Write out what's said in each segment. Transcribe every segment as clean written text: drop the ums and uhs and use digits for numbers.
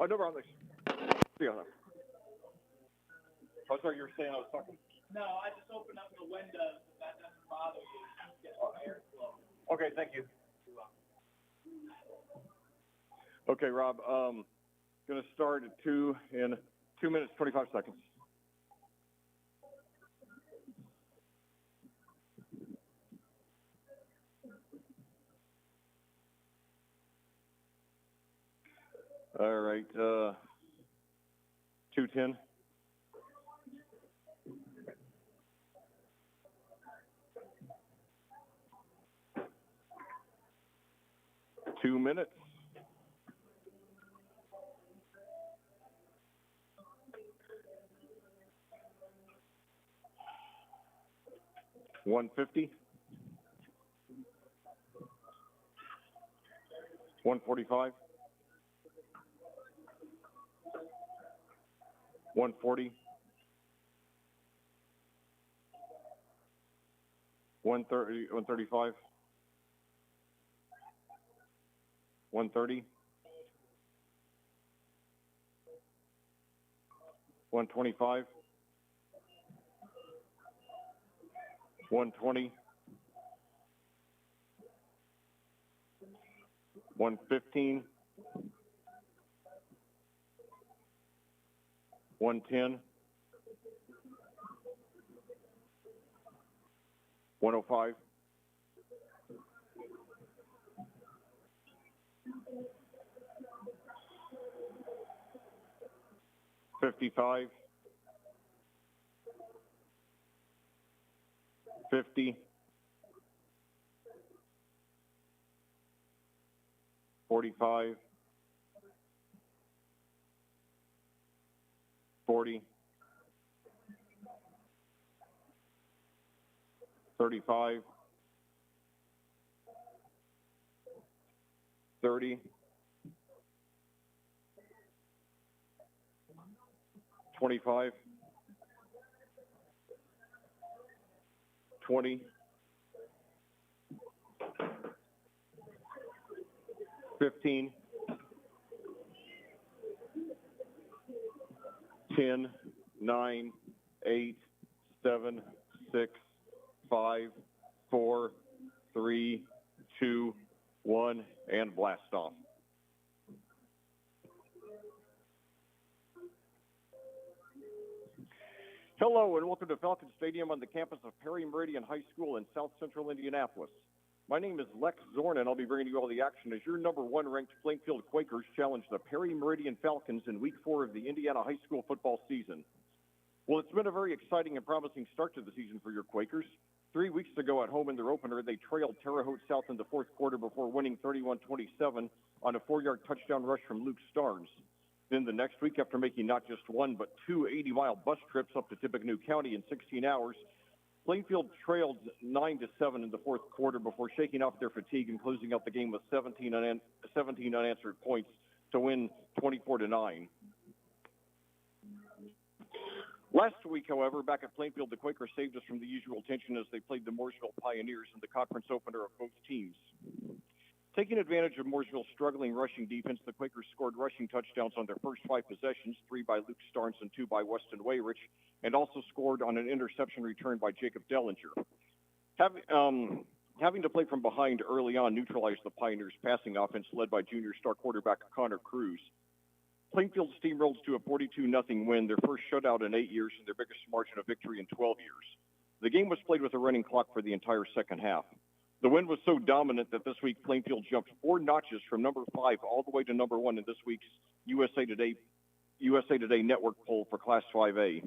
Oh, no problem. See you. Oh, sorry, you were saying I was talking? No, I just opened up the windows. If that doesn't bother you, get some airflow. Okay, thank you. Okay, Rob, going to start at 2 in 2 minutes, 25 seconds. All right, 2:10. Two minutes. $150. $145. $140. $130. $135. $130. $125. $120. $115. $110. $105. $55. $50. $45. $40. $35. $30. $25. $20. $15. $10. $9. $8. $7. $6. $5. $4. $3. $2. $1. And blast off. Hello and welcome to Falcon Stadium on the campus of Perry Meridian High School in South Central Indianapolis. My name is Lex Zorn and I'll be bringing you all the action as your number one ranked Plainfield Quakers challenge the Perry Meridian Falcons in Week 4 of the Indiana high school football season. Well, it's been a very exciting and promising start to the season for your Quakers. 3 weeks ago at home in their opener, they trailed Terre Haute South in the fourth quarter before winning 31-27 on a 4-yard touchdown rush from Luke Starnes. Then the next week, after making not just one, but two 80-mile bus trips up to Tippecanoe County in 16 hours, Plainfield trailed 9-7 in the fourth quarter before shaking off their fatigue and closing out the game with 17 unanswered points to win 24-9. Last week, however, back at Plainfield, the Quakers saved us from the usual tension as they played the Mooresville Pioneers in the conference opener of both teams. Taking advantage of Mooresville's struggling rushing defense, the Quakers scored rushing touchdowns on their first 5 possessions, 3 by Luke Starnes and 2 by Weston Wayrich, and also scored on an interception return by Jacob Dellinger. Having to play from behind early on neutralized the Pioneers' passing offense led by junior star quarterback Connor Cruz. Plainfield steamrolled to a 42-0 win, their first shutout in 8 years and their biggest margin of victory in 12 years. The game was played with a running clock for the entire second half. The win was so dominant that this week Plainfield jumped 4 notches from number 5 all the way to number 1 in this week's USA Today Network poll for Class 5A.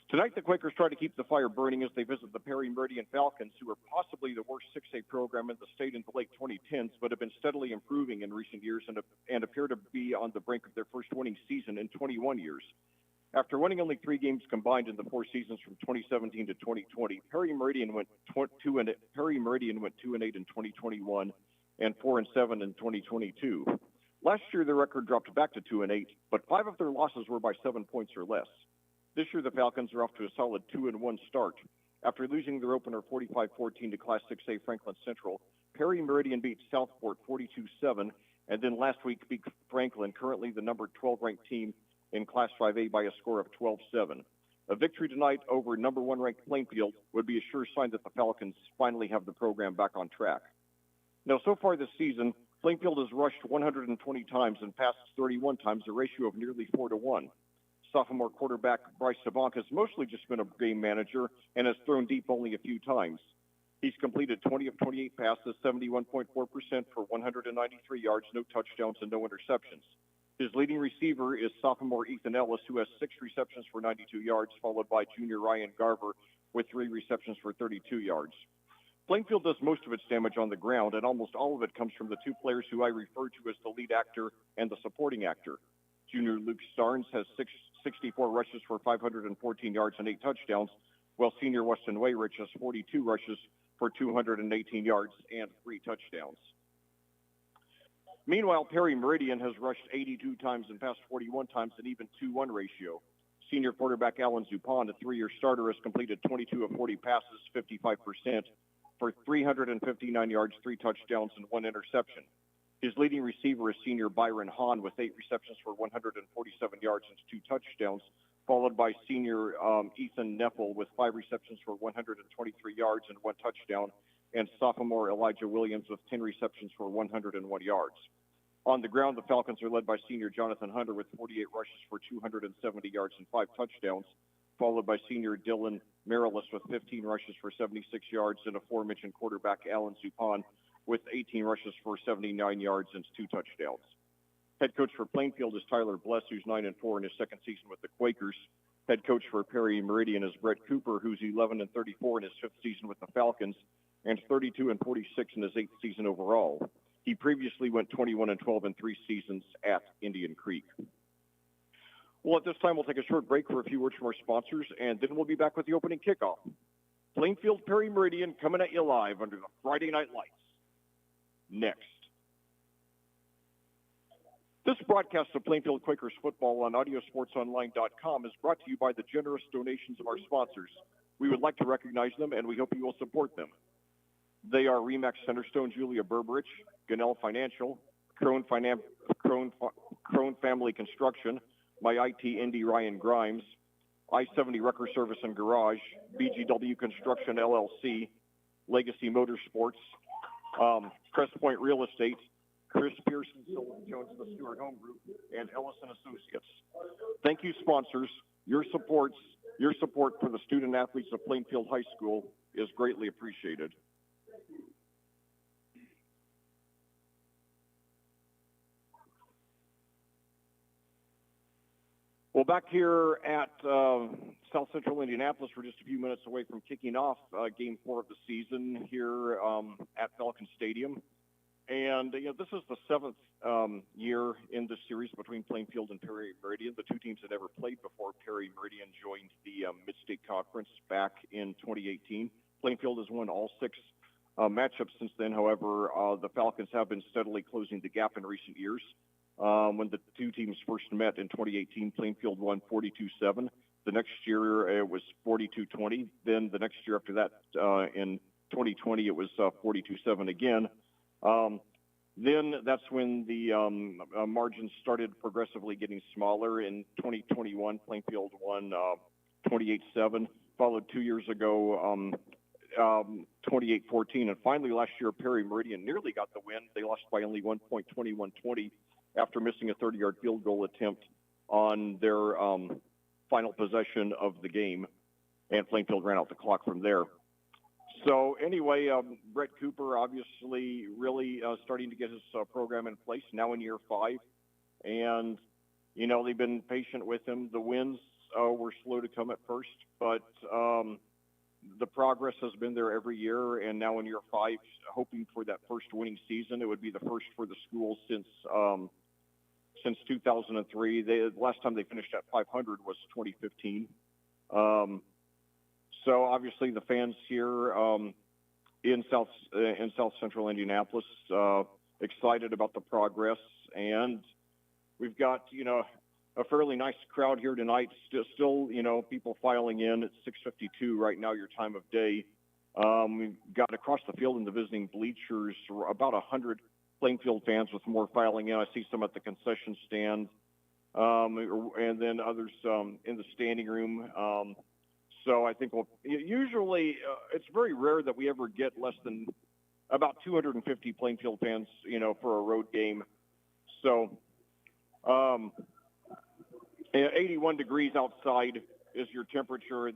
Tonight, the Quakers try to keep the fire burning as they visit the Perry Meridian Falcons, who are possibly the worst 6A program in the state in the late 2010s, but have been steadily improving in recent years and appear to be on the brink of their first winning season in 21 years. After winning only 3 games combined in the 4 seasons from 2017 to 2020, Perry Meridian went 2-8 in 2021 and 4-7 in 2022. Last year, their record dropped back to 2-8, but 5 of their losses were by 7 points or less. This year, the Falcons are off to a solid 2-1 start. After losing their opener 45-14 to Class 6A Franklin Central, Perry Meridian beat Southport 42-7 and then last week beat Franklin, currently the number 12 ranked team in Class 5A by a score of 12-7. A victory tonight over number 1 ranked Plainfield would be a sure sign that the Falcons finally have the program back on track. Now, so far this season, Plainfield has rushed 120 times and passed 31 times, a ratio of nearly 4-1. Sophomore quarterback Bryce Sabank has mostly just been a game manager and has thrown deep only a few times. He's completed 20 of 28 passes, 71.4% for 193 yards, no touchdowns, and no interceptions. His leading receiver is sophomore Ethan Ellis, who has 6 receptions for 92 yards, followed by junior Ryan Garver with 3 receptions for 32 yards. Plainfield does most of its damage on the ground, and almost all of it comes from the 2 players who I refer to as the lead actor and the supporting actor. Junior Luke Starnes has 64 rushes for 514 yards and 8 touchdowns, while senior Weston Wayrich has 42 rushes for 218 yards and 3 touchdowns. Meanwhile, Perry Meridian has rushed 82 times and passed 41 times, an even 2-1 ratio. Senior quarterback Alan Zupan, a 3-year starter, has completed 22 of 40 passes, 55%, for 359 yards, 3 touchdowns, and 1 interception. His leading receiver is senior Byron Hahn with 8 receptions for 147 yards and 2 touchdowns, followed by senior Ethan Neffel with 5 receptions for 123 yards and 1 touchdown, and sophomore Elijah Williams with 10 receptions for 101 yards. On the ground, the Falcons are led by senior Jonathan Hunter with 48 rushes for 270 yards and 5 touchdowns, followed by senior Dylan Marilis with 15 rushes for 76 yards, and aforementioned quarterback Alan Zupan with 18 rushes for 79 yards and 2 touchdowns. Head coach for Plainfield is Tyler Bless, who's 9-4 in his second season with the Quakers. Head coach for Perry Meridian is Brett Cooper, who's 11-34 in his 5th season with the Falcons, and 32-46 in his 8th season overall. He previously went 21-12 in 3 seasons at Indian Creek. Well, at this time, we'll take a short break for a few words from our sponsors, and then we'll be back with the opening kickoff. Plainfield Perry Meridian coming at you live under the Friday Night Lights. Next. This broadcast of Plainfield Quakers football on audiosportsonline.com is brought to you by the generous donations of our sponsors. We would like to recognize them, and we hope you will support them. They are Remax Centerstone Julia Berberich, Gunnell Financial, Crone Family Construction, My IT Indy Ryan Grimes, I-70 Wrecker Service and Garage, BGW Construction LLC, Legacy Motorsports, Crest Point Real Estate, Chris Pearson, Sullivan Jones, the Stewart Home Group, and Ellison Associates. Thank you, sponsors. Your support for the student athletes of Plainfield High School is greatly appreciated. Well, back here at South Central Indianapolis, we're just a few minutes away from kicking off Game 4 of the season here at Falcon Stadium. And, this is the 7th year in this series between Plainfield and Perry Meridian. The 2 teams had never played before Perry Meridian joined the Mid-State Conference back in 2018. Plainfield has won all 6 matchups since then. However, the Falcons have been steadily closing the gap in recent years. When the 2 teams first met in 2018, Plainfield won 42-7. The next year, it was 42-20. Then the next year after that, in 2020, it was 42-7 again. Then that's when the margins started progressively getting smaller. In 2021, Plainfield won 28-7, followed 2 years ago 28-14, and finally last year Perry Meridian nearly got the win. They lost by only 1 point, 21-20, after missing a 30-yard field goal attempt on their final possession of the game, and Plainfield ran out the clock from there. So anyway, Brett Cooper obviously really starting to get his program in place, now in year 5. And, they've been patient with him. The wins were slow to come at first, but the progress has been there every year. And now in year 5, hoping for that first winning season. It would be the first for the school since 2003. The last time they finished at 500 was 2015. So obviously the fans here in South Central Indianapolis excited about the progress, and we've got a fairly nice crowd here tonight. Still people filing in at 6:52 right now, your time of day. We've got across the field in the visiting bleachers about 100 Plainfield fans with more filing in. I see some at the concession stand, and then others in the standing room. So I think usually it's very rare that we ever get less than about 250 Plainfield fans, for a road game. So 81 degrees outside is your temperature.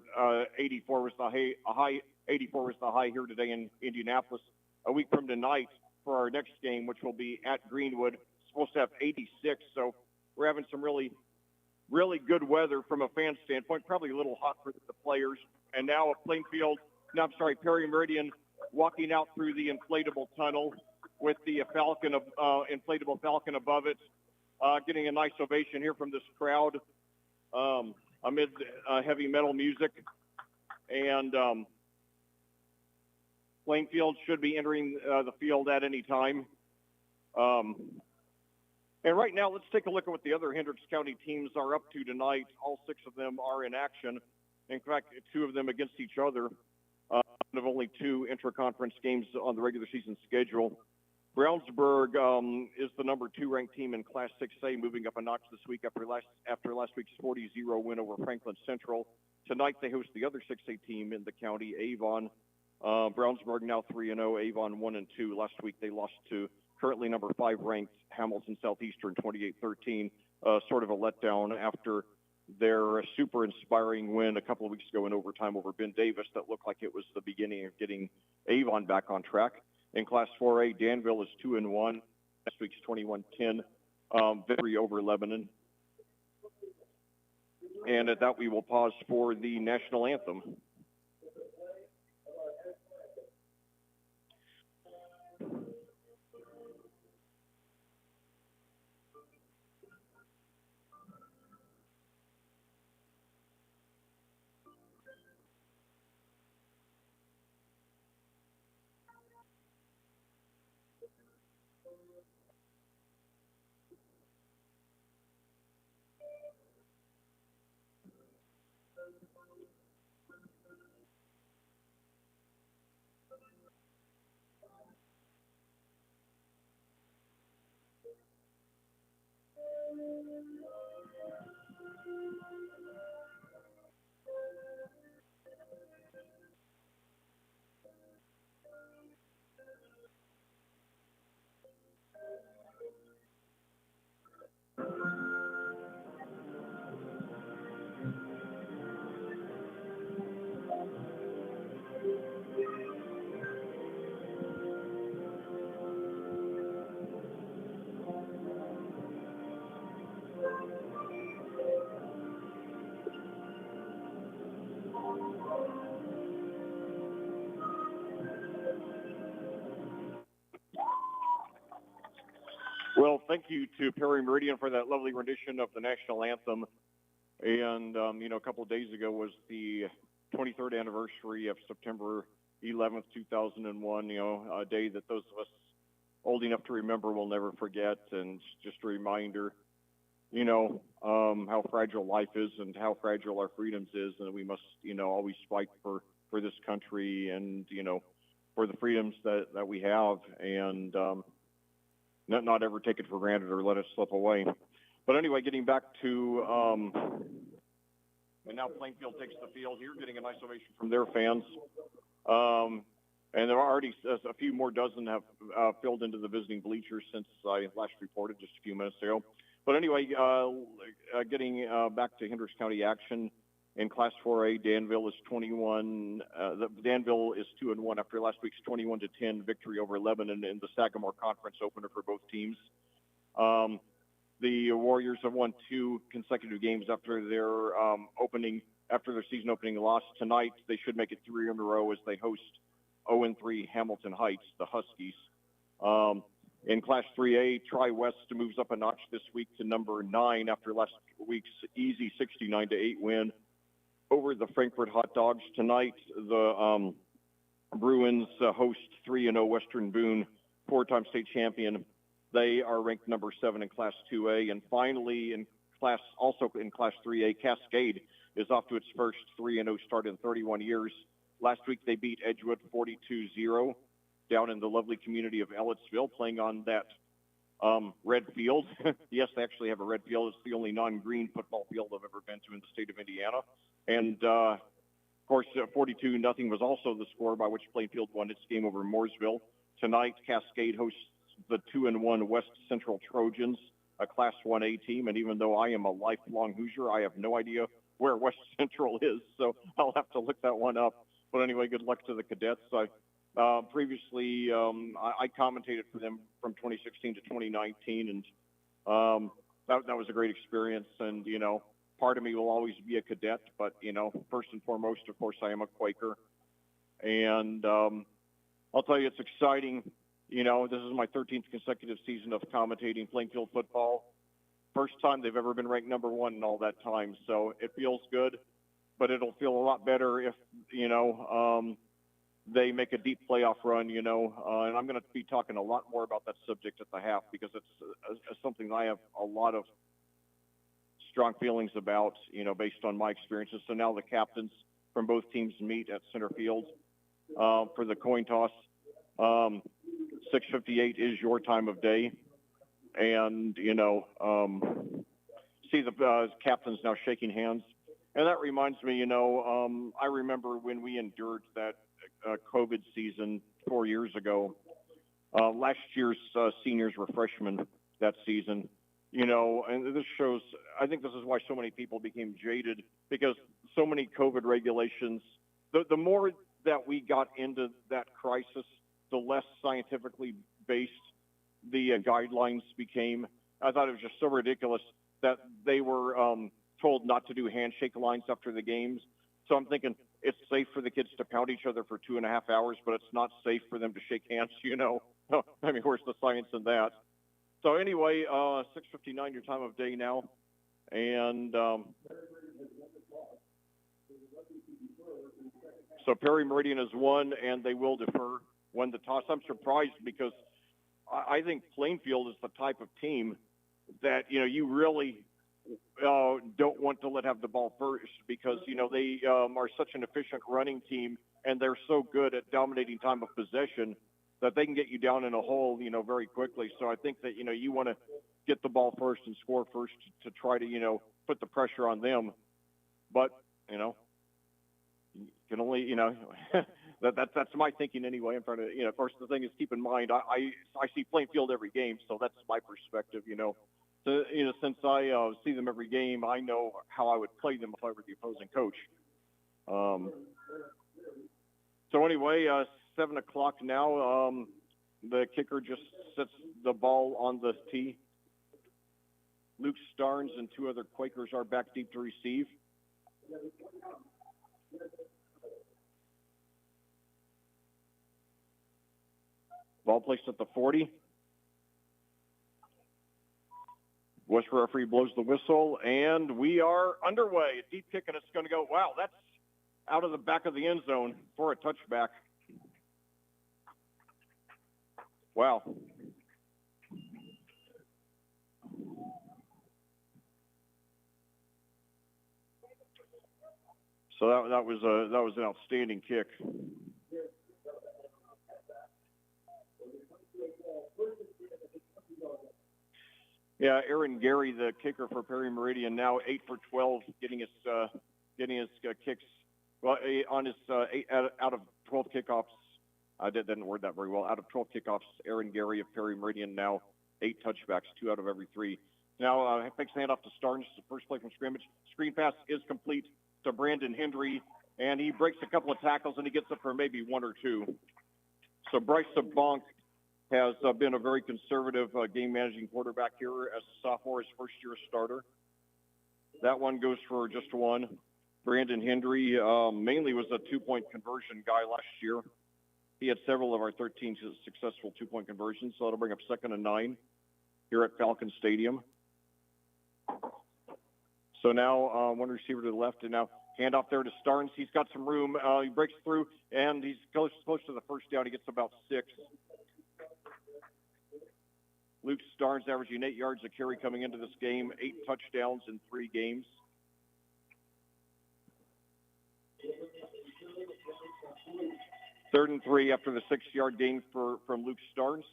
84 was the high. 84 was the high here today in Indianapolis. A week from tonight for our next game, which will be at Greenwood, supposed to have 86. So we're having some really good weather from a fan standpoint. Probably a little hot for the players. And now Perry Meridian walking out through the inflatable tunnel with the inflatable Falcon above it, getting a nice ovation here from this crowd amid heavy metal music. And Plainfield should be entering the field at any time. And right now, let's take a look at what the other Hendricks County teams are up to tonight. All 6 of them are in action. In fact, 2 of them against each other. One of only 2 intra-conference games on the regular season schedule. Brownsburg is the number 2 ranked team in Class 6A, moving up a notch this week after last week's 40-0 win over Franklin Central. Tonight, they host the other 6A team in the county, Avon. Brownsburg now 3-0, Avon 1-2. Last week, they lost to currently number 5 ranked Hamilton Southeastern 28-13. Sort of a letdown after their super inspiring win a couple of weeks ago in overtime over Ben Davis that looked like it was the beginning of getting Avon back on track. In Class 4A, Danville is 2-1. Last week's 21-10 victory over Lebanon. And at that, we will pause for the national anthem. Well, thank you to Perry Meridian for that lovely rendition of the national anthem. And, a couple of days ago was the 23rd anniversary of September 11th, 2001, a day that those of us old enough to remember will never forget. And just a reminder, how fragile life is and how fragile our freedoms is. And we must, always fight for this country and, for the freedoms that we have. And, not ever take it for granted or let it slip away. But anyway, getting back to, and now Plainfield takes the field here, getting a nice ovation from their fans. And there are already a few more dozen have filled into the visiting bleachers since I last reported just a few minutes ago. But anyway, getting back to Hendricks County action. In Class 4A, Danville is 21. Danville is 2-1 after last week's 21-10 victory over Lebanon in the Sagamore Conference opener for both teams. The Warriors have won 2 consecutive games after their season opening loss. Tonight, they should make it 3 in a row as they host 0-3 Hamilton Heights, the Huskies. In Class 3A, Tri-West moves up a notch this week to number 9 after last week's easy 69-8 win over the Frankfurt Hot Dogs. Tonight, the Bruins host 3-0 Western Boone, 4-time state champion. They are ranked number 7 in Class 2A. And finally, also in Class 3A, Cascade is off to its first 3-0 start in 31 years. Last week, they beat Edgewood 42-0. down in the lovely community of Ellettsville, playing on that red field. Yes, they actually have a red field. It's the only non-green football field I've ever been to in the state of Indiana. And, of course, 42-0 was also the score by which Plainfield won its game over Mooresville. Tonight, Cascade hosts the 2-1 West Central Trojans, a Class 1A team. And even though I am a lifelong Hoosier, I have no idea where West Central is, so I'll have to look that one up. But anyway, good luck to the Cadets. Previously, I commentated for them from 2016 to 2019, and that was a great experience. And, you know, part of me will always be a Cadet, but, you know, first and foremost, of course, I am a Quaker. And I'll tell you, it's exciting. You know, this is my 13th consecutive season of commentating Plainfield football. First time they've ever been ranked number one in all that time. So it feels good, but it'll feel a lot better if, you know, they make a deep playoff run, you know. And I'm going to be talking a lot more about that subject at the half because it's something I have a lot of strong feelings about, you know, based on my experiences. So now the captains from both teams meet at center field for the coin toss. 6:58 is your time of day. And, you know, see the captains now shaking hands. And that reminds me, you know, I remember when we endured that COVID season 4 years ago. Last year's seniors were freshmen that season, you know, and this shows, I think this is why so many people became jaded, because so many COVID regulations, the more that we got into that crisis, the less scientifically based the guidelines became. I thought it was just so ridiculous that they were told not to do handshake lines after the games. So I'm thinking it's safe for the kids to pound each other for 2.5 hours, but it's not safe for them to shake hands, you know. I mean, where's the science in that? So anyway, 6:59, your time of day now. And so Perry Meridian has won, and they will defer when the toss. I'm surprised because I think Plainfield is the type of team that, you know, you really don't want to let have the ball first because, you know, they are such an efficient running team and they're so good at dominating time of possession that they can get you down in a hole, you know, very quickly. So I think that, you know, you want to get the ball first and score first to try to, you know, put the pressure on them. But, you know, you can only, you know, that's my thinking anyway. I'm trying to, you know, of course, the thing is, keep in mind, I see Plainfield every game, so that's my perspective, you know. So, you know, since I see them every game, I know how I would play them if I were the opposing coach. So anyway, 7 o'clock now. The kicker just sets the ball on the tee. Luke Starnes and two other Quakers are back deep to receive. Ball placed at the 40. West referee blows the whistle, and we are underway. A deep kick, and it's going to go. Wow, that's out of the back of the end zone for a touchback. Wow. So that was an outstanding kick. Yeah, Aaron Gary, the kicker for Perry Meridian, now 8 for 12, getting his kicks. Well, on his 8 out of 12 kickoffs. I didn't word that very well. Out of 12 kickoffs, Aaron Gary of Perry Meridian now 8 touchbacks, 2 out of every 3. Now fakes the handoff to Starnes, first play from scrimmage. Screen pass is complete to Brandon Hendry, and he breaks a couple of tackles and he gets up for maybe 1 or 2. So Bryce Sabonk has been a very conservative game-managing quarterback here as a sophomore, his first-year starter. That one goes for just 1. Brandon Hendry mainly was a 2-point conversion guy last year. He had several of our 13 successful 2-point conversions, so that'll bring up 2nd and 9 here at Falcon Stadium. So now one receiver to the left, and now handoff there to Starnes. He's got some room. He breaks through, and he's close to the first down. He gets about 6. Luke Starnes averaging 8 yards a carry coming into this game, 8 touchdowns in 3 games. 3rd and 3 after the 6-yard gain from Luke Starnes.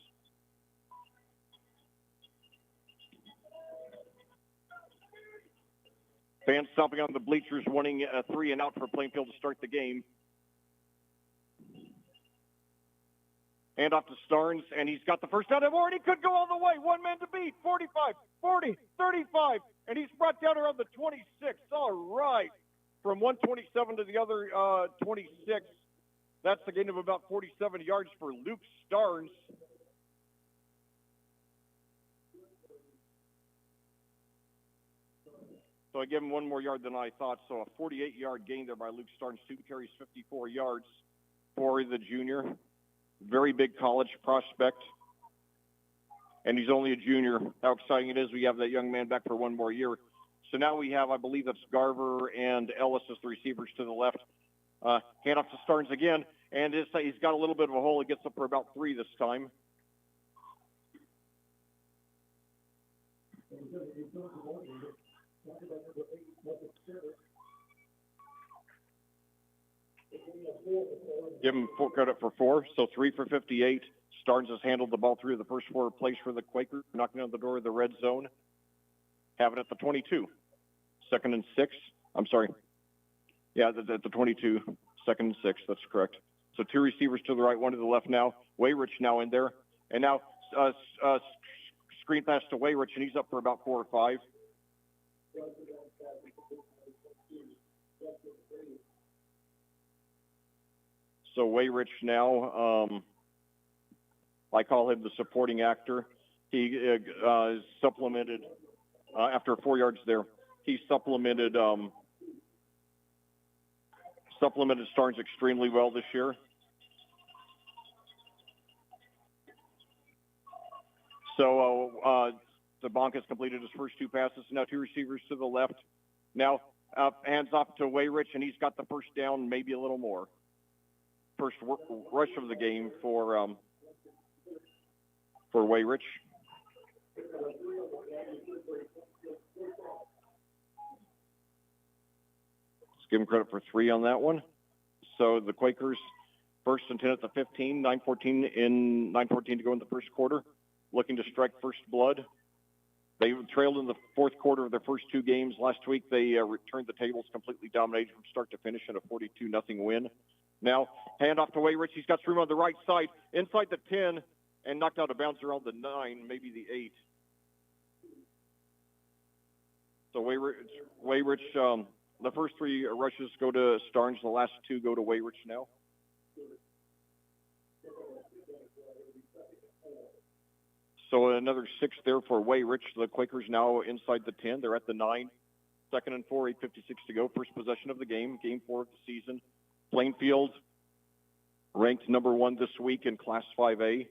Fans stomping on the bleachers wanting a 3 and out for Plainfield to start the game. Hand off to Starnes, and he's got the first down. And he could go all the way. One man to beat. 45, 40, 35, and he's brought down around the 26. All right. From 127 to the other 26. That's a gain of about 47 yards for Luke Starnes. So I give him one more yard than I thought. So a 48-yard gain there by Luke Starnes. 2 carries, 54 yards for the junior. Very big college prospect. And he's only a junior. How exciting it is. We have that young man back for one more year. So now we have, I believe that's Garver and Ellis as the receivers to the left. Hand off to Starnes again. And he's got a little bit of a hole. He gets up for about 3 this time. Give him full credit for 4. So 3 for 58. Starnes has handled the ball through the first 4 plays for the Quakers, knocking on the door of the red zone. Have it at the 22. 2nd and 6. I'm sorry. Yeah, at the 22. 2nd and 6. That's correct. So 2 receivers to the right, 1 to the left now. Wayrich now in there. And now screen pass to Wayrich, and he's up for about 4 or 5. So Wayrich now, I call him the supporting actor. He is supplemented after 4 yards there. He supplemented Starnes extremely well this year. So DeBonk has completed his first 2 passes. Now 2 receivers to the left. Now hands off to Wayrich, and he's got the first down, maybe a little more. First rush of the game for Wayrich. Let's give him credit for 3 on that one. So the Quakers 1st and 10 at the 15, 9:14 to go in the first quarter, looking to strike first blood. They trailed in the 4th quarter of their first 2 games. Last week they returned the tables, completely dominated from start to finish in a 42-0 win. Now, hand off to Wayrich. He's got room on the right side, inside the 10, and knocked out of bounds around the 9, maybe the 8. So Wayrich, the first 3 rushes go to Starnes. The last 2 go to Wayrich now. So another 6 there for Wayrich. The Quakers now inside the 10. They're at the 9. 2nd and 4, 8:56 to go. First possession of the game, game 4 of the season. Plainfield, ranked number 1 this week in Class 5A,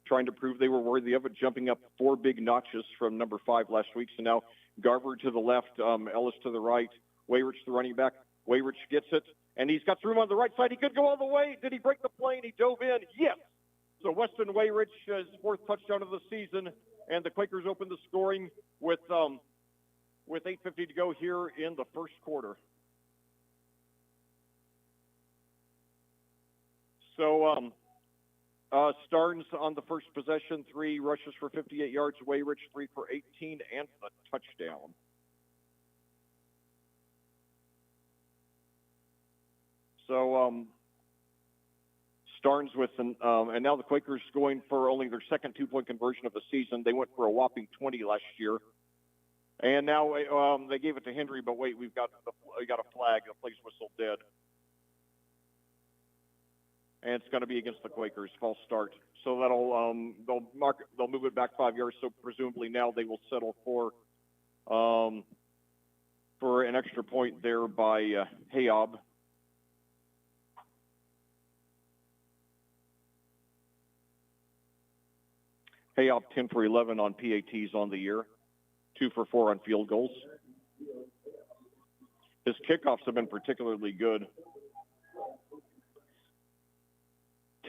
trying to prove they were worthy of it, jumping up 4 big notches from number 5 last week. So now Garver to the left, Ellis to the right, Wayrich the running back. Wayrich gets it, and he's got room on the right side. He could go all the way. Did he break the plane? He dove in. Yes. So Weston Wayrich, his 4th touchdown of the season, and the Quakers open the scoring with 8:50 to go here in the first quarter. So Starnes on the first possession, 3 rushes for 58 yards. Wayrich 3 for 18 and a touchdown. So Starnes with and now the Quakers going for only their second 2-point conversion of the season. They went for a whopping 20 last year, and now they gave it to Henry. But wait, we got a flag. The play's whistle dead. And it's going to be against the Quakers, false start. So they'll move it back 5 yards. So presumably now they will settle for an extra point there by Hayob. Hayob 10 for 11 on PATs on the year, 2 for 4 on field goals. His kickoffs have been particularly good.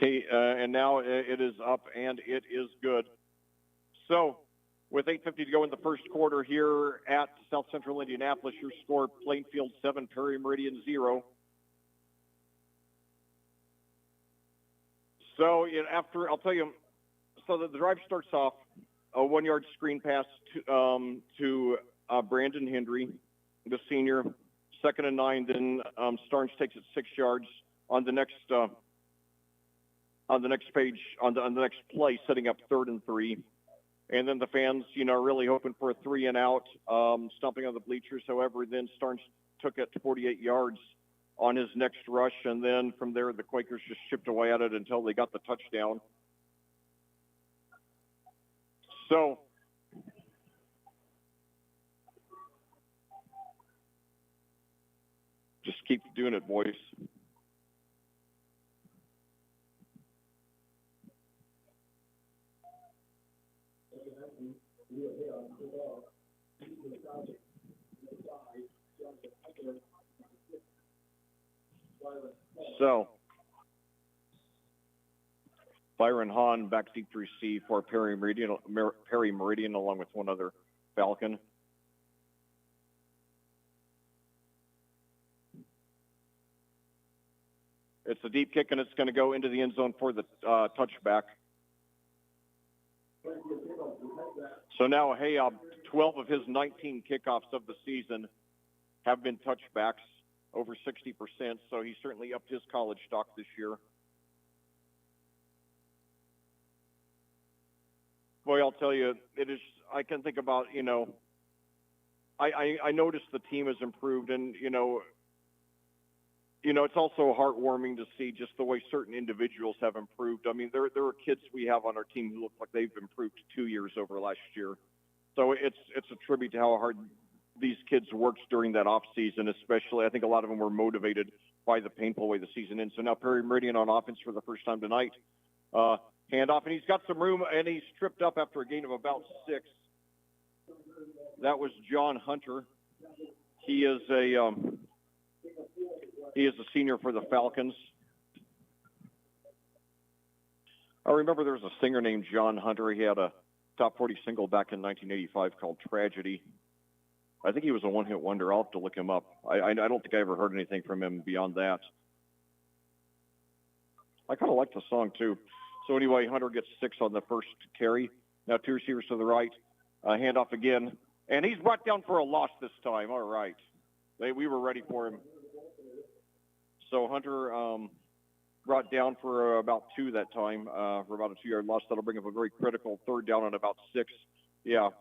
And now it is up, and it is good. So with 8:50 to go in the first quarter here at South Central Indianapolis, your score, Plainfield 7, Perry Meridian 0. So I'll tell you, so the drive starts off a 1-yard screen pass to Brandon Hendry, the senior, 2nd and 9. Then Starnes takes it 6 yards on the next page on the next play, setting up 3rd and 3. And then the fans, are really hoping for a 3 and out, stomping on the bleachers. However, then Starnes took it to 48 yards on his next rush, and then from there the Quakers just chipped away at it until they got the touchdown. So just keep doing it, boys. So Byron Hahn back deep to receive for Perry Meridian along with one other Falcon. It's a deep kick, and it's going to go into the end zone for the touchback. So now Hayab, 12 of his 19 kickoffs of the season have been touchbacks, over 60%. So he certainly upped his college stock this year. Boy, I'll tell you, it is. I can think about, I noticed the team has improved, and it's also heartwarming to see just the way certain individuals have improved. I mean, there are kids we have on our team who look like they've improved 2 years over last year. So it's a tribute to how hard these kids worked during that off season, especially. I think a lot of them were motivated by the painful way the season ends. So now Perry Meridian on offense for the first time tonight. Handoff, and he's got some room, and he's tripped up after a gain of about 6. That was John Hunter. He is a senior for the Falcons. I remember there was a singer named John Hunter. He had a top 40 single back in 1985 called Tragedy. I think he was a one-hit wonder. I'll have to look him up. I don't think I ever heard anything from him beyond that. I kind of like the song, too. So anyway, Hunter gets 6 on the first carry. Now 2 receivers to the right. Handoff again. And he's brought down for a loss this time. All right. We were ready for him. So Hunter brought down for about 2 that time, for about a 2-yard loss. That'll bring up a very critical 3rd down on about 6. Yeah, it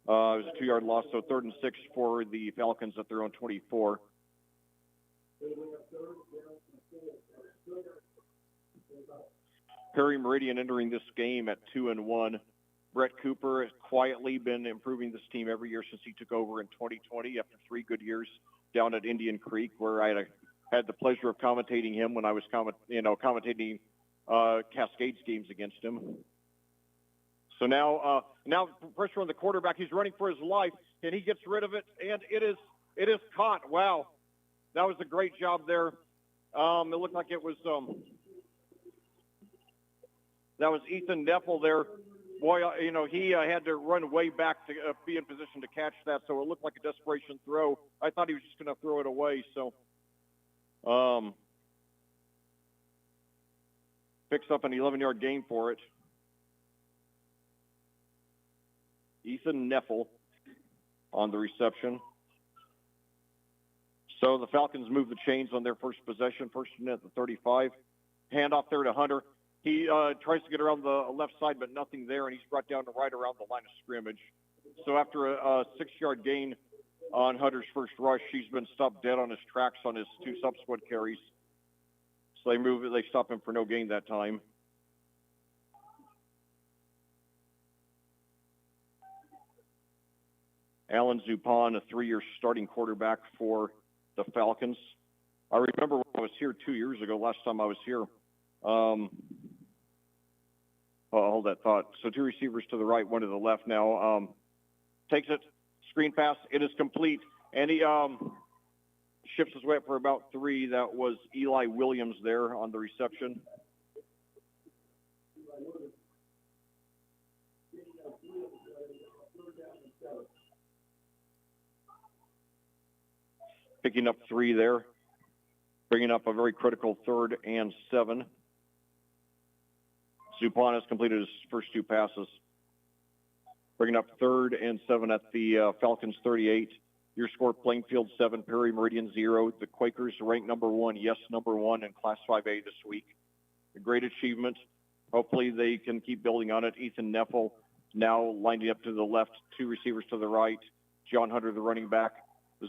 was a 2-yard loss, so 3rd and 6 for the Falcons at their own 24. Perry Meridian entering this game at 2-1. Brett Cooper has quietly been improving this team every year since he took over in 2020 after 3 good years down at Indian Creek, where I had the pleasure of commentating him when I was commentating Cascades games against him. So now pressure on the quarterback. He's running for his life, and he gets rid of it, and it is caught. Wow, that was a great job there. It looked like it was that was Ethan Neffel there. Boy, he had to run way back to be in position to catch that, so it looked like a desperation throw. I thought he was just going to throw it away, so picks up an 11-yard gain for it. Ethan Neffel on the reception. So the Falcons move the chains on their first possession, first and at the 35. Handoff there to Hunter. He tries to get around the left side, but nothing there, and he's brought down to right around the line of scrimmage. So after a 6-yard gain on Hunter's first rush, he's been stopped dead on his tracks on his 2 subsequent carries. So they stop him for no gain that time. Alan Zupan, a 3-year starting quarterback for the Falcons. I remember when I was here 2 years ago, last time I was here. Hold that thought. So 2 receivers to the right, 1 to the left now. Takes it, screen pass, it is complete. And he shifts his way up for about 3. That was Eli Williams there on the reception. Picking up 3 there, bringing up a very critical 3rd and 7. Zupon has completed his first two passes. Bringing up 3rd and 7 at the Falcons 38. Your score, Plainfield 7, Perry Meridian 0. The Quakers ranked number 1, yes, number 1 in Class 5A this week. A great achievement. Hopefully they can keep building on it. Ethan Neffel now lining up to the left, 2 receivers to the right. John Hunter, the running back.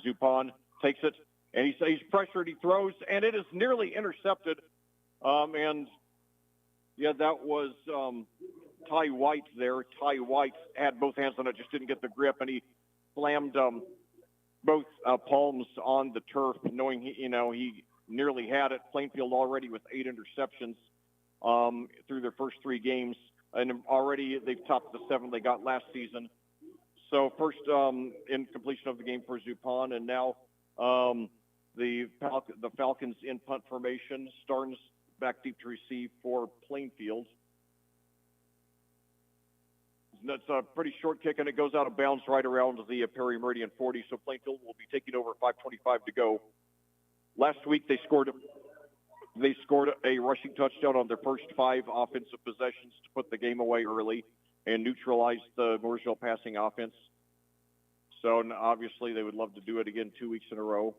Zupon takes it, and he's pressured. He throws, and it is nearly intercepted. And, yeah, that was Ty White there. Ty White had both hands on it, just didn't get the grip, and he slammed both palms on the turf, knowing he nearly had it. Plainfield already with 8 interceptions through their first 3 games, and already they've topped the 7 they got last season. So first incompletion of the game for Zupon, and now the Falcons in punt formation. Starnes back deep to receive for Plainfield. That's a pretty short kick, and it goes out of bounds right around the Perry Meridian 40, so Plainfield will be taking over 5:25 to go. Last week they scored a rushing touchdown on their first 5 offensive possessions to put the game away early and neutralize the Mooresville passing offense. So obviously they would love to do it again 2 weeks in a row.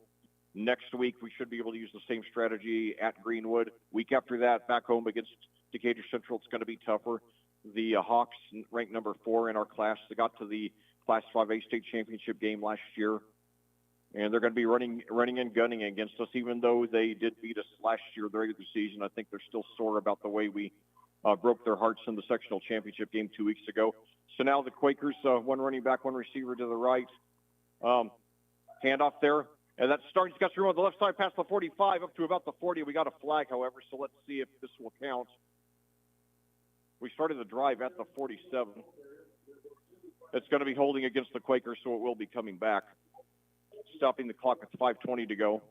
Next week we should be able to use the same strategy at Greenwood. Week after that, back home against Decatur Central, it's going to be tougher. The Hawks, ranked number 4 in our class, they got to the Class 5A state championship game last year, and they're going to be running and gunning against us. Even though they did beat us last year, the regular season, I think they're still sore about the way we broke their hearts in the sectional championship game 2 weeks ago. So now the Quakers, 1 running back, 1 receiver to the right. Handoff there, and that Starnes got through on the left side past the 45 up to about the 40. We got a flag, however, so let's see if this will count. We started the drive at the 47. It's going to be holding against the Quakers, so it will be coming back. Stopping the clock with 5:20 to go.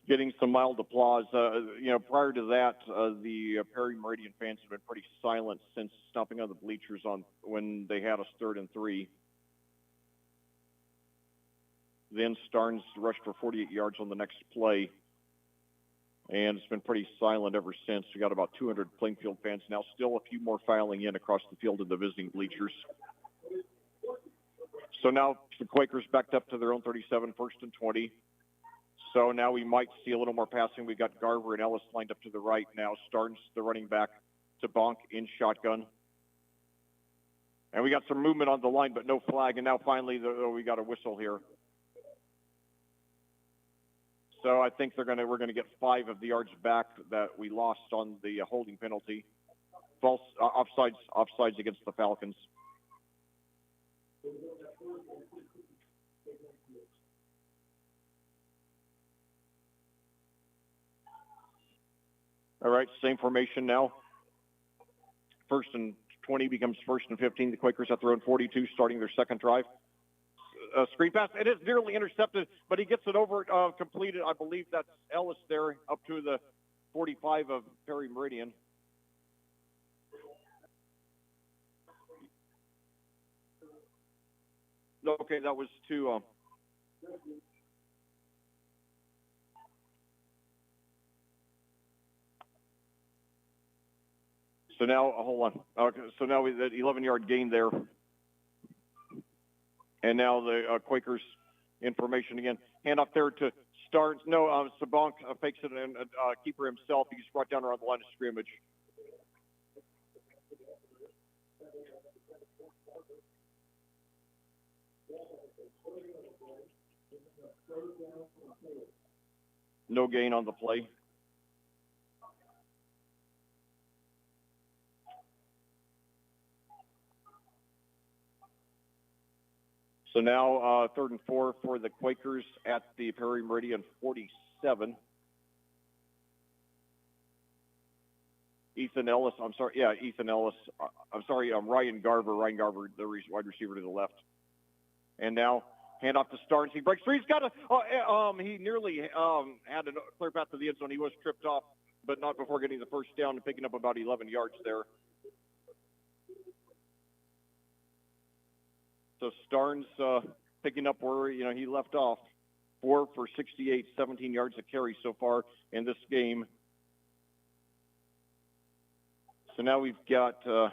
Getting some mild applause. Prior to that, the Perry Meridian fans have been pretty silent since stomping on the bleachers when they had us 3rd and 3. Then Starnes rushed for 48 yards on the next play. And it's been pretty silent ever since. We got about 200 Plainfield fans now. Still a few more filing in across the field in the visiting bleachers. So now the Quakers backed up to their own 37, 1st and 20. So now we might see a little more passing. We got Garver and Ellis lined up to the right now. Starnes, the running back, to Bonk in shotgun. And we got some movement on the line, but no flag. And now finally we got a whistle here. So I think we're going to get 5 of the yards back that we lost on the holding penalty. False offsides against the Falcons. All right, same formation now. 1st and 20 becomes 1st and 15. The Quakers at their own 42, starting their second drive. Screen pass. It is nearly intercepted, but he gets it over completed. I believe that's Ellis there up to the 45 of Perry Meridian. Okay, that was to so now hold on. Okay, so now that 11-yard gain there. And now the Quakers in formation again. Hand off there to Starnes. No, Sabank fakes it, and keeper himself. He's brought down around the line of scrimmage. No gain on the play. So now 3rd and 4 for the Quakers at the Perry Meridian 47. Ethan Ellis. Ryan Garver. Ryan Garver, the wide receiver to the left. And now hand off to Starnes. He breaks free. He's got he nearly had a clear path to the end zone. He was tripped off, but not before getting the first down and picking up about 11 yards there. So Starnes picking up where he left off. 4 for 68, 17 yards a carry so far in this game. So now we've got 2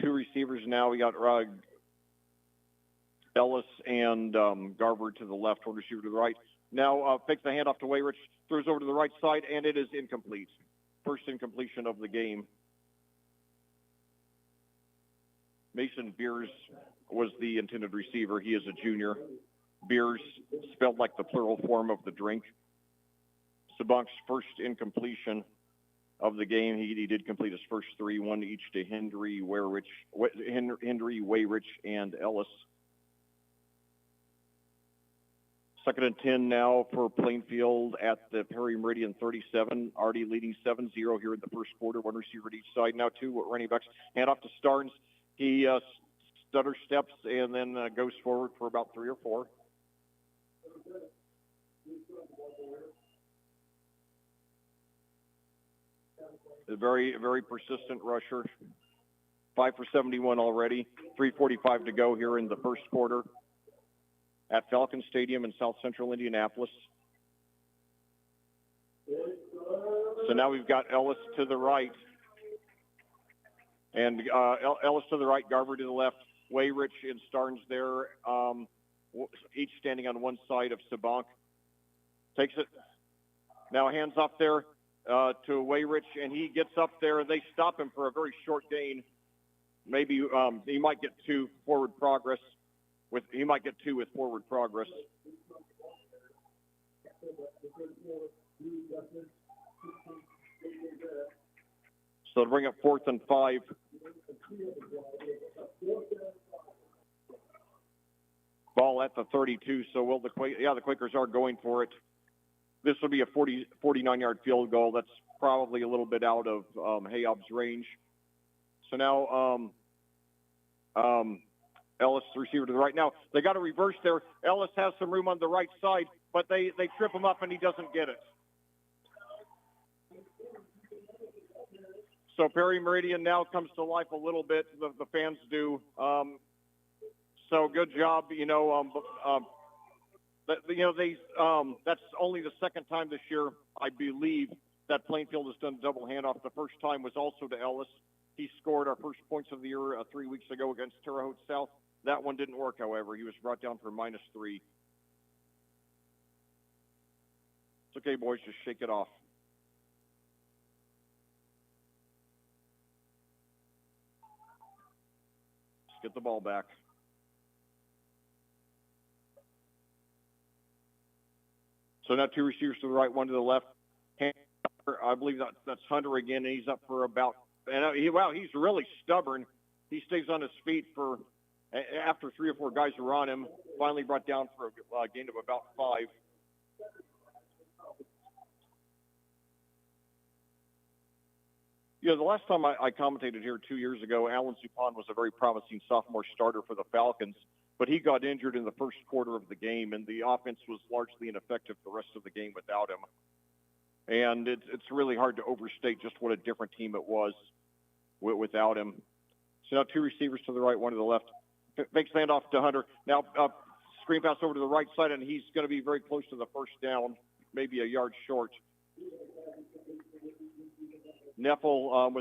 receivers now. We got Ellis and Garver to the left, one receiver to the right. Now fakes the handoff to Wayrich, throws over to the right side, and it is incomplete. First incompletion of the game. Mason Beers was the intended receiver. He is a junior. Beers, spelled like the plural form of the drink. Sabank's first incompletion of the game. He did complete his first 3, one each to Hendry, Wayrich, and Ellis. 2nd and 10 now for Plainfield at the Perry Meridian 37, already leading 7-0 here in the first quarter. 1 receiver at each side. Now 2 running backs. Hand off to Starnes. He stutter steps and then goes forward for about 3 or 4. A very, very persistent rusher. 5 for 71 already. 3:45 to go here in the first quarter at Falcon Stadium in South Central Indianapolis. So now we've got Ellis to the right. And Ellis to the right, Garver to the left, Wayrich and Starnes there, each standing on one side of Sabank. Takes it. Now hands off there to Wayrich, and he gets up there, and they stop him for a very short gain. Maybe he might get 2 forward progress. He might get 2 with forward progress. So to bring up 4th and 5. Ball at the 32. So the Quakers are going for it. This will be a 49-yard field goal. That's probably a little bit out of Hayob's range. So now Ellis, the receiver to the right. Now they got a reverse there. Ellis has some room on the right side, but they trip him up and he doesn't get it. So Perry Meridian now comes to life a little bit. The fans do. So good job. That's only the 2nd time this year, I believe, that Plainfield has done double handoff. The first time was also to Ellis. He scored our first points of the year 3 weeks ago against Terre Haute South. That one didn't work, however. He was brought down for -3. It's okay, boys. Just shake it off. Get the ball back. So now 2 receivers to the right, 1 to the left. I believe that's Hunter again, and he's up for about. And he's really stubborn. He stays on his feet for after 3 or 4 guys are on him. Finally brought down for a gain of about 5. The last time I commentated here 2 years ago, Alan Zupon was a very promising sophomore starter for the Falcons, but he got injured in the first quarter of the game, and the offense was largely ineffective the rest of the game without him. And it's really hard to overstate just what a different team it was without him. So now 2 receivers to the right, 1 to the left. Fakes handoff to Hunter. Now screen pass over to the right side, and he's going to be very close to the first down, maybe a yard short. Neffel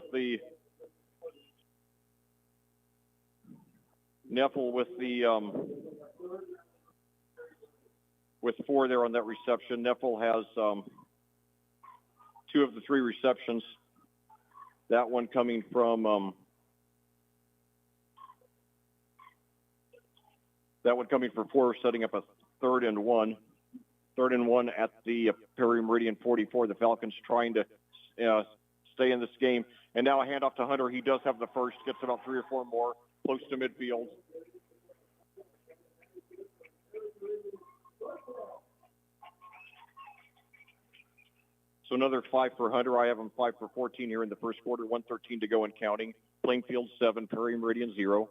with 4 there on that reception. Neffel has 2 of the 3 receptions. That one coming from 4, setting up a 3rd and 1. 3rd and 1 at the Perry Meridian 44. The Falcons trying to stay in this game. And now a handoff to Hunter. He does have the first, gets about 3 or 4 more, close to midfield. So another 5 for Hunter. I have him 5 for 14 here in the first quarter. 1:13 to go and counting. Plainfield 7, Perry Meridian 0.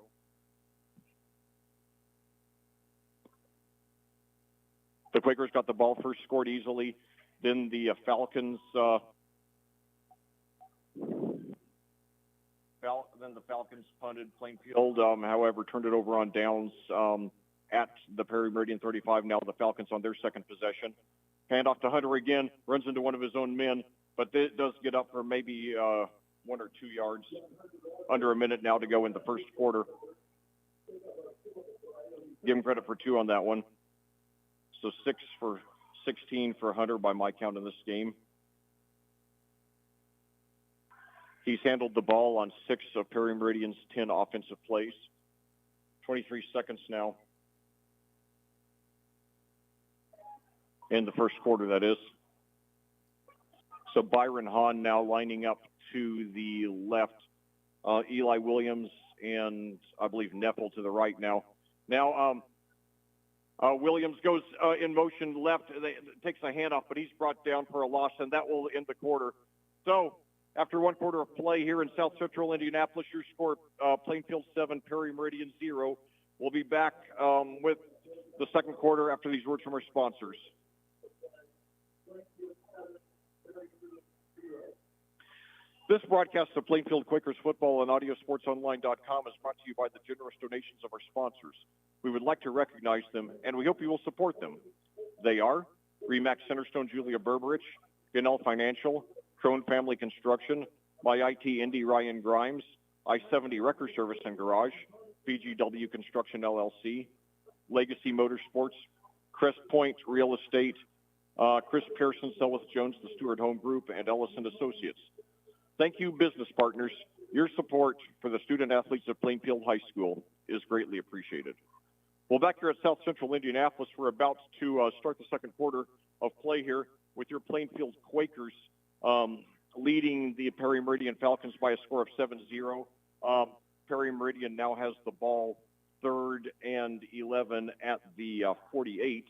The Quakers got the ball first, scored easily. Then the Falcons punted. Plainfield, however, turned it over on downs. at the Perry Meridian 35. Now the Falcons on their second possession. Hand off to Hunter again, runs into one of his own men, but it does get up for maybe 1 or 2 yards. Under a minute now to go in the first quarter. Give him credit for 2 on that one. So 6 for 16 for Hunter by my count in this game. He's handled the ball on 6 of Perry Meridian's 10 offensive plays. 23 seconds now. In the first quarter, that is. So Byron Hahn now lining up to the left. Eli Williams and I believe Neffel to the right now. Now Williams goes in motion left, takes a handoff, but he's brought down for a loss, and that will end the quarter. So after 1 quarter of play here in South Central Indianapolis, your score, Plainfield 7, Perry Meridian 0. We'll be back with the second quarter after these words from our sponsors. This broadcast of Plainfield Quakers football and AudioSportsOnline.com is brought to you by the generous donations of our sponsors. We would like to recognize them, and we hope you will support them. They are Remax Centerstone Julia Berberich, Ganell Financial, Crone Family Construction, My IT Indy Ryan Grimes, I-70 Wrecker Service and Garage, BGW Construction LLC, Legacy Motorsports, Crest Point Real Estate, Chris Pearson, Selwith Jones, the Stewart Home Group, and Ellison Associates. Thank you, business partners. Your support for the student athletes of Plainfield High School is greatly appreciated. Well, back here at South Central Indianapolis, we're about to start the second quarter of play here with your Plainfield Quakers leading the Perry Meridian Falcons by a score of 7-0. Perry Meridian now has the ball 3rd and 11 at the 48.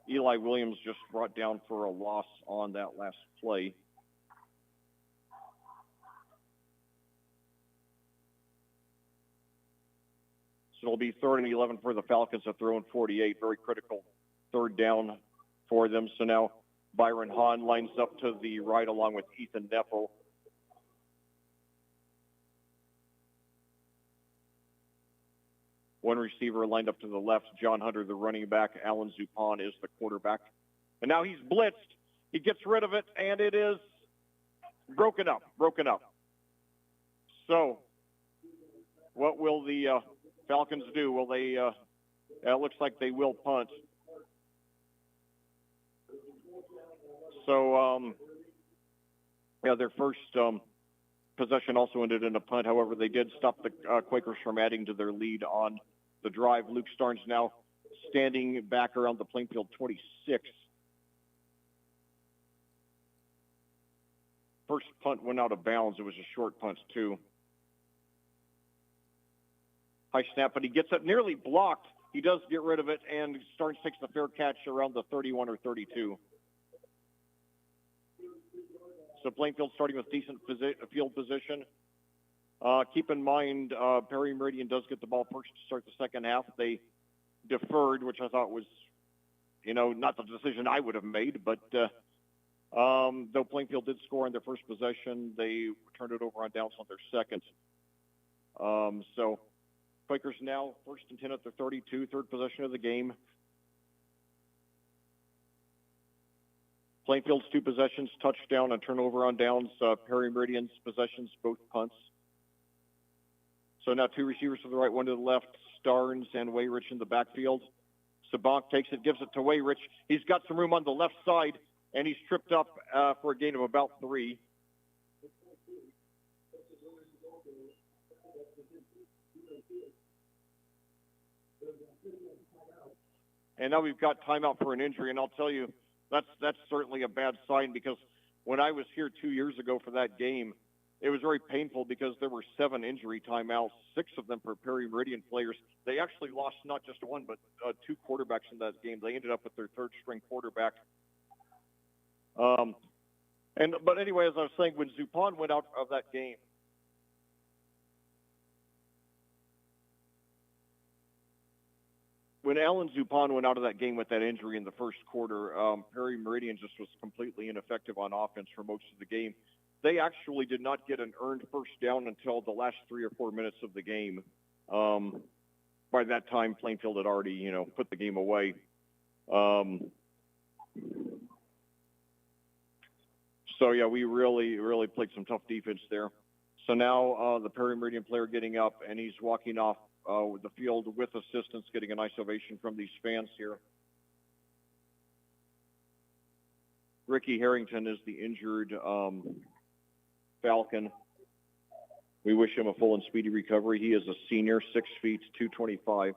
Eli Williams just brought down for a loss on that last play. So it'll be 3rd and 11 for the Falcons at their own 48. Very critical 3rd down for them. So now Byron Hahn lines up to the right along with Ethan Neffel. One receiver lined up to the left, John Hunter, the running back. Alan Zupon is the quarterback. And now he's blitzed. He gets rid of it, and it is broken up. So what will the Falcons do? Will they, it looks like they will punt. So, their first possession also ended in a punt. However, they did stop the Quakers from adding to their lead on the drive. Luke Starnes now standing back around the Plainfield 26. First punt went out of bounds. It was a short punt, too. High snap, but he gets it nearly blocked. He does get rid of it, and Starnes takes the fair catch around the 31 or 32. So Plainfield starting with decent field position. Keep in mind, Perry Meridian does get the ball first to start the second half. They deferred, which I thought was, not the decision I would have made. But though Plainfield did score on their first possession, they turned it over on downs on their second. So Quakers now 1st and 10 at their 32, 3rd possession of the game. Plainfield's 2 possessions, touchdown and turnover on downs. Perry Meridian's possessions, both punts. So now 2 receivers to the right, 1 to the left. Starnes and Wayrich in the backfield. Sabank takes it, gives it to Wayrich. He's got some room on the left side, and he's tripped up for a gain of about 3. And now we've got timeout for an injury, and I'll tell you, that's certainly a bad sign, because when I was here 2 years ago for that game, it was very painful because there were 7 injury timeouts, 6 of them for Perry Meridian players. They actually lost not just 1, but 2 quarterbacks in that game. They ended up with their 3rd-string quarterback. But anyway, as I was saying, when Zupon went out of that game, when Alan Zupon went out of that game with that injury in the first quarter, Perry Meridian just was completely ineffective on offense for most of the game. they actually did not get an earned first down until the last 3 or 4 minutes of the game. By that time, Plainfield had already, put the game away. So, yeah, we really played some tough defense there. So now the Perry Meridian player getting up, and he's walking off the field with assistance, getting a nice ovation from these fans here. Ricky Harrington is the injured Falcon. We wish him a full and speedy recovery. He is a senior, 6 feet, 225.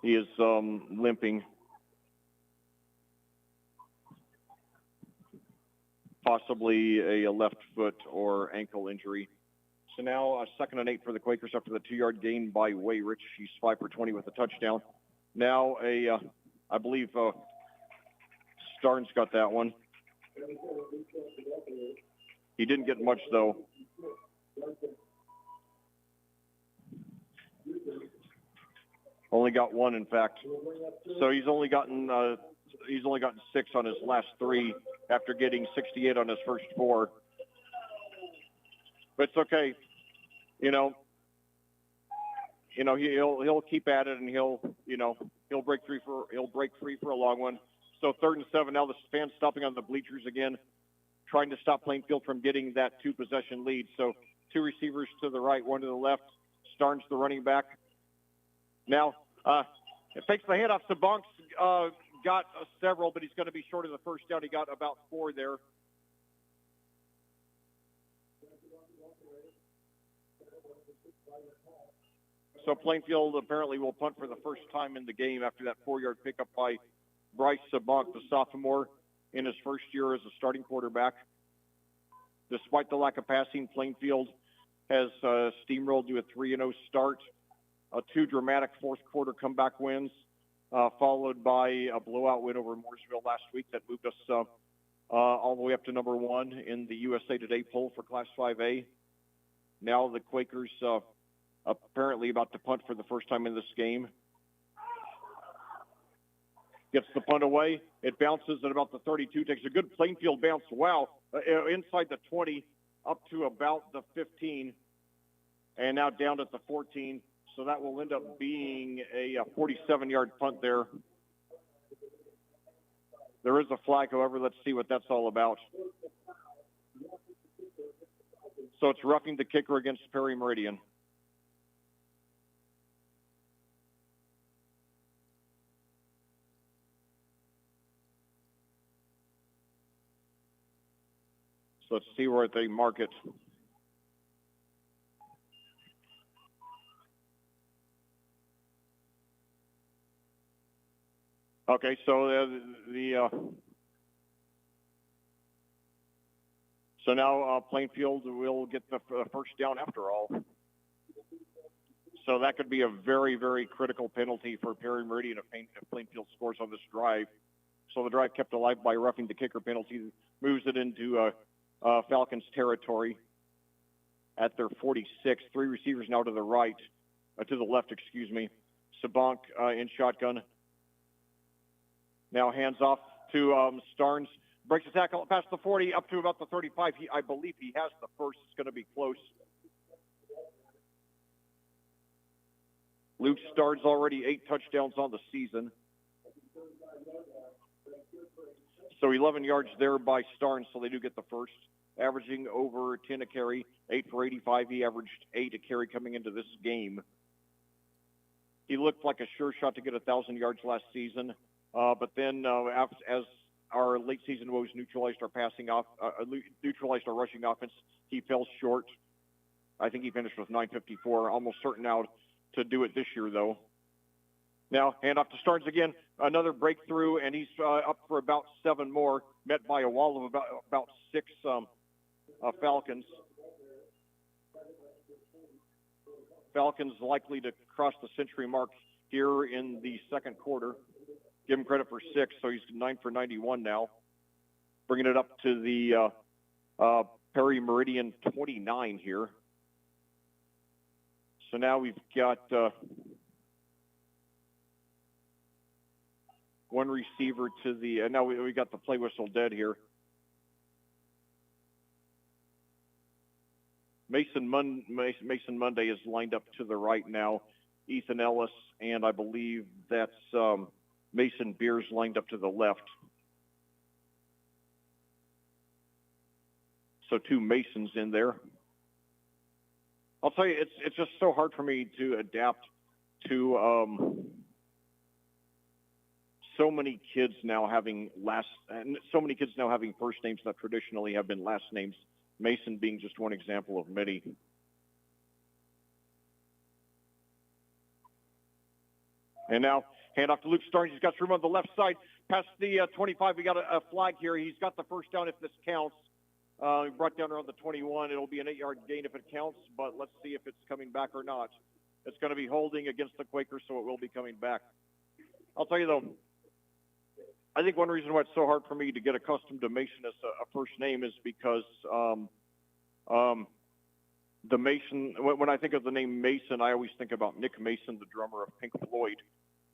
He is limping. Possibly a left foot or ankle injury. So now 2nd and 8 for the Quakers after the 2-yard gain by Wayrich. He's 5 for 20 with a touchdown. Now I believe Starnes got that one. He didn't get much though. Only got 1, in fact. So he's only gotten 6 on his last 3 after getting 68 on his first 4. But it's okay. He'll keep at it, and he'll break free for a long one. So 3rd and 7. Now the fans stopping on the bleachers again, trying to stop Plainfield from getting that 2-possession lead. So 2 receivers to the right, 1 to the left. Starnes, the running back. Now it takes the handoff. Sabonk's got several, but he's going to be short of the first down. He got about 4 there. So Plainfield apparently will punt for the first time in the game after that 4-yard pickup by Bryce Sabonk, the sophomore, in his first year as a starting quarterback. Despite the lack of passing, Plainfield has steamrolled to a 3-0 start. 2 dramatic fourth-quarter comeback wins, followed by a blowout win over Mooresville last week that moved us all the way up to number 1 in the USA Today poll for Class 5A. Now the Quakers apparently about to punt for the first time in this game. Gets the punt away. It bounces at about the 32. Takes a good Plainfield bounce. Wow. Inside the 20 up to about the 15. And now down at the 14. So that will end up being a 47-yard punt there. There is a flag, however. Let's see what that's all about. So it's roughing the kicker against Perry Meridian. So let's see where they mark it. Okay, so so now Plainfield will get the first down after all. So that could be a very, very critical penalty for Perry Meridian if Plainfield scores on this drive. So the drive kept alive by roughing the kicker penalty, moves it into Falcons territory at their 46. 3 receivers now to the right, to the left, excuse me. Sabonk in shotgun. Now hands off to Starnes. Breaks the tackle past the 40 up to about the 35. I believe he has the first. It's going to be close. Luke Starnes already 8 touchdowns on the season. So 11 yards there by Starnes, so they do get the first. Averaging over 10 a carry, 8 for 85. He averaged 8 a carry coming into this game. He looked like a sure shot to get 1,000 yards last season. But then as our late season woes neutralized our neutralized our rushing offense, he fell short. I think he finished with 954, almost certain now to do it this year, though. Now, hand off to Starnes again. Another breakthrough, and he's up for about 7 more, met by a wall of about 6 Falcons. Falcons likely to cross the century mark here in the second quarter. Give him credit for 6, so he's 9 for 91 now. Bringing it up to the Perry Meridian 29 here. So now we've got One receiver to the, and now we got the play whistle dead here. Mason Monday is lined up to the right now. Ethan Ellis, and I believe that's Mason Beers lined up to the left. So two Masons in there. I'll tell you, it's just so hard for me to adapt to so many kids now having first names that traditionally have been last names. Mason being just one example of many. And now, handoff to Luke Starnes. He's got room on the left side. Past the 25, we got a flag here. He's got the first down if this counts. He brought down around the 21. It'll be an 8-yard gain if it counts, but let's see if it's coming back or not. It's going to be holding against the Quakers, so it will be coming back. I'll tell you, though, I think one reason why it's so hard for me to get accustomed to Mason as a first name is because the Mason, when I think of the name Mason, I always think about Nick Mason, the drummer of Pink Floyd,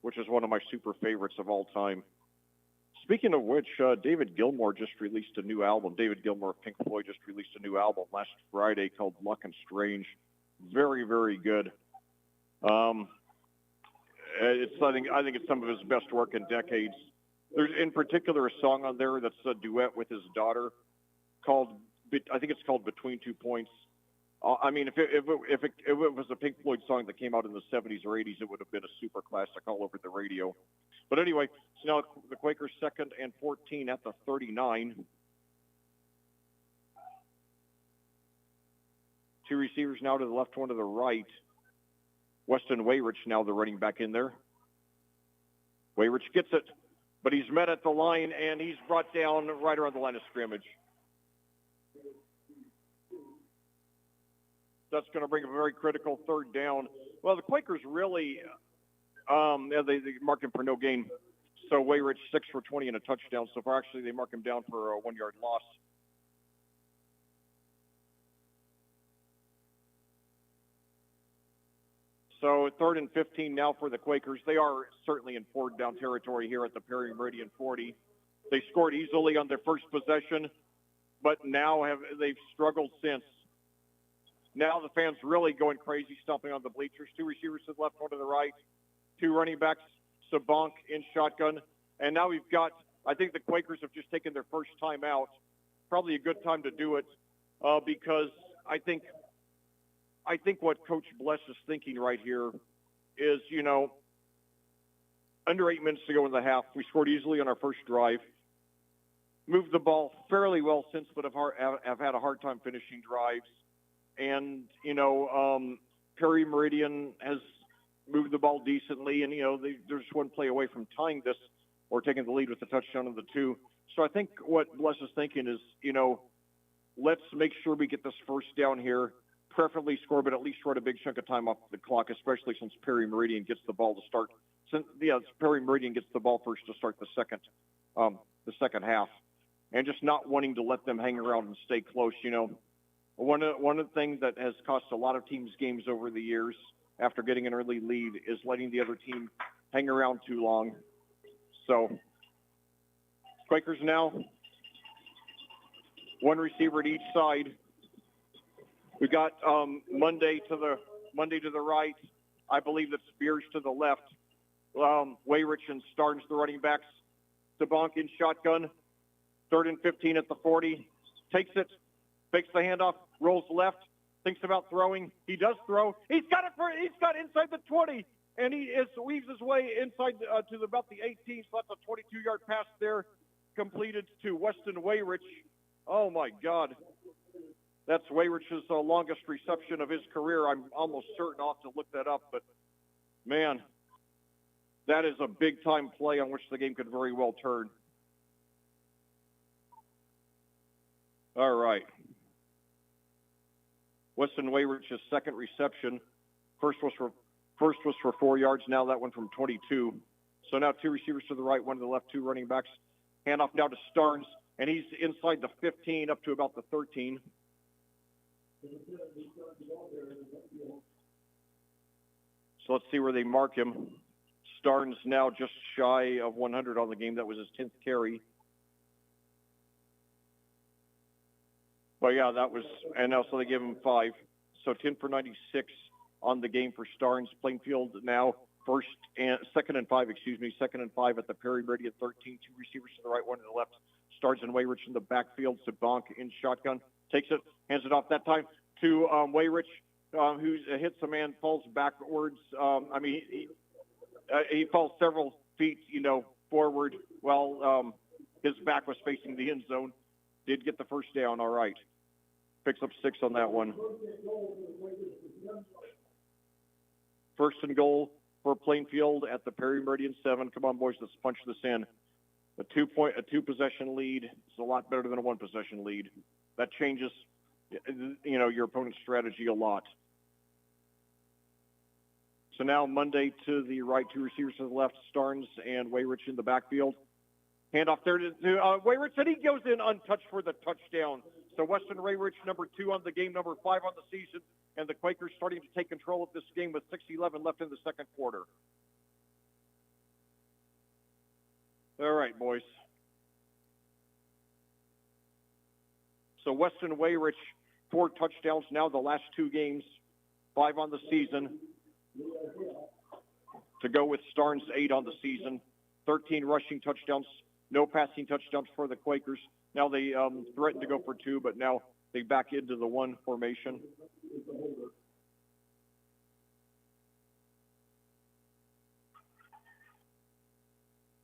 which is one of my super favorites of all time. Speaking of which, David Gilmour just released a new album. David Gilmour of Pink Floyd just released a new album last Friday called Luck and Strange. Very, very good. I think it's some of his best work in decades. There's in particular a song on there that's a duet with his daughter called, I think it's called Between 2 Points. I mean, if it was a Pink Floyd song that came out in the 70s or 80s, it would have been a super classic all over the radio. But anyway, so now the Quakers 2nd and 14 at the 39. Two receivers now to the left, one to the right. Weston Wayrich now the running back in there. Wayrich gets it, but he's met at the line, and he's brought down right around the line of scrimmage. That's going to bring a very critical third down. Well, the Quakers really, they marked him for no gain. So Wayrich 6 for 20 and a touchdown. So far, actually, they mark him down for a 1-yard loss. So 3rd and 15 now for the Quakers. They are certainly in 4th down territory here at the Perry Meridian 40. They scored easily on their first possession, but now they've struggled since. Now the fans really going crazy, stomping on the bleachers. Two receivers to the left, one to the right. Two running backs, Sabank in shotgun. And now we've got, I think the Quakers have just taken their first time out. Probably a good time to do it because I think what Coach Bless is thinking right here is, under 8 minutes to go in the half, we scored easily on our first drive. Moved the ball fairly well since, but have had a hard time finishing drives. And, Perry Meridian has moved the ball decently, and, they're just one play away from tying this or taking the lead with the touchdown of the 2. So I think what Bless is thinking is, let's make sure we get this first down here, preferably score, but at least run a big chunk of time off the clock, especially since Perry Meridian gets the ball to start. Perry Meridian gets the ball first to start the second half, and just not wanting to let them hang around and stay close, One of the things that has cost a lot of teams games over the years after getting an early lead is letting the other team hang around too long. So Quakers now, one receiver at each side. We got Monday to the right. I believe that's Spears to the left. Wayrich and Starnes, the running backs. Sabank in shotgun. 3rd and 15 at the 40. Takes it. Fakes the handoff, rolls left, thinks about throwing. He does throw. He's got inside the 20, and he weaves his way inside to about the 18. So that's a 22-yard pass there, completed to Weston Wayrich. Oh my God, that's Wayrich's longest reception of his career. I'm almost certain I'll have to look that up, but man, that is a big-time play on which the game could very well turn. All right. Weston Wayrich's second reception. First was for 4 yards. Now that one from 22. So now two receivers to the right, one to the left, two running backs. Handoff now to Starnes, and he's inside the 15 up to about the 13. So let's see where they mark him. Starnes now just shy of 100 on the game. That was his 10th carry. But yeah, that was, and now so they give him 5. So 10 for 96 on the game for Starnes. Plainfield now second and 5 at the Perry Meridian 13. 2 receivers to the right, 1 to the left. Starnes and Wayrich in the backfield. Sabank in shotgun. Takes it, hands it off that time to Wayrich, who hits a man, falls backwards. He falls several feet, forward while his back was facing the end zone. Did get the first down, all right. Picks up 6 on that one. First and goal for Plainfield at the Perry Meridian 7. Come on, boys, let's punch this in. A 2-possession lead is a lot better than a 1-possession lead. That changes, your opponent's strategy a lot. So now Monday to the right, 2 receivers to the left, Starnes and Wayrich in the backfield. Handoff there to Wayrich, and he goes in untouched for the touchdown. So Weston Wayrich, number 2 on the game, number 5 on the season, and the Quakers starting to take control of this game with 6:11 left in the second quarter. All right, boys. So Weston Wayrich, 4 touchdowns now the last 2 games, 5 on the season. To go with Starnes, 8 on the season, 13 rushing touchdowns, no passing touchdowns for the Quakers. Now they threatened to go for 2, but now they back into the 1 formation.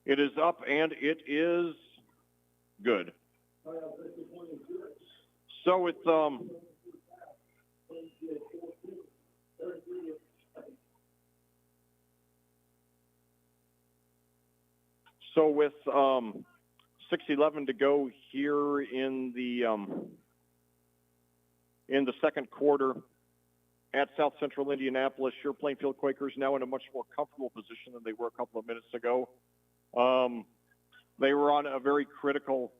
It is up, and it is good. So with So with 6:11 to go here in the second quarter at South Central Indianapolis, your Plainfield Quakers now in a much more comfortable position than they were a couple of minutes ago. They were on a very critical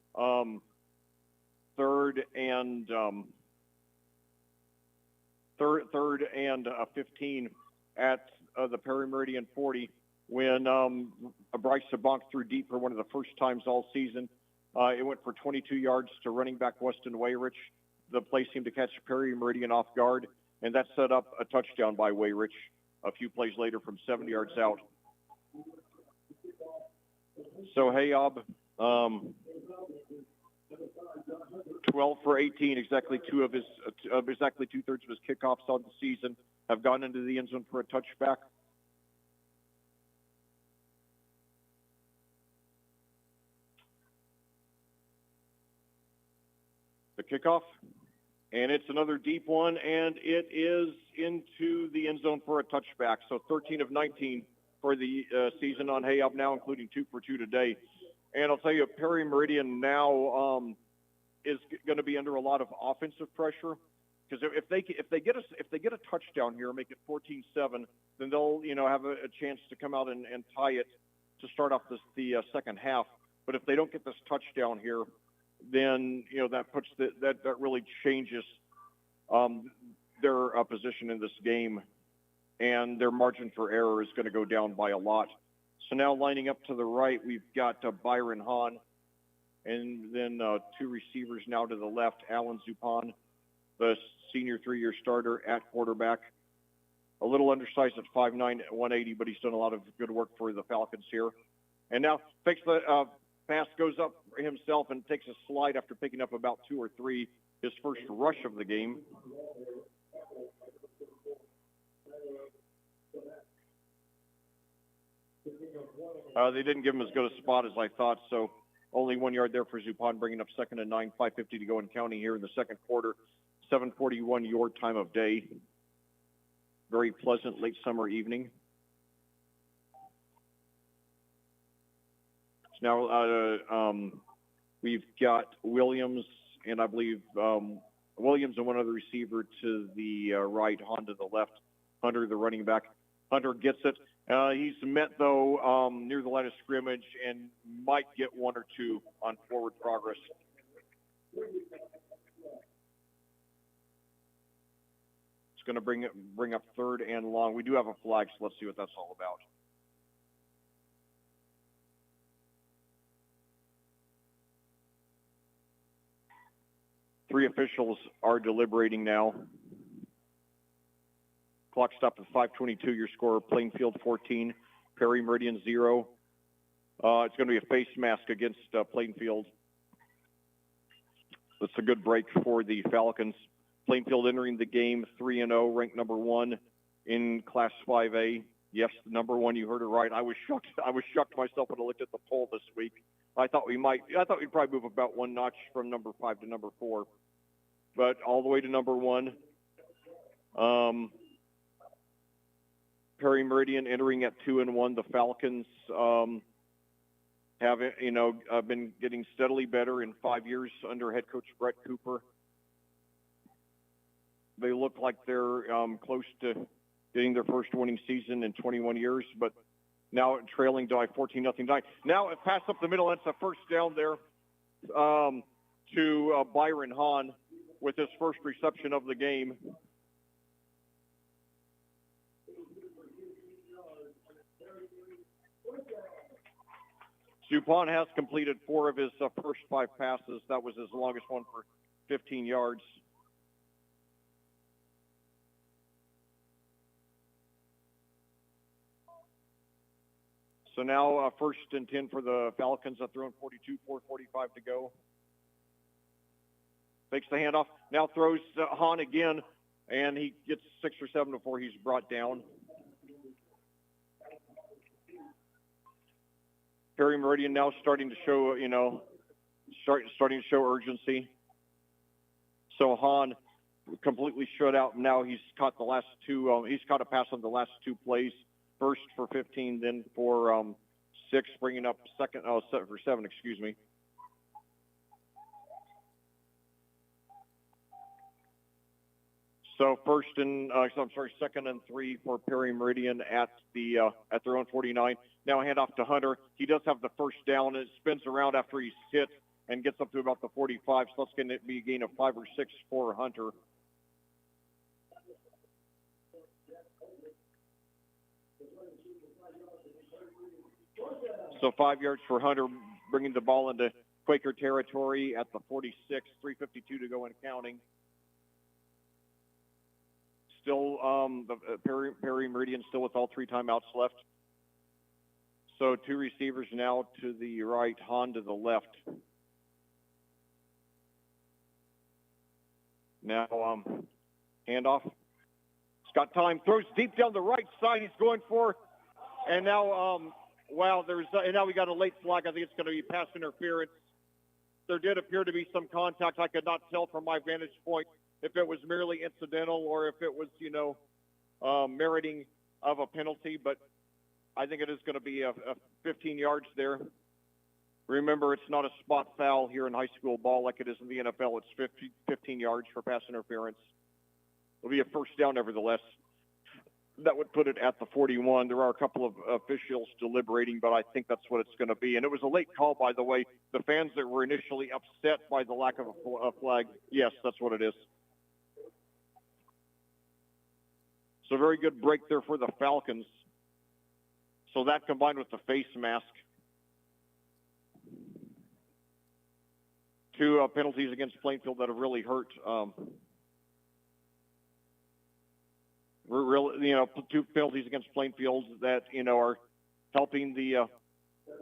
third and 15 at the Perry Meridian 40 when Bryce Sabank threw deep for one of the first times all season. It went for 22 yards to running back Weston Wayrich. The play seemed to catch Perry Meridian off guard, and that set up a touchdown by Wayrich a few plays later from 70 yards out. So Hayob, 12 for 18, exactly exactly 2/3 of his kickoffs on the season have gone into the end zone for a touchback. The kickoff, and it's another deep one, and it is into the end zone for a touchback. So 13 of 19 for the season on Hayob now, including 2 for 2 today. And I'll tell you, Perry Meridian now is going to be under a lot of offensive pressure because if they get a touchdown here, make it 14-7, then they'll have a chance to come out and tie it to start off the second half. But if they don't get this touchdown here, then that puts that really changes their position in this game, and their margin for error is going to go down by a lot. So now lining up to the right, we've got Byron Hahn, and then 2 receivers now to the left, Alan Zupan, the senior 3-year starter at quarterback. A little undersized at 5'9", 180, but he's done a lot of good work for the Falcons here. And now fakes the pass, goes up himself and takes a slide after picking up about 2 or 3, his first rush of the game. They didn't give him as good a spot as I thought, so only 1 yard there for Zupan, bringing up 2nd and 9, 5:50 to go in counting here in the second quarter. 7:41 your time of day. Very pleasant late summer evening. Now we've got Williams, and I believe Williams and one other receiver to the right, Hahn to the left, Hunter the running back. Hunter gets it. He's met, though, near the line of scrimmage and might get 1 or 2 on forward progress. It's going to bring up 3rd and long. We do have a flag, so let's see what that's all about. 3 officials are deliberating now. Clock stopped at 5:22. Your score: Plainfield 14, Perry Meridian 0. It's going to be a face mask against Plainfield. That's a good break for the Falcons. Plainfield entering the game 3-0, ranked number 1 in Class 5A. Yes, number 1. You heard it right. I was shocked myself when I looked at the poll this week. I thought we'd probably move about 1 notch from number 5 to number 4, but all the way to number 1. Perry Meridian entering at 2-1. The Falcons have been getting steadily better in 5 years under head coach Brett Cooper. They look like they're close to getting their first winning season in 21 years, but now trailing by 14-0. Now a pass up the middle. That's a first down there to Byron Hahn with his first reception of the game. Supon has completed 4 of his first 5 passes. That was his longest one for 15 yards. So now first and 10 for the Falcons at their own 42, 4:45 to go. Fakes the handoff. Now throws Hahn again, and he gets 6 or 7 before he's brought down. Perry Meridian now starting to show, starting to show urgency. So Hahn completely shut out. Now he's caught the last 2. He's caught a pass on the last 2 plays. First for 15, then for 6, bringing up second for 7. Excuse me. So second and 3 for Perry Meridian at their own 49. Now a handoff to Hunter. He does have the first down, and it spins around after he's hit and gets up to about the 45. So that's going to be a gain of 5 or 6 for Hunter. So 5 yards for Hunter, bringing the ball into Quaker territory at the 46, 3:52 to go and counting. Still, Perry Meridian still with all 3 timeouts left. So 2 receivers now to the right, Hahn to the left. Now handoff. He's got time, throws deep down the right side. He's going for, and now and now we got a late flag. I think it's going to be pass interference. There did appear to be some contact. I could not tell from my vantage point if it was merely incidental or if it was, meriting of a penalty, but I think it is going to be a 15 yards there. Remember, it's not a spot foul here in high school ball like it is in the NFL. It's 15 yards for pass interference. It'll be a first down, nevertheless. That would put it at the 41. There are a couple of officials deliberating, but I think that's what it's going to be. And it was a late call, by the way. The fans that were initially upset by the lack of a flag, yes, that's what it is. So very good break there for the Falcons. So that combined with the face mask. 2 penalties against Plainfield that have really hurt. 2 penalties against Plainfield that, are helping the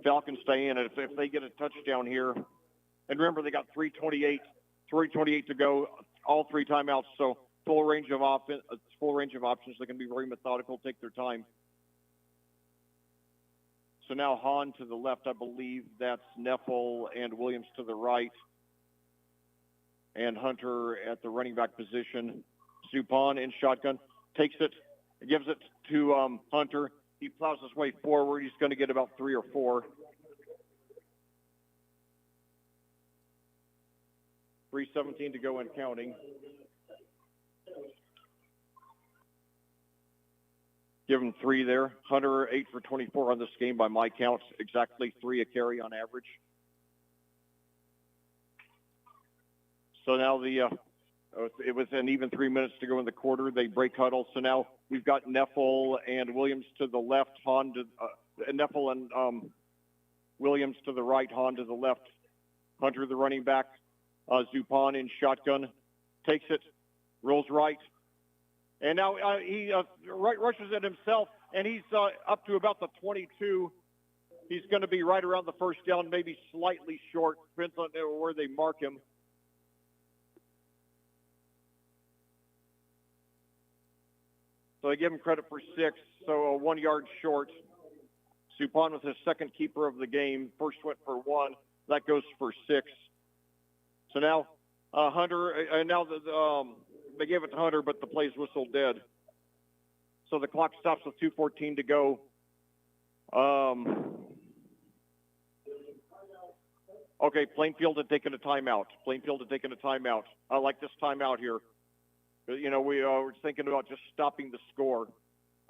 Falcons stay in. And if they get a touchdown here, and remember they got 3:28 to go, all 3 timeouts. So full range of offense, full range of options. They can be very methodical, take their time. So now Hahn to the left, I believe that's Neffel, and Williams to the right, and Hunter at the running back position. Supon in shotgun, takes it, gives it to Hunter. He plows his way forward. He's going to get about 3 or 4. 3:17 to go and counting. Give him 3 there. Hunter 8 for 24 on this game by my count. Exactly 3 a carry on average. So now it was an even 3 minutes to go in the quarter. They break huddle. So now we've got Neffel and Williams to the left. Neffel and Williams to the right. Hahn to the left. Hunter the running back. Zupan in shotgun, takes it, rolls right, and now he rushes it himself, and he's up to about the 22. He's going to be right around the first down, maybe slightly short, depends on where they mark him. So I give him credit for 6, so 1 yard short. Zupan was his second keeper of the game. First went for 1. That goes for 6. So now Hunter, and now they gave it to Hunter, but the play's whistled dead. So the clock stops with 2:14 to go. Okay, Plainfield had taken a timeout. I like this timeout here. You know, we were thinking about just stopping the score.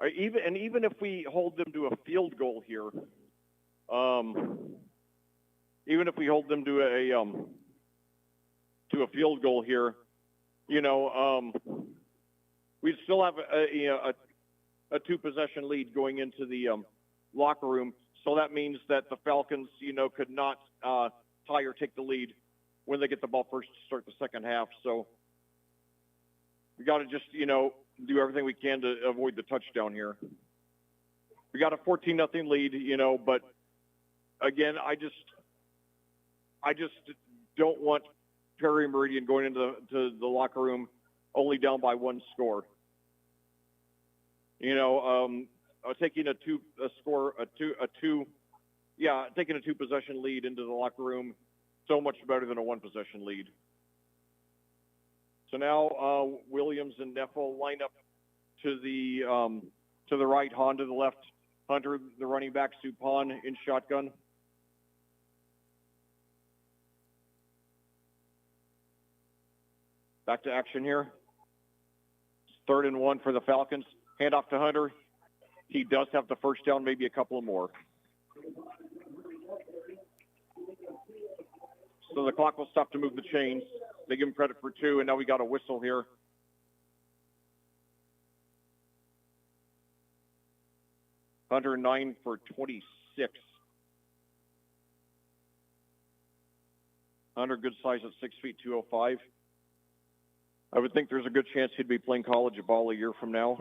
Even if we hold them to a field goal here, you know, we'd still have a 2-possession lead going into the locker room. So that means that the Falcons, you know, could not tie or take the lead when they get the ball first to start the second half. So we got to just, you know, do everything we can to avoid the touchdown here. We got a 14-0 lead, you know, but again, I just don't want Perry Meridian going into the locker room only down by 1 score. You know, taking a 2-possession lead into the locker room, so much better than a 1-possession lead. So now Williams and Neffel line up to the right, Hahn to the left, Hunter, the running back, Zupan in shotgun. Back to action here. 3rd and 1 for the Falcons. Hand off to Hunter. He does have the first down, maybe a couple of more. So the clock will stop to move the chains. They give him credit for 2, and now we got a whistle here. Hunter 9 for 26. Hunter, good size at 6 feet 205. I would think there's a good chance he'd be playing college ball a year from now.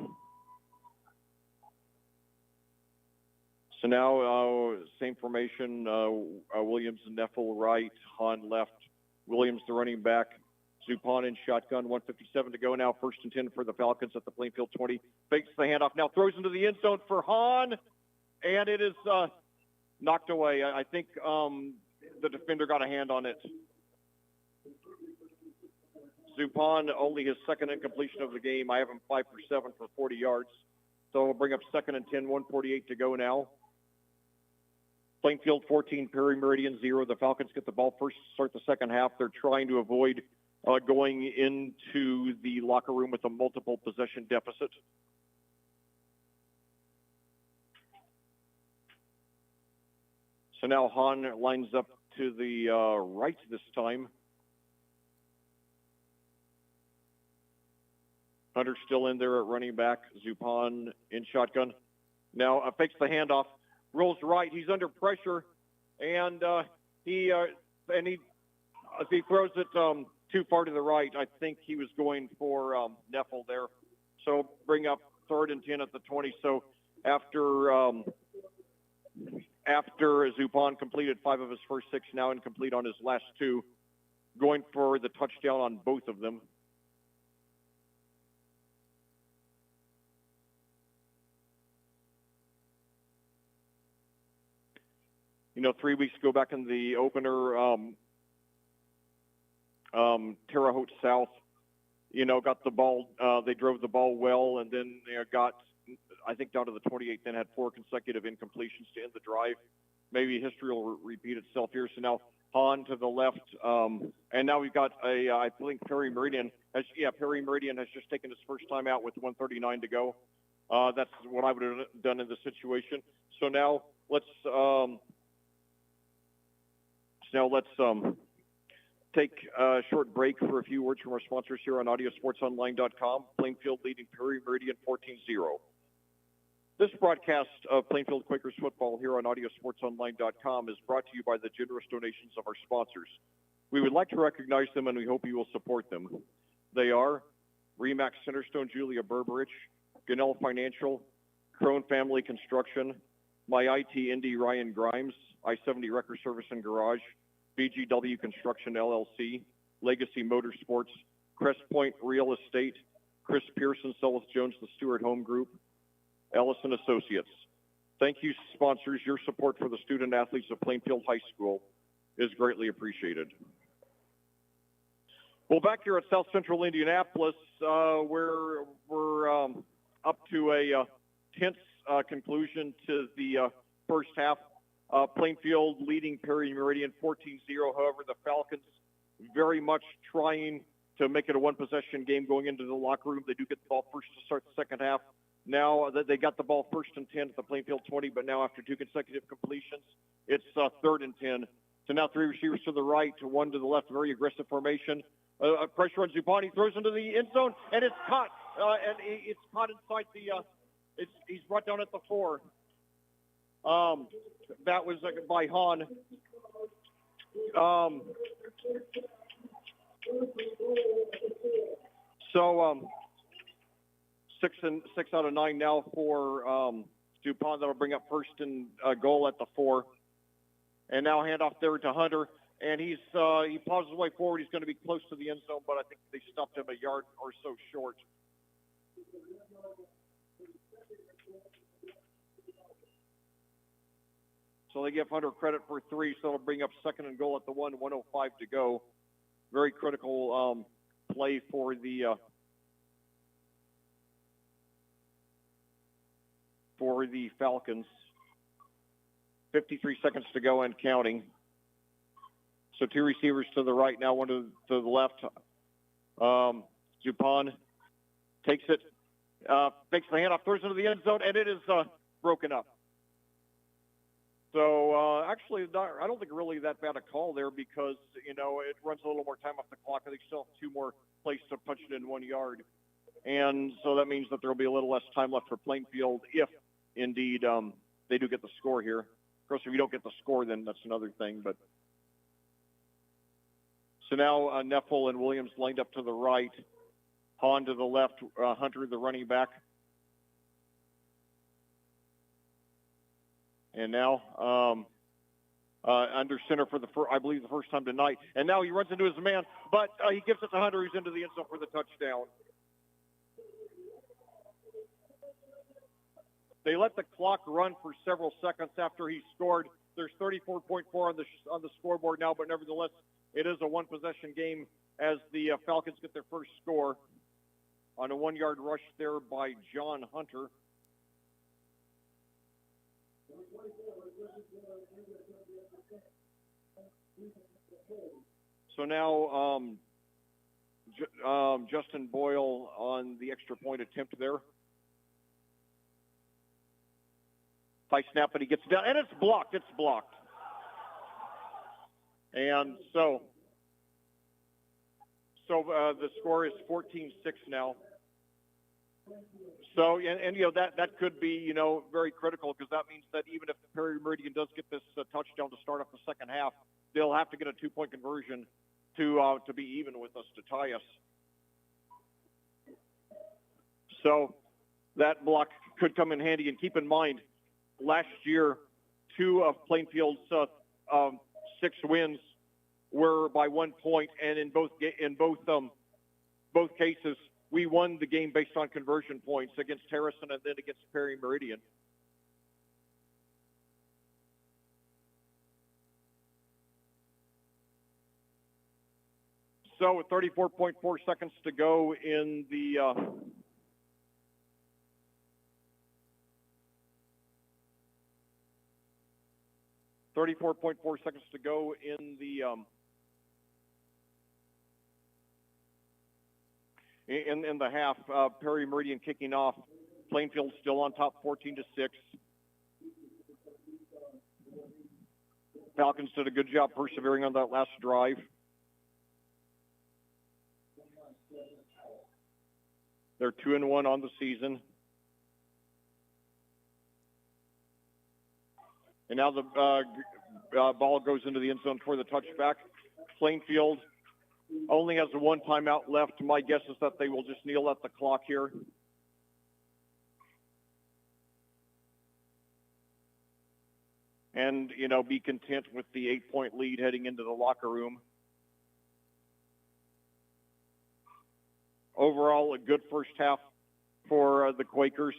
So now, same formation, Williams and Neffel right, Hahn left, Williams the running back, Zupan in shotgun, 1:57 to go now, 1st and 10 for the Falcons at the Plainfield 20. Fakes the handoff, now throws into the end zone for Hahn, and it is knocked away. I think the defender got a hand on it. Zupan, only his second incompletion of the game. I have him 5 for 7 for 40 yards. So we'll bring up 2nd and 10, 1:48 to go now. Plainfield 14, Perry Meridian 0. The Falcons get the ball first to start the second half. They're trying to avoid going into the locker room with a multiple possession deficit. So now Hahn lines up to the right this time. Hunter still in there at running back. Zupan in shotgun. Now fakes the handoff, rolls right. He's under pressure, and he throws it too far to the right. I think he was going for Neffel there. So bring up 3rd and 10 at the 20. So after Zupan completed 5 of his first 6, now incomplete on his last 2, going for the touchdown on both of them. You know, 3 weeks ago back in the opener, Terre Haute South, you know, got the ball. They drove the ball well, and then they got, I think, down to the 28, then had 4 consecutive incompletions to end the drive. Maybe history will repeat itself here. So now Hahn to the left, and now we've got I think Perry Meridian has just taken his first time out with 1:39 to go. That's what I would have done in this situation. So now let's take a short break for a few words from our sponsors here on AudioSportsOnline.com. Plainfield leading Perry Meridian 14-0. This broadcast of Plainfield Quakers football here on AudioSportsOnline.com is brought to you by the generous donations of our sponsors. We would like to recognize them, and we hope you will support them. They are Remax Centerstone, Julia Berberich, Ganell Financial, Crone Family Construction, My IT Indy Ryan Grimes, I-70 Wrecker Service and Garage, BGW Construction LLC, Legacy Motorsports, Crest Point Real Estate, Chris Pearson, Sullis Jones, the Stewart Home Group, Ellison Associates. Thank you, sponsors. Your support for the student athletes of Plainfield High School is greatly appreciated. Well, back here at South Central Indianapolis, we're up to a tense conclusion to the first half. Plainfield leading Perry Meridian 14-0. However, the Falcons very much trying to make it a one-possession game going into the locker room. They do get the ball first to start the second half. Now that they got the ball 1st and 10 at the Plainfield 20, but now after 2 consecutive completions, it's 3rd and 10. So now 3 receivers to the right, 1 to the left, very aggressive formation. Pressure on Zupani, throws into the end zone, and it's caught. And it's caught inside the. He's brought down at the 4. That was by Hahn. So 6 out of 9 now for Dupont. That'll bring up 1st and goal at the 4. And now handoff there to Hunter. And he pauses his way forward. He's going to be close to the end zone, but I think they stopped him a yard or so short. So they give Hunter credit for 3, so it'll bring up 2nd and goal at the 1, 1:05 to go. Very critical play for the Falcons. 53 seconds to go and counting. So 2 receivers to the right now, 1 to the left. Dupont takes it, makes the handoff, throws into the end zone, and it is broken up. So actually, I don't think really that bad a call there because, it runs a little more time off the clock. They still have 2 more places to punch it in 1 yard. And so that means that there will be a little less time left for Plainfield if, indeed, they do get the score here. Of course, if you don't get the score, then that's another thing. But so now Neffel and Williams lined up to the right. Hahn to the left. Hunter, the running back. And now under center for I believe the first time tonight. And now he runs into his man, but he gives it to Hunter, who's into the end zone for the touchdown. They let the clock run for several seconds after he scored. There's 34.4 on the scoreboard now, but nevertheless, it is a one-possession game as the Falcons get their first score on a 1-yard rush there by John Hunter. So now Justin Boyle on the extra point attempt there. High snap, and he gets down, and it's blocked. It's blocked. And so the score is 14-6 now. So, and that could be, very critical because that means that even if Perry Meridian does get this touchdown to start off the second half, they'll have to get a 2-point conversion to be even with us, to tie us. So that block could come in handy. And keep in mind, last year, 2 of Plainfield's 6 wins were by 1 point, and in both cases, we won the game based on conversion points against Harrison and then against Perry Meridian. So with 34.4 seconds to go in the 34.4 seconds to go in the in the half. Perry Meridian kicking off. Plainfield still on top, 14-6. Falcons did a good job persevering on that last drive. They're 2-1 on the season. And now the ball goes into the end zone for the touchback. Plainfield only has one timeout left. My guess is that they will just kneel at the clock here. And, be content with the 8-point lead heading into the locker room. Overall, a good first half for the Quakers.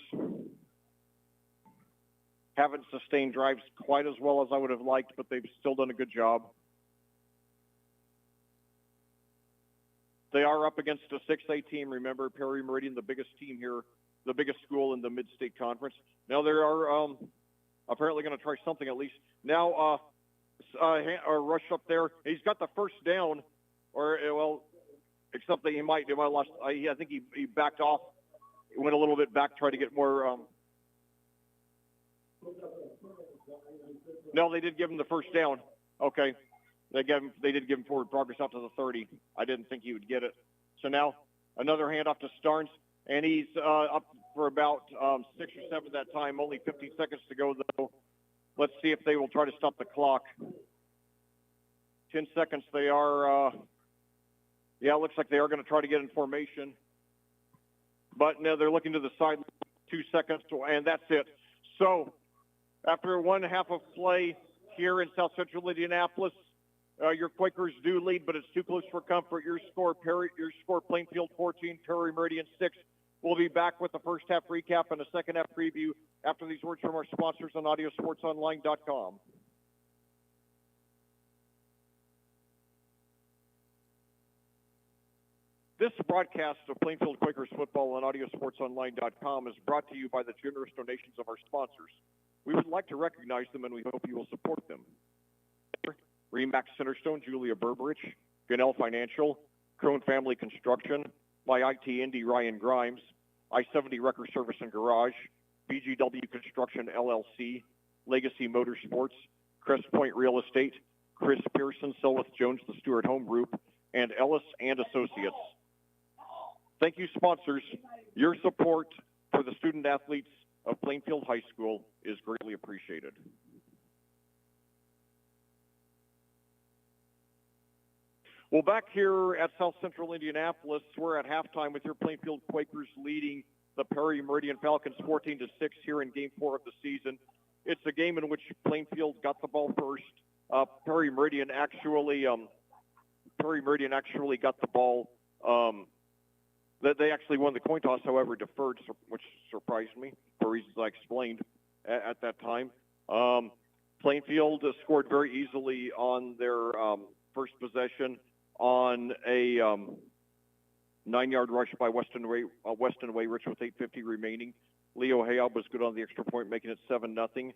Haven't sustained drives quite as well as I would have liked, but they've still done a good job. They are up against a 6A team. Remember, Perry Meridian, the biggest team here, the biggest school in the Mid-State Conference. Now they are apparently going to try something at least. Now, a rush up there. He's got the first down, except that he might have lost. I think he backed off. He went a little bit back, tried to get more. No, they did give him the first down. Okay. They did give him forward progress out to the 30. I didn't think he would get it. So now another handoff to Starnes, and he's up for about 6 or 7 that time. Only 15 seconds to go, though. Let's see if they will try to stop the clock. 10 seconds. They are, it looks like they are going to try to get in formation. But no, they're looking to the side. 2 seconds, and that's it. So after one half of play here in South Central Indianapolis, your Quakers do lead, but it's too close for comfort. Your score, Plainfield 14, Perry Meridian 6. We'll be back with the first half recap and a second half preview after these words from our sponsors on audiosportsonline.com. This broadcast of Plainfield Quakers football on audiosportsonline.com is brought to you by the generous donations of our sponsors. We would like to recognize them, and we hope you will support them. Remax Centerstone, Julia Berberich, Gunnell Financial, Crone Family Construction, My IT Indy Ryan Grimes, I-70 Wrecker Service and Garage, BGW Construction LLC, Legacy Motorsports, Crest Point Real Estate, Chris Pearson, Selwith Jones, the Stewart Home Group, and Ellis and Associates. Thank you, sponsors. Your support for the student athletes of Plainfield High School is greatly appreciated. Well, back here at South Central Indianapolis, we're at halftime with your Plainfield Quakers leading the Perry Meridian Falcons 14-6 here in Game 4 of the season. It's a game in which Plainfield got the ball first. Perry Meridian actually got the ball. They actually won the coin toss, however, deferred, which surprised me for reasons I explained at that time. Plainfield scored very easily on their first possession on a 9-yard rush by Weston Wayrich with 8:50 remaining. Leo Hayab was good on the extra point, making it 7-0.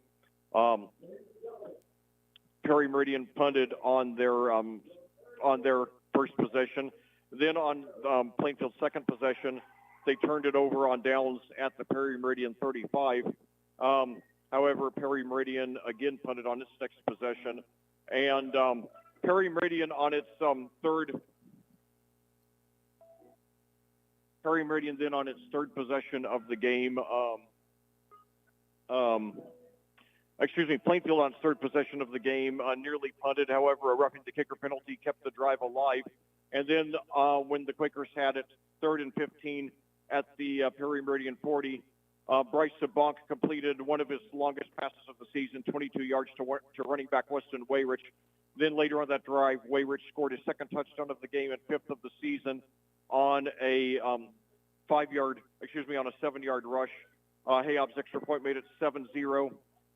Perry Meridian punted on their first possession. Then on Plainfield's second possession, they turned it over on downs at the Perry Meridian 35. However, Perry Meridian again punted on its next possession, and Perry Meridian on its third possession of the game. Plainfield on its third possession of the game nearly punted. However, a roughing the kicker penalty kept the drive alive. And then when the Quakers had it 3rd and 15 at the Perry Meridian 40, Bryce Sabank completed one of his longest passes of the season, 22 yards to running back Weston Wayrich. Then later on that drive, Wayrich scored his second touchdown of the game and 5th of the season on a 7-yard rush. Hayab's extra point made it 7-0.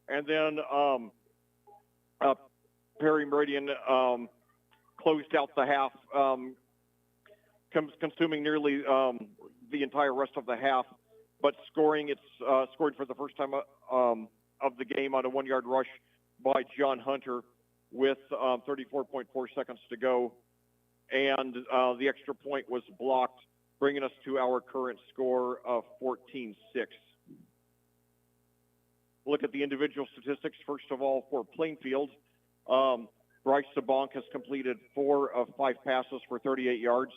And then Perry Meridian closed out the half, consuming nearly the entire rest of the half, but scored for the first time of the game on a 1-yard rush by John Hunter with 34.4 seconds to go. And the extra point was blocked, bringing us to our current score of 14-6. Look at the individual statistics. First of all, for Plainfield, Bryce Sabank has completed 4 of 5 passes for 38 yards.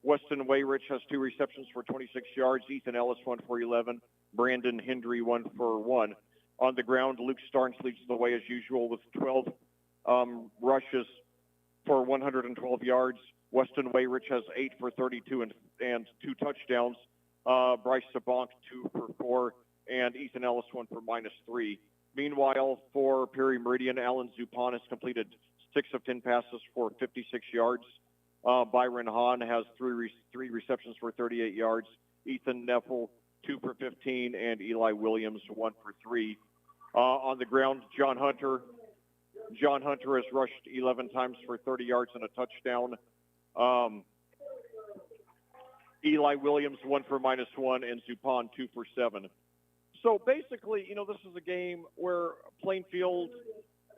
Weston Wayrich has 2 receptions for 26 yards. Ethan Ellis, 1 for 11. Brandon Hendry, 1 for 1. On the ground, Luke Starnes leads the way as usual with 12 rushes for 112 yards. Weston Wayrich has 8 for 32 and 2 touchdowns. Bryce Sabank, 2 for 4, and Ethan Ellis, 1 for -3. Meanwhile, for Perry Meridian, Alan Zupan has completed 6 of 10 passes for 56 yards. Byron Hahn has three receptions for 38 yards. Ethan Neffel, 2 for 15, and Eli Williams, 1 for 3. On the ground, John Hunter has rushed 11 times for 30 yards and a touchdown. Eli Williams, 1 for -1, and Zupan, 2 for 7. So basically, this is a game where Plainfield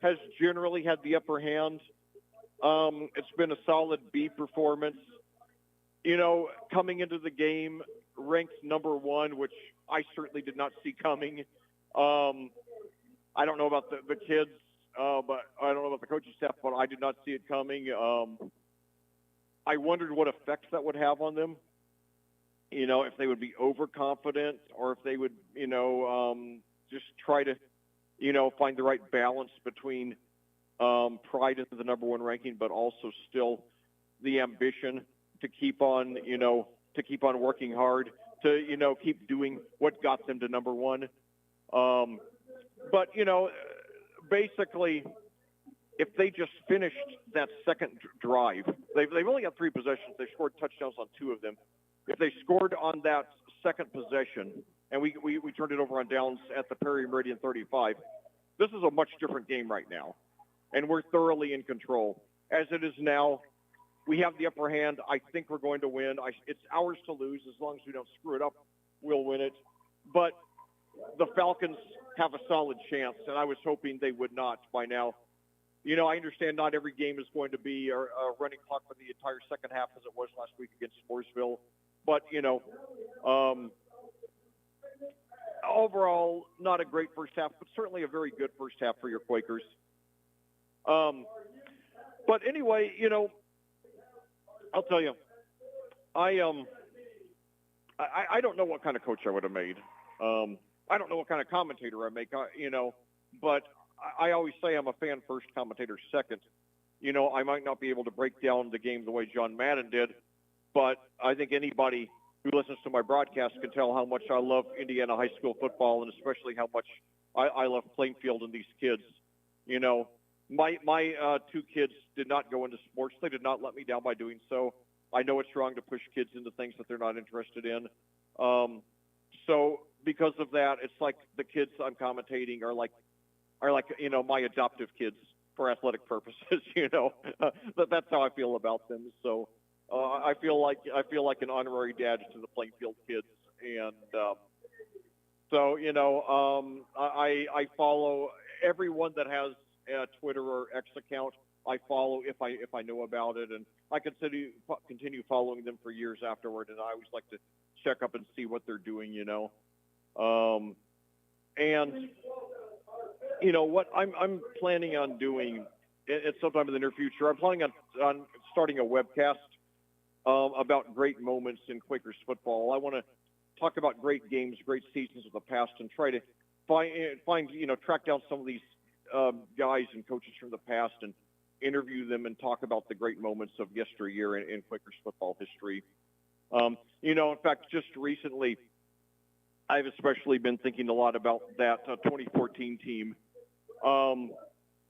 has generally had the upper hand. It's been a solid B performance. Coming into the game, ranked number 1, which I certainly did not see coming. I don't know about the kids, but I don't know about the coaching staff, but I did not see it coming. I wondered what effects that would have on them. If they would be overconfident or if they would, just try to, find the right balance between pride in the number 1 ranking, but also still the ambition to keep on, working hard, to, keep doing what got them to number 1. But, basically, if they just finished that second drive, they've only got 3 possessions. They scored touchdowns on 2 of them. If they scored on that second possession, and we turned it over on downs at the Perry Meridian 35, this is a much different game right now, and we're thoroughly in control. As it is now, we have the upper hand. I think we're going to win. It's ours to lose. As long as we don't screw it up, we'll win it. But the Falcons have a solid chance, and I was hoping they would not by now. I understand not every game is going to be a running clock for the entire second half as it was last week against Mooresville. But, overall, not a great first half, but certainly a very good first half for your Quakers. But anyway, I'll tell you, I don't know what kind of coach I would have made. I don't know what kind of commentator I make, but I always say I'm a fan first, commentator second. I might not be able to break down the game the way John Madden did, but I think anybody who listens to my broadcast can tell how much I love Indiana high school football, and especially how much I love Plainfield and these kids. My 2 kids did not go into sports. They did not let me down by doing so. I know it's wrong to push kids into things that they're not interested in. So because of that, it's like the kids I'm commentating are like my adoptive kids for athletic purposes. That's how I feel about them. So I feel like an honorary dad to the Plainfield kids, and I follow everyone that has a Twitter or X account. I follow if I know about it, and I continue following them for years afterward. And I always like to check up and see what they're doing. And what I'm planning on doing at sometime in the near future. I'm planning on starting a webcast about great moments in Quakers football. I want to talk about great games, great seasons of the past, and try to track down some of these guys and coaches from the past and interview them and talk about the great moments of yesteryear in Quakers football history. In fact, just recently, I've especially been thinking a lot about that 2014 team.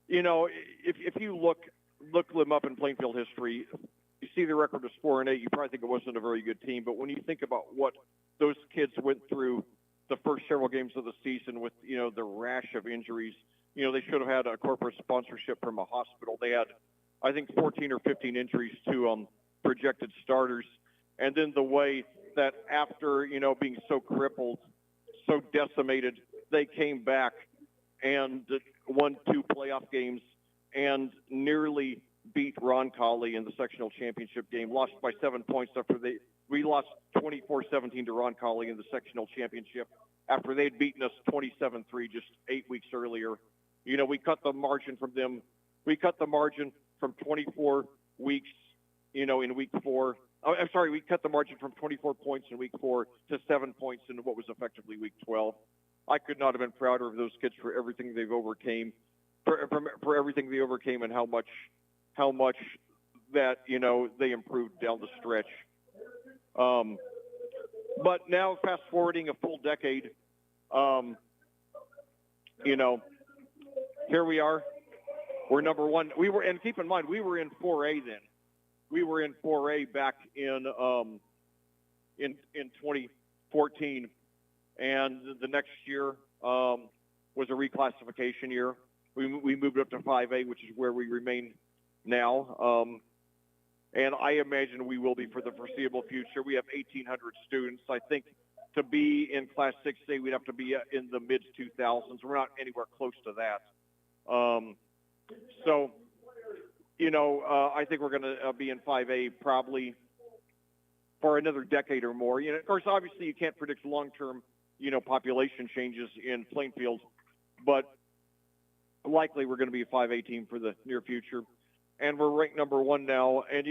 If you look them up in Plainfield history, you see the record was 4-8. You probably think it wasn't a very good team, but when you think about what those kids went through the first several games of the season with, the rash of injuries, they should have had a corporate sponsorship from a hospital. They had, I think, 14 or 15 injuries to projected starters. And then the way that after, being so crippled, so decimated, they came back and won 2 playoff games and nearly beat Ron Colley in the sectional championship game, lost by 7 points after we lost 24-17 to Ron Colley in the sectional championship after they'd beaten us 27-3 just 8 weeks earlier. We cut the margin from them. We cut the margin from 24 weeks, in week 4. I'm sorry, we cut the margin from 24 points in week 4 to 7 points in what was effectively week 12. I could not have been prouder of those kids for everything they've overcame, for everything they overcame, and how much that, they improved down the stretch. But now, fast forwarding a full decade, here we are. We're number one. And keep in mind, we were in 4A then. We were in 4A back in 2014, and the next year was a reclassification year. We moved up to 5A, which is where we remain now. And I imagine we will be for the foreseeable future. We have 1,800 students. I think to be in Class 6A, we'd have to be in the mid-2000s. We're not anywhere close to that. I think we're going to be in 5A probably for another decade or more. Of course, obviously you can't predict long-term, population changes in Plainfield, but likely we're going to be a 5A team for the near future. And we're ranked number one now. And,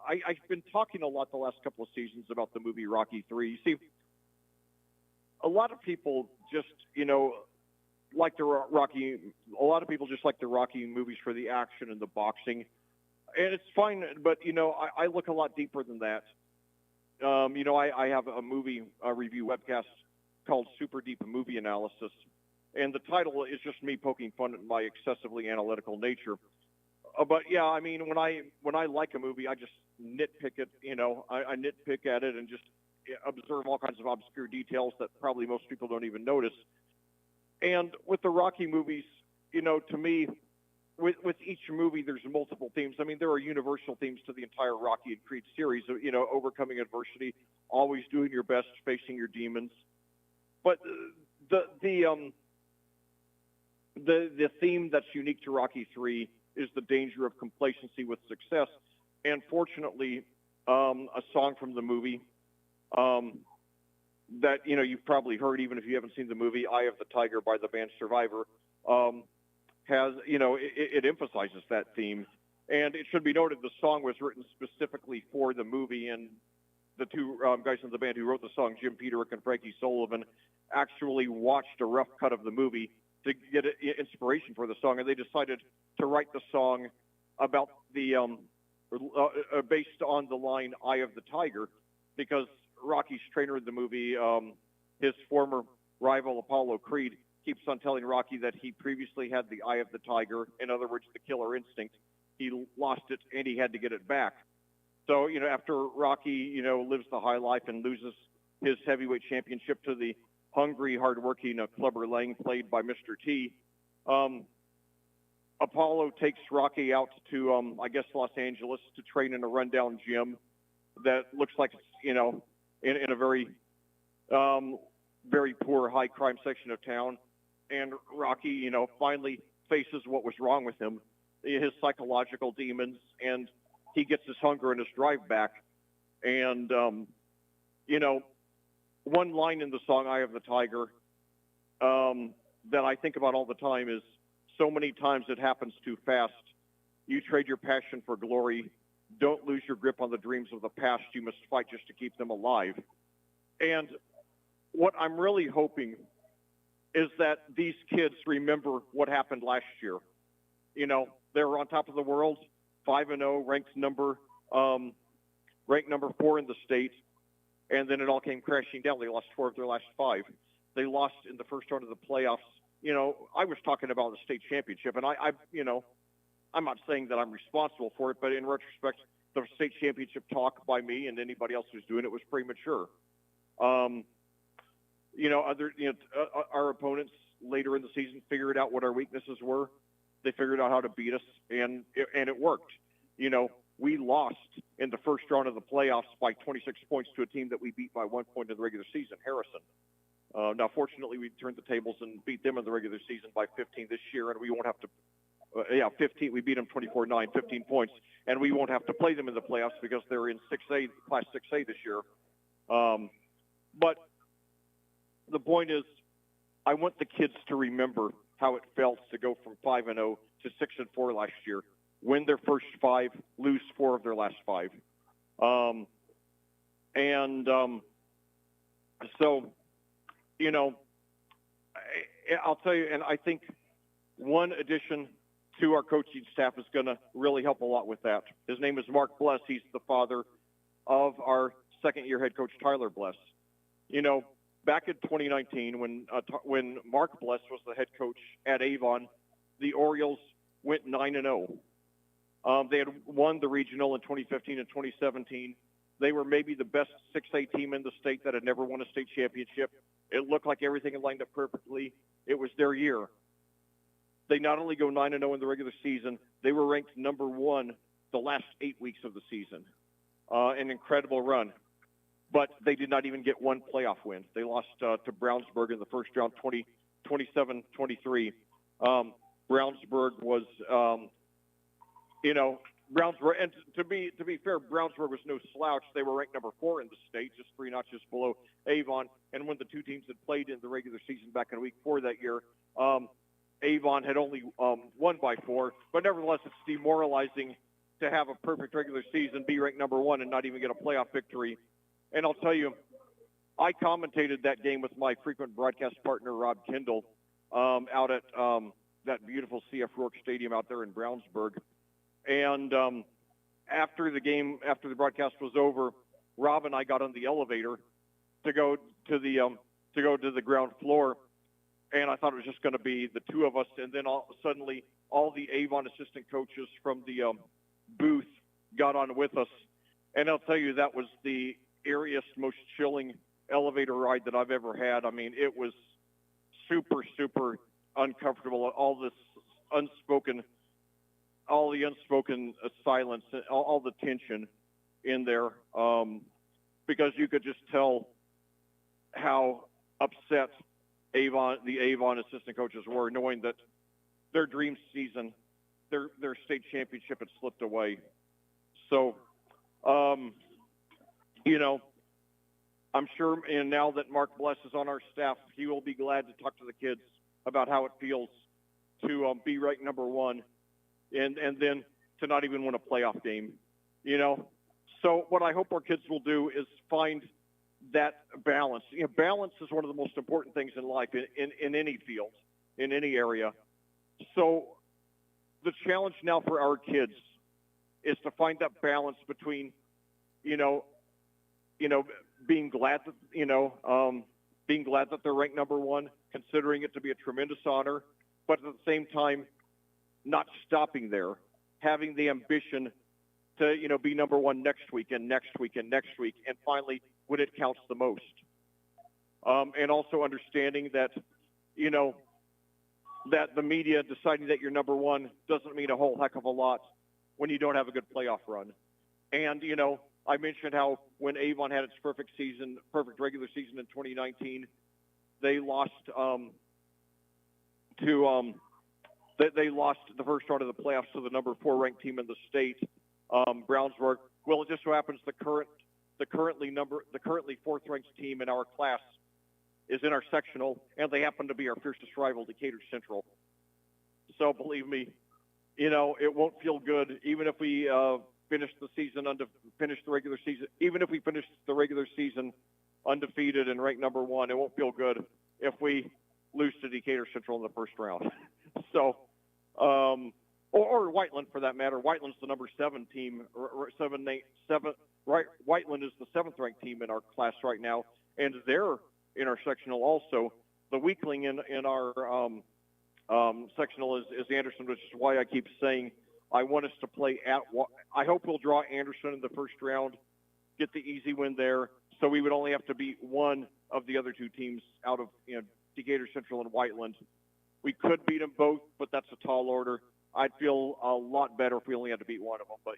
I've been talking a lot the last couple of seasons about the movie Rocky III. You see, a lot of people just, like the Rocky. A lot of people just like the Rocky movies for the action and the boxing, and it's fine. But I look a lot deeper than that. I have a movie review webcast called Super Deep Movie Analysis, and the title is just me poking fun at my excessively analytical nature. But yeah, I mean, when I like a movie, I just nitpick it. I nitpick at it and just observe all kinds of obscure details that probably most people don't even notice. And with the Rocky movies, to me, with each movie, there's multiple themes. I mean, there are universal themes to the entire Rocky and Creed series. Overcoming adversity, always doing your best, facing your demons. But the theme that's unique to Rocky III is the danger of complacency with success. And fortunately, a song from the movie that, you've probably heard, even if you haven't seen the movie, Eye of the Tiger by the band Survivor, has, it emphasizes that theme. And it should be noted the song was written specifically for the movie, and the two guys in the band who wrote the song, Jim Peterick and Frankie Sullivan, actually watched a rough cut of the movie to get inspiration for the song, and they decided to write the song about the based on the line "Eye of the Tiger," because Rocky's trainer in the movie, his former rival Apollo Creed, keeps on telling Rocky that he previously had the eye of the tiger. In other words, the killer instinct. He lost it, and he had to get it back. So, after Rocky, lives the high life and loses his heavyweight championship to the hungry, hardworking Clubber Lang, played by Mr. T, Apollo takes Rocky out to, I guess, Los Angeles to train in a rundown gym that looks like it's, in a very, very poor, high-crime section of town. And Rocky, finally faces what was wrong with him, his psychological demons, and he gets his hunger and his drive back. And, one line in the song, Eye of the Tiger, that I think about all the time is, so many times it happens too fast. You trade your passion for glory. Don't lose your grip on the dreams of the past. You must fight just to keep them alive. And what I'm really hoping is that these kids remember what happened last year. They were on top of the world, 5-0, ranked number 4 in the state, and then it all came crashing down. They lost 4 of their last 5. They lost in the first round of the playoffs. I was talking about the state championship, and I'm not saying that I'm responsible for it, but in retrospect, the state championship talk by me and anybody else who's doing it was premature. Our opponents later in the season figured out what our weaknesses were. They figured out how to beat us, and it worked. We lost in the first round of the playoffs by 26 points to a team that we beat by 1 point in the regular season, Harrison. Now, fortunately, we turned the tables and beat them in the regular season by 15 this year, and we won't have to 15. We beat them 24-9, 15 points, and we won't have to play them in the playoffs because they're in 6A, Class 6A this year. But the point is, I want the kids to remember how it felt to go from 5-0 to 6-4 last year, win their first 5, lose 4 of their last 5. So, I'll tell you, and I think one addition to our coaching staff is going to really help a lot with that. His name is Mark Bless. He's the father of our second-year head coach, Tyler Bless. You know, back in 2019, when Mark Bless was the head coach at Avon, the Orioles went 9-0. They had won the regional in 2015 and 2017. They were maybe the best 6A team in the state that had never won a state championship. It looked like everything had lined up perfectly. It was their year. They not only go 9-0 in the regular season, they were ranked number 1 the last 8 weeks of the season. An incredible run. But they did not even get one playoff win. They lost to Brownsburg in the first round, 27-23. Brownsburg was, Brownsburg, and to be fair, Brownsburg was no slouch. They were ranked number 4 in the state, just 3 notches below Avon. And when the two teams had played in the regular season back in week 4 that year, Avon had only won by 4. But nevertheless, it's demoralizing to have a perfect regular season, be ranked number 1, and not even get a playoff victory. And I'll tell you, I commentated that game with my frequent broadcast partner, Rob Kendall, out at that beautiful C.F. Rourke Stadium out there in Brownsburg. And after the broadcast was over, Rob and I got on the elevator to go to the ground floor, and I thought it was just going to be the two of us. And then suddenly, all the Avon assistant coaches from the booth got on with us. And I'll tell you, that was the airiest, most chilling elevator ride that I've ever had. I mean, it was super, super uncomfortable. All the unspoken silence, all the tension in there, because you could just tell how upset the Avon assistant coaches were, knowing that their dream season, their state championship had slipped away. So, I'm sure, and now that Mark Bless is on our staff, he will be glad to talk to the kids about how it feels to be ranked number 1 and then to not even win a playoff game, So what I hope our kids will do is find that balance. Balance is one of the most important things in life, in any field, in any area. So the challenge now for our kids is to find that balance between, being glad that they're ranked number 1, considering it to be a tremendous honor, but at the same time, not stopping there, having the ambition to, be number 1 next week and next week and next week, and finally when it counts the most. And also understanding that, that the media deciding that you're number 1 doesn't mean a whole heck of a lot when you don't have a good playoff run. And, I mentioned how when Avon had its perfect regular season in 2019, they lost they lost the first round of the playoffs to the number 4 ranked team in the state, Brownsburg. Well, it just so happens the currently 4th ranked team in our class is in our sectional, and they happen to be our fiercest rival, Decatur Central. So believe me, it won't feel good, even if we finish the regular season. Even if we finish the regular season undefeated and ranked number 1, it won't feel good if we lose to Decatur Central in the first round. So, or Whiteland for that matter. Whiteland's the number 7 team. Right, Whiteland is the 7th ranked team in our class right now, and they're in our sectional also. The weakling in our sectional is Anderson, which is why I keep saying I want us to play I hope we'll draw Anderson in the first round, get the easy win there, so we would only have to beat one of the other 2 teams out of Decatur Central and Whiteland. We could beat them both, but that's a tall order. I'd feel a lot better if we only had to beat one of them. But,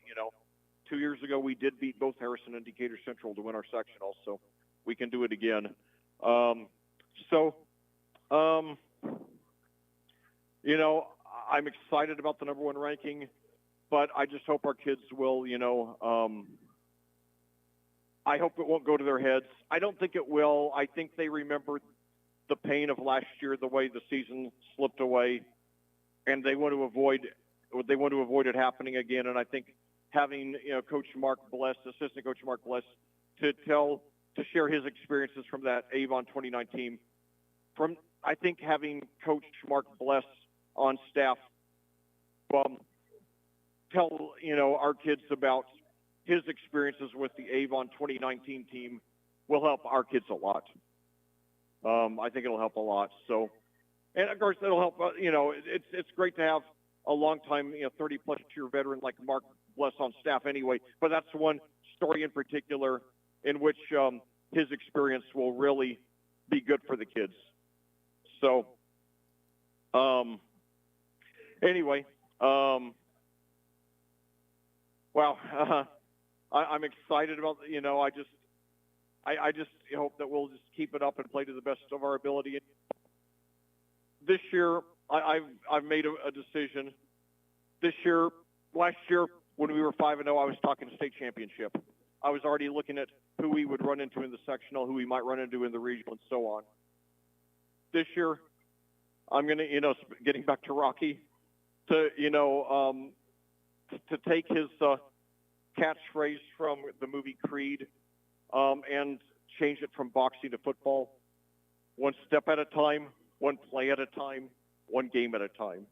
2 years ago we did beat both Harrison and Decatur Central to win our sectional, so we can do it again. I'm excited about the number 1 ranking, but I just hope our kids will, I hope it won't go to their heads. I don't think it will. I think they remember the pain of last year, the way the season slipped away, and they want to avoid it happening again. And I think having Coach Mark Bless, Assistant Coach Mark Bless, to share his experiences from that Avon 2019 I think having Coach Mark Bless on staff tell, our kids about his experiences with the Avon 2019 team will help our kids a lot. I think it'll help a lot. So, and of course, it'll help, it's great to have a long-time, 30-plus year veteran like Mark Bless on staff anyway. But that's one story in particular in which his experience will really be good for the kids. So, anyway, wow, I'm excited about, I just hope that we'll just keep it up and play to the best of our ability. This year, I've made a decision. Last year, when we were 5-0, I was talking state championship. I was already looking at who we would run into in the sectional, who we might run into in the regional, and so on. This year, I'm going to, getting back to Rocky, to take his catchphrase from the movie Creed and change it from boxing to football. One step at a time, one play at a time, one game at a time.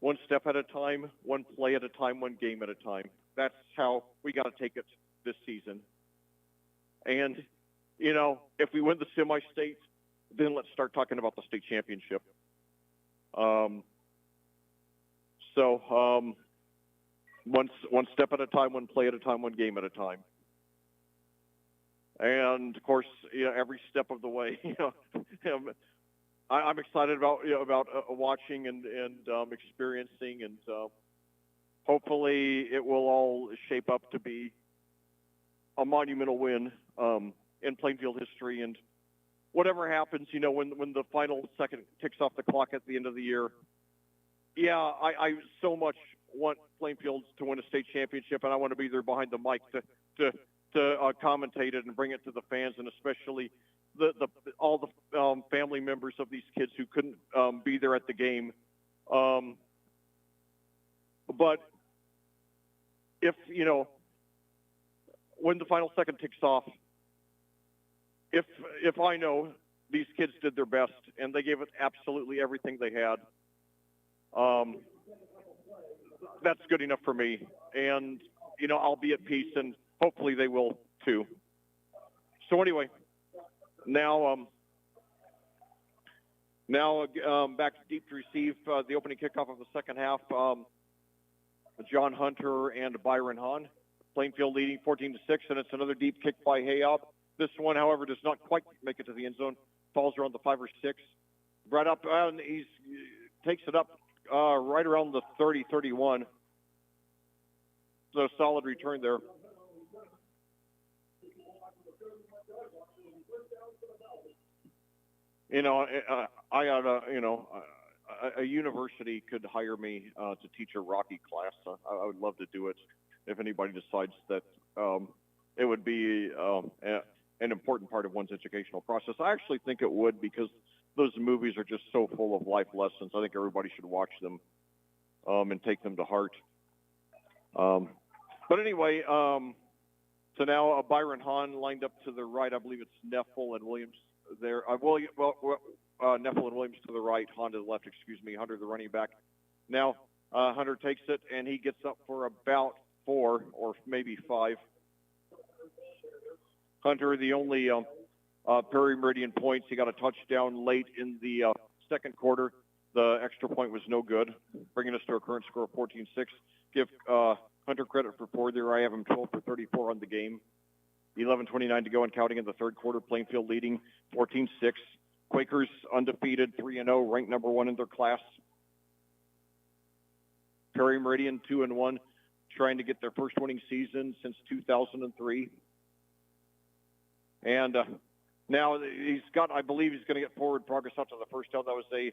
One step at a time, one play at a time, one game at a time. That's how we got to take it this season. And, if we win the semi-state, then let's start talking about the state championship. One step at a time, one play at a time, one game at a time. And of course, every step of the way, I'm excited about watching and experiencing, and hopefully it will all shape up to be a monumental win in Plainfield history. And whatever happens, when the final second ticks off the clock at the end of the year, I so much want Plainfield to win a state championship, and I want to be there behind the mic to commentate it and bring it to the fans, and especially all the family members of these kids who couldn't be there at the game. But if, when the final second ticks off, if I know these kids did their best and they gave it absolutely everything they had, that's good enough for me. And, I'll be at peace, and hopefully they will too. So anyway, now back deep to receive the opening kickoff of the second half. John Hunter and Byron Hahn. Plainfield leading 14-6, and it's another deep kick by Hayab. This one, however, does not quite make it to the end zone. Falls around the 5 or 6. Right up, and he takes it up right around the 30-31. So solid return there. I had a university could hire me to teach a Rocky class. I would love to do it if anybody decides that it would be an important part of one's educational process. I actually think it would, because those movies are just so full of life lessons. I think everybody should watch them and take them to heart. But anyway, so now Byron Hahn lined up to the right. I believe it's Neffel and Williams there. Neffel and Williams to the right, Hahn to the left, Hunter the running back. Now Hunter takes it, and he gets up for about 4 or maybe 5. Hunter, the only Perry Meridian points. He got a touchdown late in the second quarter. The extra point was no good, bringing us to a current score of 14-6. Give Hunter credit for 4 there. I have him 12 for 34 on the game. 11:29 to go and counting in the third quarter. Plainfield leading 14-6. Quakers undefeated, 3-0, ranked number 1 in their class. Perry Meridian 2-1, trying to get their first winning season since 2003. And now I believe he's going to get forward progress up to the first down. That was a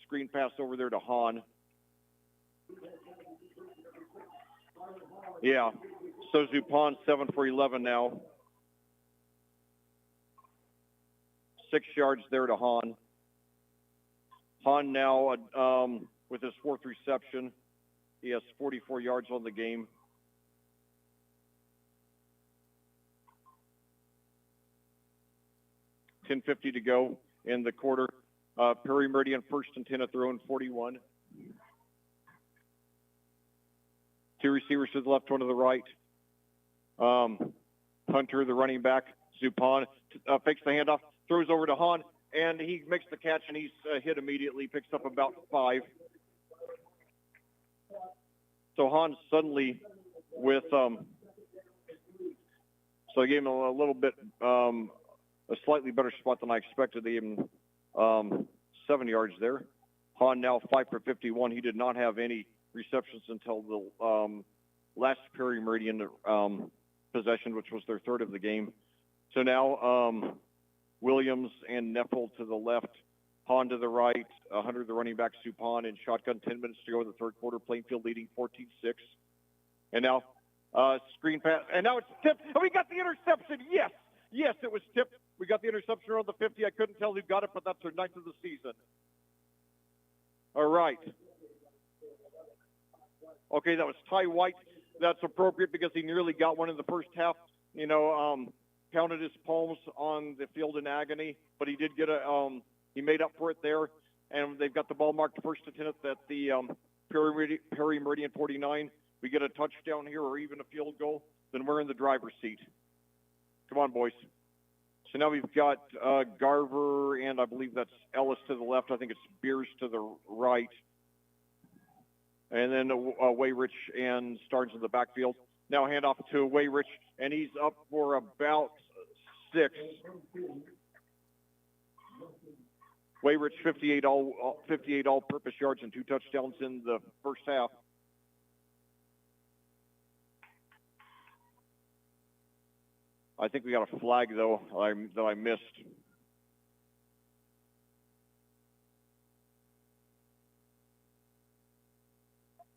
screen pass over there to Hahn. Yeah, so Zupan 7 for 11 now. 6 yards there to Hahn. Hahn now with his 4th reception. He has 44 yards on the game. $10:50 to go in the quarter. Perry Meridian 1st and 10 at their own 41. Two receivers to the left, one to the right. Hunter, the running back, Zupan, fakes the handoff, throws over to Hahn, and he makes the catch, and he's hit immediately, picks up about 5. So Hahn suddenly with, so I gave him a little bit, a slightly better spot than I expected. They gave him 7 yards there. Hahn now 5 for 51. He did not have any receptions until the last Perry Meridian possession, which was their 3rd of the game. So now Williams and Neffel to the left, Hahn to the right, Hunter the running back, Zupan in shotgun. 10 minutes to go in the 3rd quarter. Plainfield leading 14-6. And now screen pass, and now it's tipped. And we got the interception. Yes, it was tipped. We got the interception around the 50. I couldn't tell who got it, but that's their 9th of the season. All right. Okay, that was Ty White. That's appropriate because he nearly got one in the first half. Pounded his palms on the field in agony, but he did get he made up for it there. And they've got the ball marked 1st and 10 at the Perry Meridian 49. We get a touchdown here or even a field goal, then we're in the driver's seat. Come on, boys. So now we've got Garver and I believe that's Ellis to the left. I think it's Beers to the right. And then Wayrich and Starnes in the backfield. Now handoff to Wayrich, and he's up for about 6. Wayrich 58 all-purpose yards and 2 touchdowns in the first half. I think we got a flag though that I missed.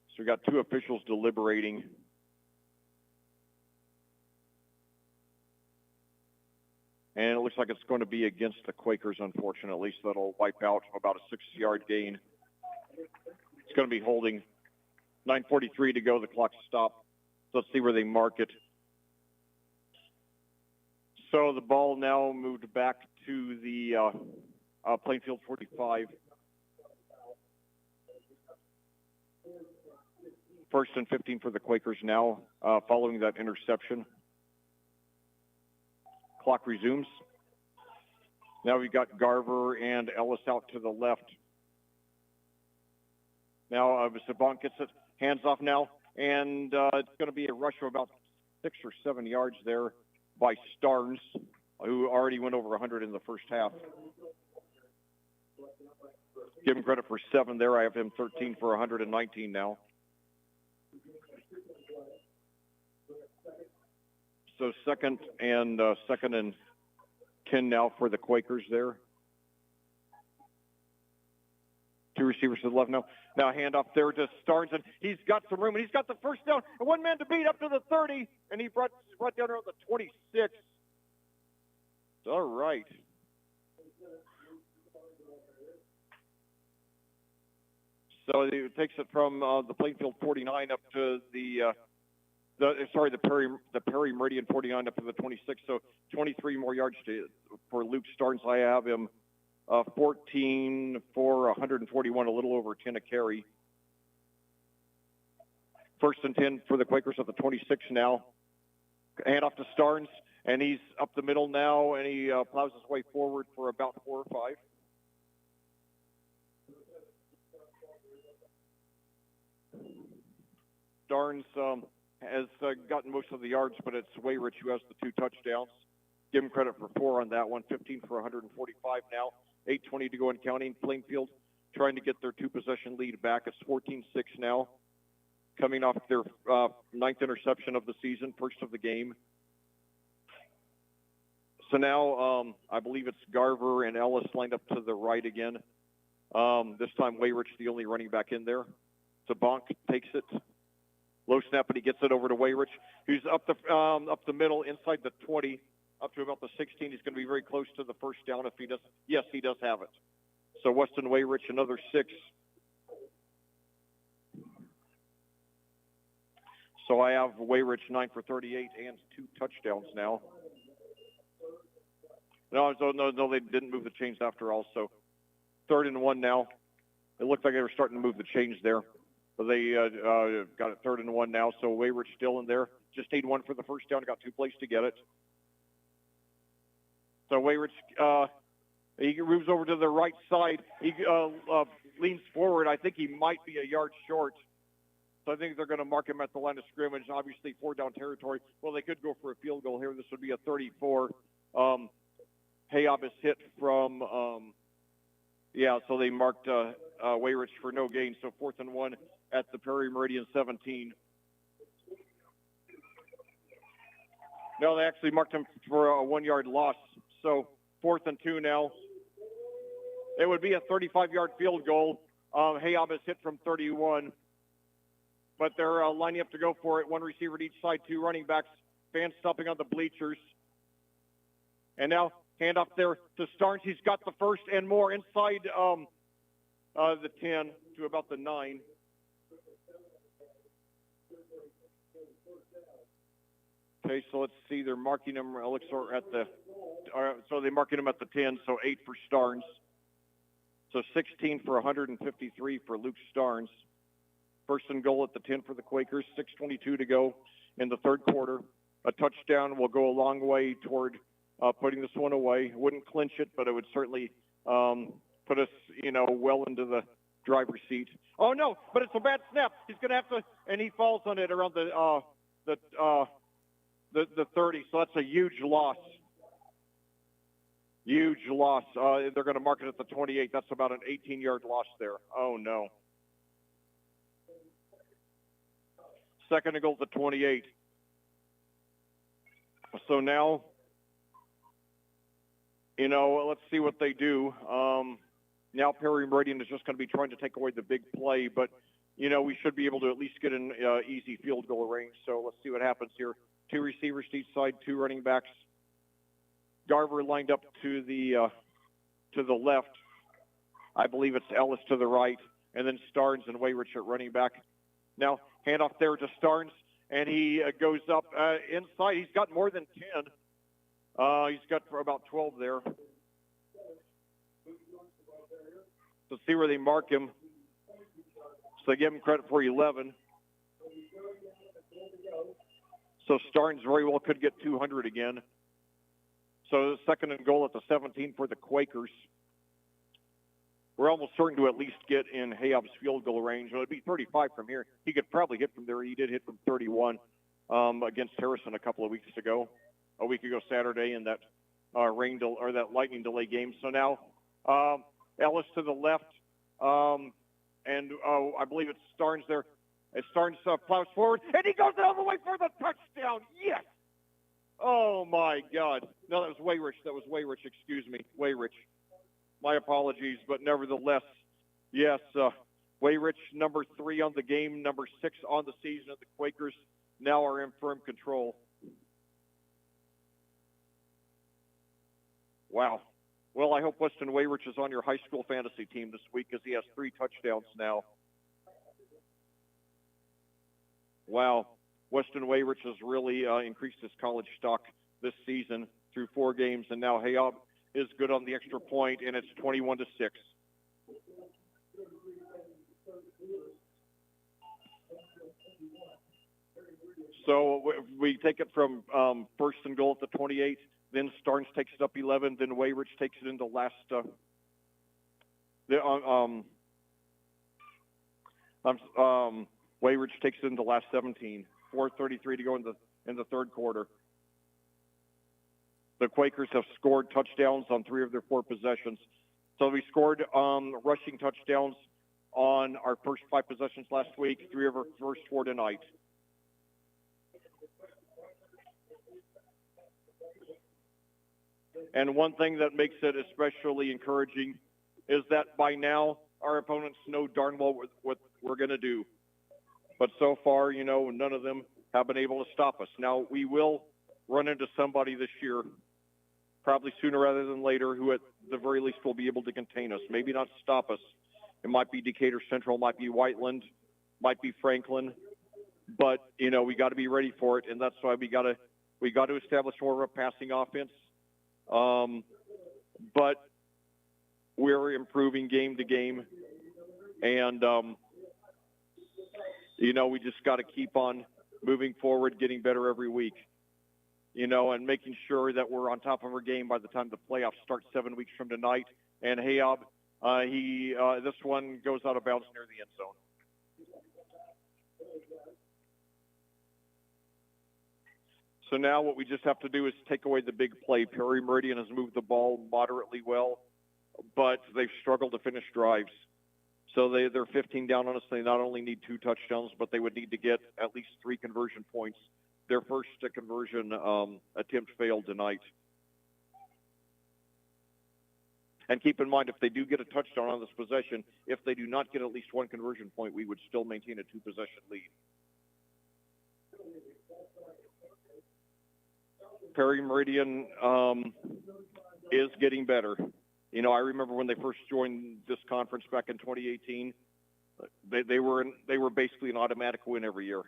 So we got 2 officials deliberating. And it looks like it's going to be against the Quakers, unfortunately, so that'll wipe out about a 6-yard gain. It's going to be holding. 9:43 to go, the clock stopped. So let's see where they mark it. So the ball now moved back to the Plainfield 45. 1st and 15 for the Quakers now, following that interception. Clock resumes. Now we've got Garver and Ellis out to the left. Now Saban gets it, hands off now, and it's going to be a rush of about 6 or 7 yards there by Starnes, who already went over 100 in the first half. Give him credit for 7 there. I have him 13 for 119 now. So second and 10 now for the Quakers there. 2 receivers to the left now. Now handoff there to Starnes, and he's got some room, and he's got the first down, and 1 man to beat up to the 30, and he brought down around the 26. All right. So it takes it from the Plainfield 49 up to the Perry Meridian 49 up to the 26. So 23 more yards for Luke Starnes. I have him 14 for 141, a little over 10 a carry. 1st and 10 for the Quakers at the 26 now. Hand off to Starnes, and he's up the middle now, and he plows his way forward for about 4 or 5. Starnes has gotten most of the yards, but it's Wayrich who has the 2 touchdowns. Give him credit for 4 on that one. 15 for 145 now. 8:20 to go and counting. Plainfield trying to get their 2-possession lead back. It's 14-6 now. Coming off their 9th interception of the season, 1st of the game. So now I believe it's Garver and Ellis lined up to the right again. This time Wayrich the only running back in there. Bonk takes it. Low snap, and he gets it over to Wayrich, who's up the middle inside the 20, up to about the 16. He's going to be very close to the first down if he does. Yes, he does have it. So Weston Wayrich, another 6. So I have Wayrich 9 for 38 and 2 touchdowns now. No, they didn't move the chains after all. So 3rd and 1 now. It looked like they were starting to move the chains there. They got it 3rd and 1 now, so Wayrich still in there. Just need one for the first down. Got 2 plays to get it. So Wayrich, he moves over to the right side. He leans forward. I think he might be a yard short. So I think they're going to mark him at the line of scrimmage. Obviously, 4-down territory. Well, they could go for a field goal here. This would be a 34. Hayob is hit from, so they marked Wayrich for no gain. So 4th and 1 at the Perry Meridian 17. No, they actually marked him for a 1-yard loss. So 4th and 2 now. It would be a 35-yard field goal. Hayob is hit from 31. But they're lining up to go for it. 1 receiver at each side, 2 running backs. Fans stopping on the bleachers. And now handoff there to Starnes. He's got the first and more inside the 10 to about the 9. Okay, so let's see. They're marking him. Looks at the. So they're marking him at the 10. So 8 for Starnes. So 16 for 153 for Luke Starnes. 1st and goal at the 10 for the Quakers. 6:22 to go in the 3rd quarter. A touchdown will go a long way toward putting this one away. Wouldn't clinch it, but it would certainly put us, well into the driver's seat. Oh no! But it's a bad snap. He's going to have to, and he falls on it around the 30. So that's a huge loss. Huge loss. They're going to mark it at the 28. That's about an 18-yard loss there. Oh no. 2nd and goal at the 28. So now, let's see what they do. Now Perry Meridian is just going to be trying to take away the big play, but, we should be able to at least get an easy field goal range. So let's see what happens here. 2 receivers to each side, 2 running backs. Garver lined up to the left. I believe it's Ellis to the right, and then Starnes and Wayrich at running back. Now, handoff there to Starnes, and he goes up inside. He's got more than 10. He's got for about 12 there. So see where they mark him. So they give him credit for 11. So Starnes very well could get 200 again. So 2nd and goal at the 17 for the Quakers. We're almost certain to at least get in Hayob's field goal range. It would be 35 from here. He could probably hit from there. He did hit from 31 against Harrison a week ago Saturday in that that lightning delay game. So now Ellis to the left, and I believe it's Starnes there. And Starnes plows forward, and he goes all the way for the touchdown. Yes! Oh, my God. No, that was Wayrich. Excuse me. Wayrich. My apologies, but nevertheless, yes, Wayrich, number 3 on the game, number 6 on the season, and the Quakers now are in firm control. Wow. Well, I hope Weston Wayrich is on your high school fantasy team this week because he has 3 touchdowns now. Wow. Weston Wayrich has really increased his college stock this season through 4 games, and now Hayob is good on the extra point, and it's 21-6. So we take it from 1st and goal at the 28. Then Starnes takes it up 11. Then Wayrich takes it into last. Wayrich takes it into last 17. 4:33 to go in the 3rd quarter. The Quakers have scored touchdowns on 3 of their 4 possessions. So we scored rushing touchdowns on our first 5 possessions last week, 3 of our first 4 tonight. And one thing that makes it especially encouraging is that by now our opponents know darn well what we're going to do. But so far, none of them have been able to stop us. Now, we will run into somebody this year, probably sooner rather than later, who at the very least will be able to contain us. Maybe not stop us. It might be Decatur Central, might be Whiteland, might be Franklin. But, we got to be ready for it, and that's why we got to establish more of a passing offense. But we're improving game to game, and we just got to keep on moving forward, getting better every week, and making sure that we're on top of our game by the time the playoffs start 7 weeks from tonight. And Hayab, this one goes out of bounds near the end zone. So now what we just have to do is take away the big play. Perry Meridian has moved the ball moderately well, but they've struggled to finish drives. So they're 15 down on us. They not only need 2 touchdowns, but they would need to get at least 3 conversion points. Their first conversion attempt failed tonight. And keep in mind, if they do get a touchdown on this possession, if they do not get at least 1 conversion point, we would still maintain a 2-possession lead. Perry Meridian is getting better. I remember when they first joined this conference back in 2018, they were basically an automatic win every year.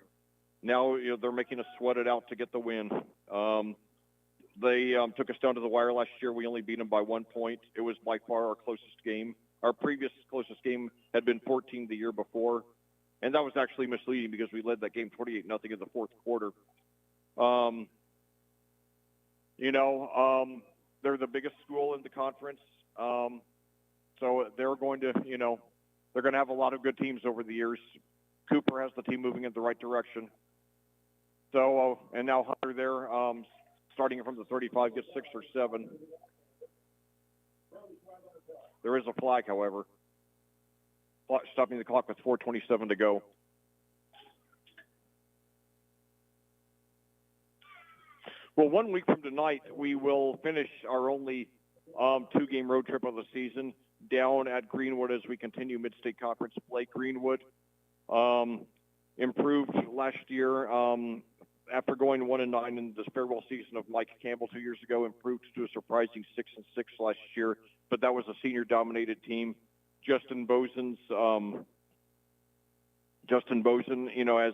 Now they're making us sweat it out to get the win. They took us down to the wire last year. We only beat them by 1 point. It was by far our closest game. Our previous closest game had been 14 the year before, and that was actually misleading because we led that game 28-0 in the fourth quarter. They're the biggest school in the conference, so they're going to, they're going to have a lot of good teams over the years. Cooper has the team moving in the right direction. So, and now Hunter there, starting from the 35, gets 6 or 7. There is a flag, however, stopping the clock with 4:27 to go. Well, 1 week from tonight, we will finish our only 2-game road trip of the season down at Greenwood as we continue Mid-State Conference play. Greenwood improved last year after going 1-9 in the farewell season of Mike Campbell 2 years ago. Improved to a surprising 6-6 last year, but that was a senior-dominated team. Justin Bozen, has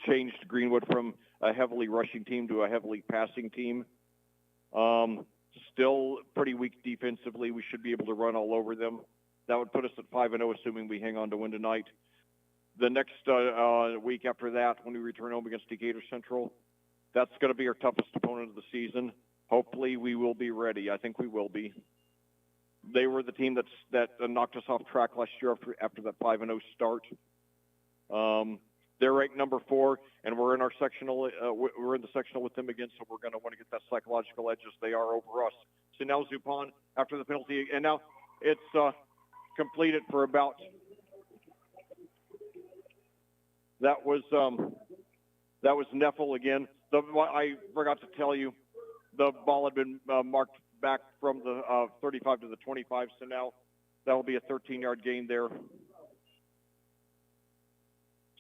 changed Greenwood from a heavily rushing team to a heavily passing team. Still pretty weak defensively. We should be able to run all over them. That would put us at 5-0, assuming we hang on to win tonight. The next week after that, when we return home against Decatur Central, that's going to be our toughest opponent of the season. Hopefully we will be ready. I think we will be. They were the team that knocked us off track last year after that 5-0 start. They're ranked number 4, and we're in our sectional. We're in the sectional with them again, so we're going to want to get that psychological edge as they are over us. So now Zupan after the penalty, and now it's completed for about. That was Neffel again. I forgot to tell you, the ball had been marked back from the 35 to the 25, so now that will be a 13-yard gain there.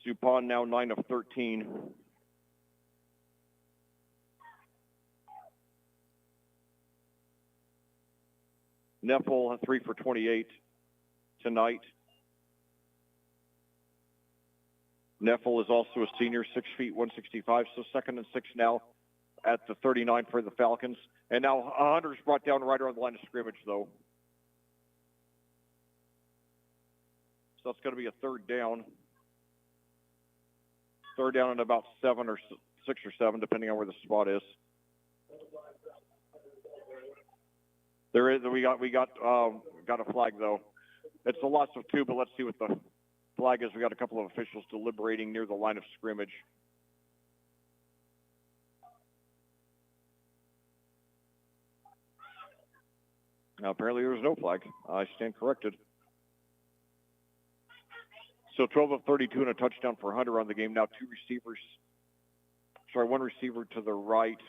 Zupan now 9 of 13. Neffel 3 for 28 tonight. Neffel is also a senior, 6 feet 165, so 2nd and 6 now at the 39 for the Falcons. And now Hunter's brought down right around the line of scrimmage, though. So it's going to be a 3rd down. 3rd down and about 7 or 6 or 7, depending on where the spot is. There is we got a flag though. It's a loss of 2, but let's see what the flag is. We got a couple of officials deliberating near the line of scrimmage. Now apparently there was no flag. I stand corrected. So 12 of 32 and a touchdown for Hunter on the game. Now 1 receiver to the right,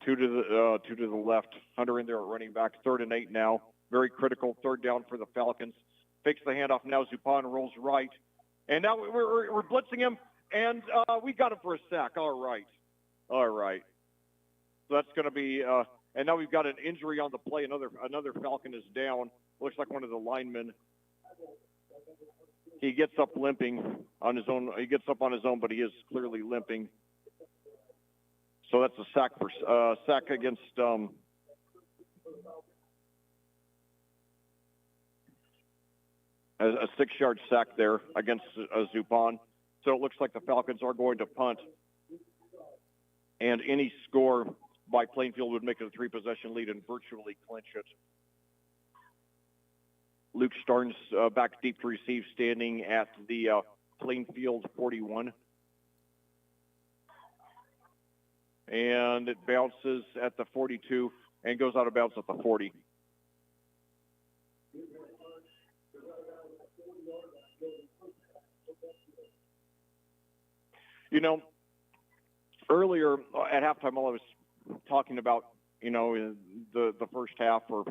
2 to the left. Hunter in there at running back. 3rd and 8 now. Very critical 3rd down for the Falcons. Fakes the handoff now. Zupan rolls right, and now we're blitzing him, and we got him for a sack. All right. So that's going to be. And now we've got an injury on the play. Another Falcon is down. Looks like one of the linemen. He gets up limping on his own. He gets up on his own, but he is clearly limping. So that's a sack against. a 6-yard sack there against Zupan. So it looks like the Falcons are going to punt. And any score by Plainfield would make it a 3-possession lead and virtually clinch it. Luke Starnes back deep to receive, standing at the Plainfield 41. And it bounces at the 42 and goes out of bounds at the 40. You know, earlier at halftime, while I was talking about, you know, the first half or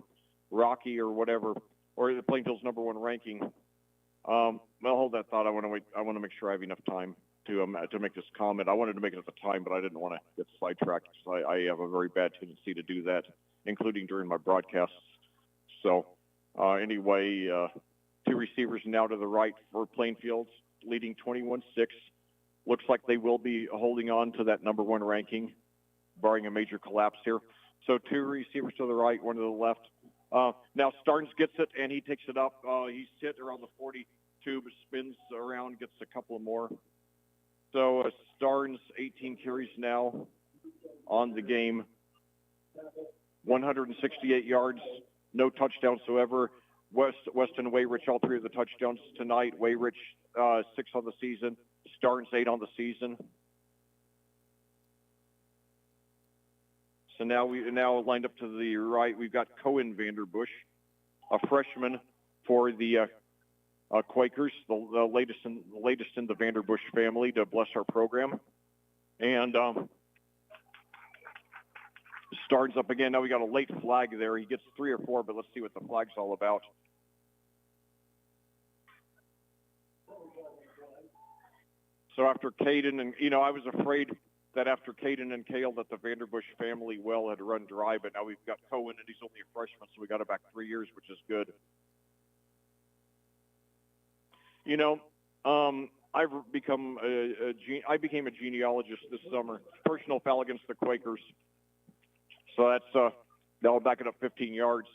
Rocky or whatever, or the Plainfield's number 1 ranking. Well, hold that thought. I want to make sure I have enough time to make this comment. I wanted to make it at the time, but I didn't want to get sidetracked. So I have a very bad tendency to do that, including during my broadcasts. So anyway, 2 receivers now to the right for Plainfield, leading 21-6. Looks like they will be holding on to that number 1 ranking, barring a major collapse here. So 2 receivers to the right, 1 to the left. Now Starnes gets it, and he takes it up. He's hit around the 42, but spins around, gets a couple more. So Starnes, 18 carries now on the game, 168 yards, no touchdowns whatsoever. Weston Wayrich, all 3 of the touchdowns tonight. Wayrich, 6 on the season. Starnes, 8 on the season. So now lined up to the right, we've got Cohen Vanderbush, a freshman for the Quakers, the latest in the Vanderbush family to bless our program. And Starnes up again. Now we got a late flag there. He gets 3 or 4, but let's see what the flag's all about. So after Caden and, you know, I was afraid that after Caden and Cale that the Vanderbush family well had run dry, but now we've got Cohen, and he's only a freshman, so we got him back 3 years, which is good. You know, I became a genealogist this summer. Personal foul against the Quakers. So that's that'll back it up 15 yards.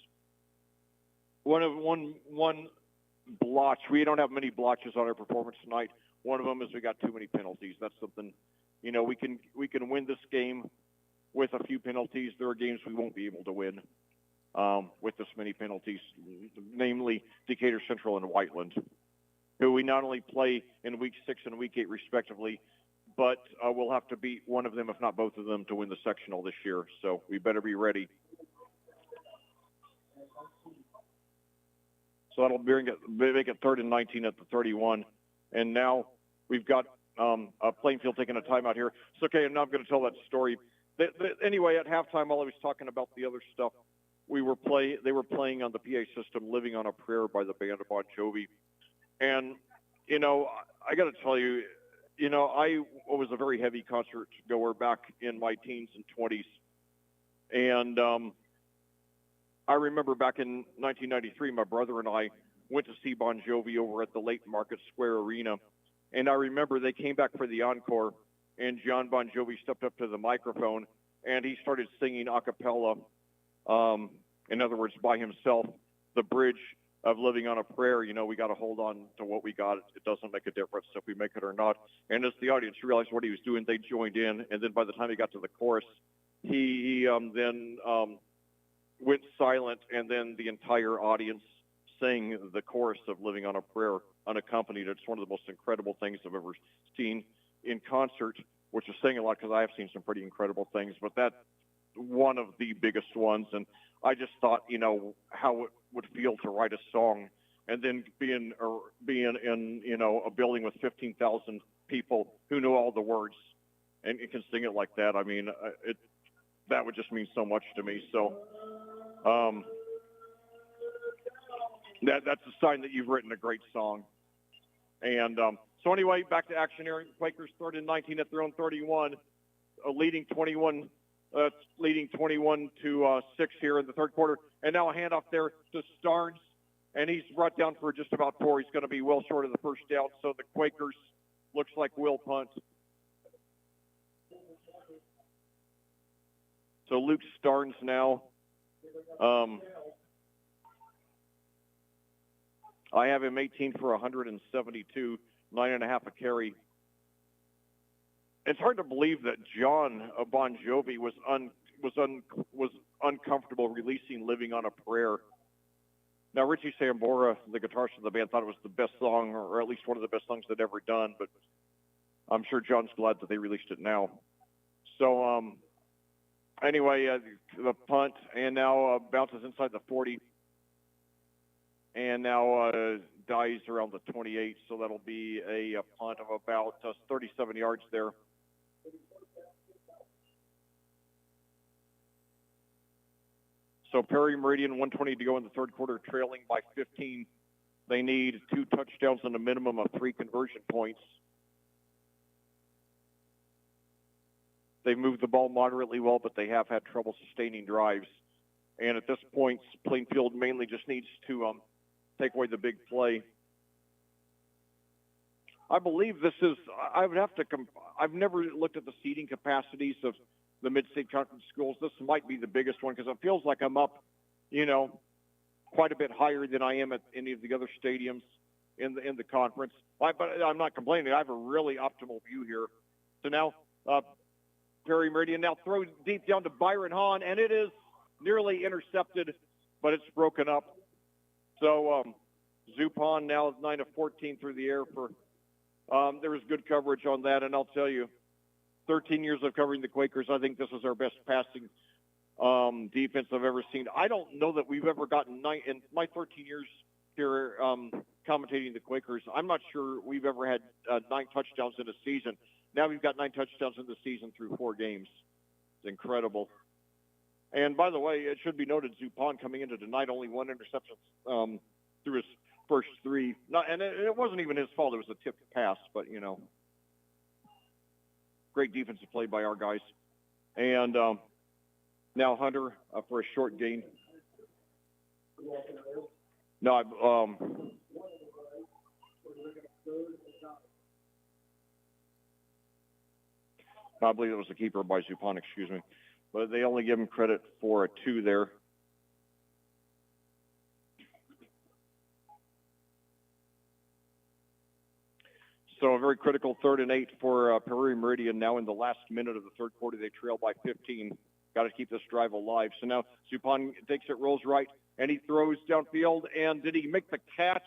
One blotch. We don't have many blotches on our performance tonight. One of them is we got too many penalties. That's something, you know, we can win this game with a few penalties. There are games we won't be able to win with this many penalties, namely Decatur Central and Whiteland, who we not only play in Week 6 and Week 8 respectively, but we'll have to beat one of them, if not both of them, to win the sectional this year. So we better be ready. So that'll make it 3rd and 19 at the 31. And now we've got Plainfield taking a timeout here. It's okay, and now I'm going to tell that story. Anyway, at halftime, while I was talking about the other stuff, they were playing on the PA system, Living on a Prayer by the band of Bon Jovi. And, you know, I got to tell you, you know, I was a very heavy concert goer back in my teens and 20s. And I remember back in 1993, my brother and I went to see Bon Jovi over at the Lake Market Square Arena. And I remember they came back for the encore, and John Bon Jovi stepped up to the microphone, and he started singing a cappella, in other words, by himself, the bridge of Living on a Prayer. You know, we got to hold on to what we got. It doesn't make a difference if we make it or not. And as the audience realized what he was doing, they joined in. And then by the time he got to the chorus, he then went silent, and then the entire audience sang the chorus of Living on a Prayer unaccompanied. It's one of the most incredible things I've ever seen in concert, which is saying a lot because I have seen some pretty incredible things, but that's one of the biggest ones. And I just thought, you know, how it would feel to write a song and then be in you know, a building with 15,000 people who know all the words and you can sing it like that. I mean, that would just mean so much to me. So that's a sign that you've written a great song. And so anyway, back to action here. Quakers 3rd and 19 at their own 31, leading 21 to 6 here in the third quarter. And now a handoff there to Starnes, and he's brought down for just about 4. He's going to be well short of the first down. So the Quakers looks like will punt. So Luke Starnes now. I have him 18 for 172, 9.5 a carry. It's hard to believe that John Bon Jovi was uncomfortable releasing "Living on a Prayer." Now, Richie Sambora, the guitarist of the band, thought it was the best song, or at least one of the best songs they'd ever done. But I'm sure John's glad that they released it now. So anyway, the punt, and now bounces inside the 40, and now dies around the 28. So that'll be a punt of about 37 yards there. So Perry Meridian, 1:20 to go in the third quarter, trailing by 15. They need 2 touchdowns and a minimum of 3 conversion points. They've moved the ball moderately well, but they have had trouble sustaining drives. And at this point, Plainfield mainly just needs to take away the big play. I believe this is, I would have to, I've never looked at the seating capacities of the Mid-State Conference schools. This might be the biggest one because it feels like I'm up, quite a bit higher than I am at any of the other stadiums in the conference. But I'm not complaining. I have a really optimal view here. So now Perry Meridian now throws deep down to Byron Hahn, and it is nearly intercepted, but it's broken up. So Zupon now is 9 of 14 through the air for. There was good coverage on that, and I'll tell you, 13 years of covering the Quakers, I think this is our best passing defense I've ever seen. I don't know that we've ever gotten 9 in my 13 years here commentating the Quakers. I'm not sure we've ever had 9 touchdowns in a season. Now we've got 9 touchdowns in the season through 4 games. It's incredible. And by the way, it should be noted, Zupon coming into tonight only 1 interception through his first 3. And it wasn't even his fault. It was a tipped pass, but, great defensive play by our guys. And now Hunter for a short gain. No, I believe it was a keeper by Zupon, excuse me. But they only give him credit for a 2 there. So a very critical 3rd and 8 for Perry Meridian. Now in the last minute of the third quarter, they trail by 15. Got to keep this drive alive. So now Zupon takes it, rolls right, and he throws downfield. And did he make the catch?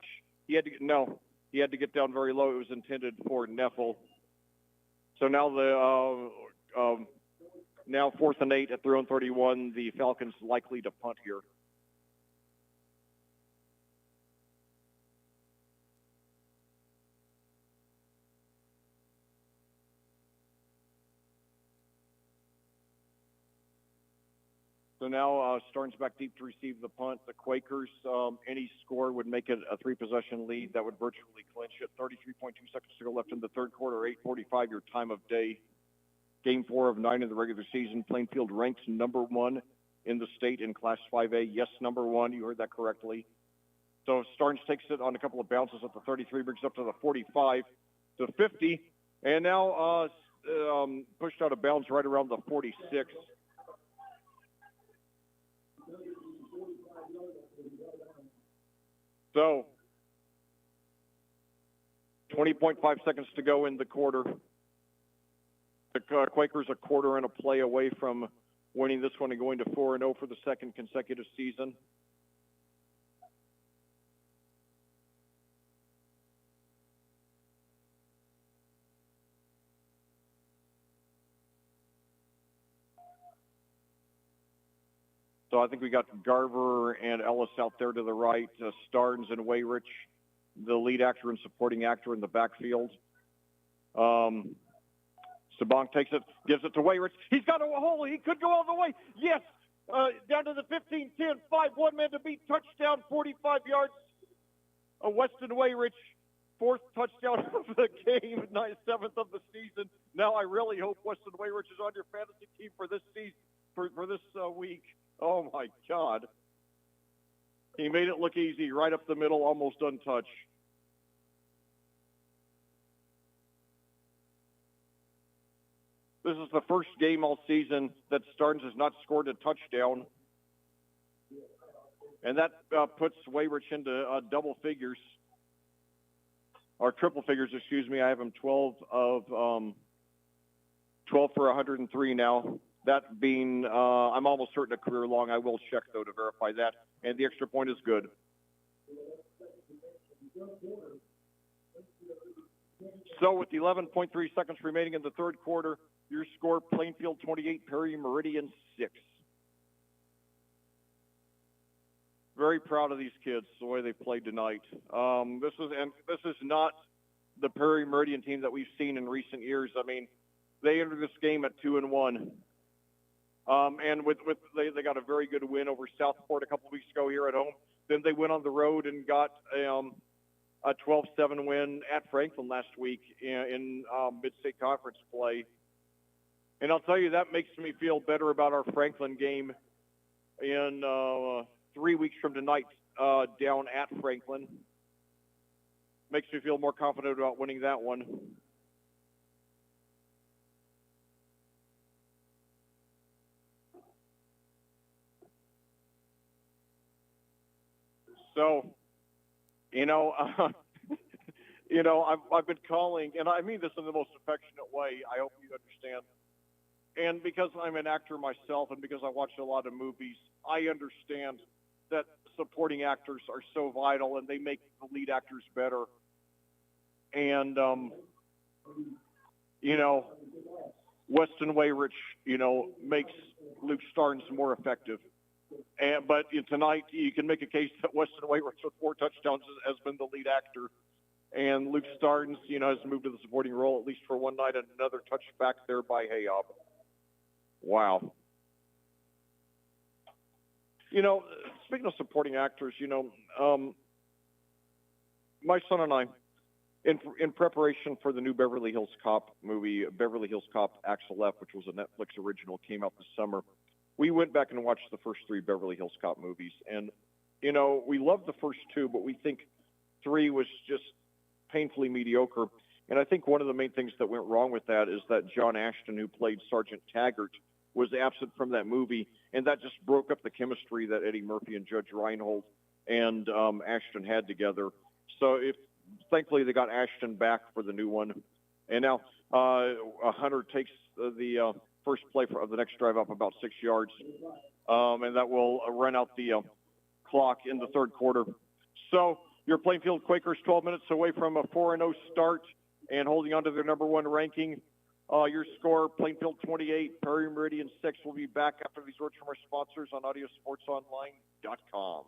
He had to get down very low. It was intended for Neffel. So now now 4th and 8 at their own 31. The Falcons likely to punt here. So now Starnes back deep to receive the punt. The Quakers, any score would make it a 3-possession lead. That would virtually clinch it. 33.2 seconds to go left in the third quarter, 8:45 your time of day. Game 4 of 9 in the regular season. Plainfield ranks number 1 in the state in Class 5A. Yes, number 1. You heard that correctly. So Starnes takes it on a couple of bounces at the 33, brings it up to the 45, to 50, and now pushed out of bounds right around the 46. So 20.5 seconds to go in the quarter. The Quakers a quarter and a play away from winning this one and going to 4-0 for the second consecutive season. So I think we got Garver and Ellis out there to the right, Starnes and Wayrich, the lead actor and supporting actor in the backfield. Sabonk takes it, gives it to Wayrich. He's got a hole. He could go all the way. Yes. Down to the 15, 10, 5, 1 man to beat. Touchdown, 45 yards. Weston Wayrich, 4th touchdown of the game, 7th of the season. Now I really hope Weston Wayrich is on your fantasy team for this season, for this week. Oh, my God. He made it look easy, right up the middle, almost untouched. This is the first game all season that Starnes has not scored a touchdown. And that puts Wayrich into double figures, or triple figures, excuse me. I have him 12 for 103 now. That being, I'm almost certain a career long. I will check, though, to verify that. And the extra point is good. So with 11.3 seconds remaining in the third quarter, your score, Plainfield 28, Perry Meridian 6. Very proud of these kids, the way they played tonight. This is not the Perry Meridian team that we've seen in recent years. I mean, they entered this game at 2-1. And they got a very good win over Southport a couple of weeks ago here at home. Then they went on the road and got a 12-7 win at Franklin last week in mid-state conference play. And I'll tell you, that makes me feel better about our Franklin game in 3 weeks from tonight down at Franklin. Makes me feel more confident about winning that one. So, I've been calling, and I mean this in the most affectionate way. I hope you understand. And because I'm an actor myself, and because I watch a lot of movies, I understand that supporting actors are so vital, and they make the lead actors better. And Weston Wayrich, makes Luke Starnes more effective. But tonight, you can make a case that Weston Wayrich with 4 touchdowns has been the lead actor. And Luke Starnes, has moved to the supporting role at least for one night, and another touch back there by Hayob. Wow. Speaking of supporting actors, my son and I, in preparation for the new Beverly Hills Cop movie, Beverly Hills Cop Axel F., which was a Netflix original, came out this summer, we went back and watched the first 3 Beverly Hills Cop movies. And, we loved the first 2, but we think 3 was just painfully mediocre. And I think one of the main things that went wrong with that is that John Ashton, who played Sergeant Taggart, was absent from that movie, and that just broke up the chemistry that Eddie Murphy and Judge Reinhold and Ashton had together. So thankfully they got Ashton back for the new one. And now Hunter takes the first play of the next drive up about 6 yards, and that will run out the clock in the third quarter. So your Plainfield Quakers 12 minutes away from a 4-0 start and holding on to their number 1 ranking. Your score, Plainfield 28, Perry Meridian 6. We'll be back after these words from our sponsors on AudioSportsOnline.com.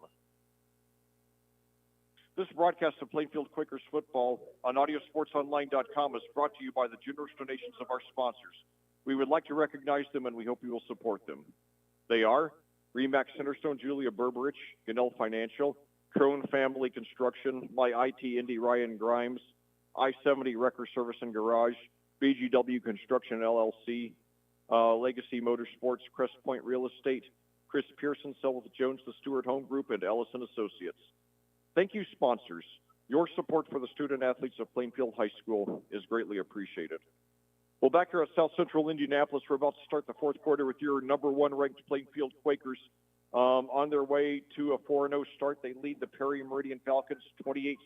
This broadcast of Plainfield Quakers football on AudioSportsOnline.com is brought to you by the generous donations of our sponsors. We would like to recognize them, and we hope you will support them. They are Remax Centerstone, Julia Berberich, Ganell Financial, Crone Family Construction, My IT Indy Ryan Grimes, I-70 Wrecker Service and Garage, BGW Construction LLC, Legacy Motorsports, Crest Point Real Estate, Chris Pearson, Selwith Jones, the Stewart Home Group, and Ellison Associates. Thank you, sponsors. Your support for the student athletes of Plainfield High School is greatly appreciated. Well, back here at South Central Indianapolis, we're about to start the fourth quarter with your number 1 ranked Plainfield Quakers on their way to a 4-0 start. They lead the Perry Meridian Falcons 28-6.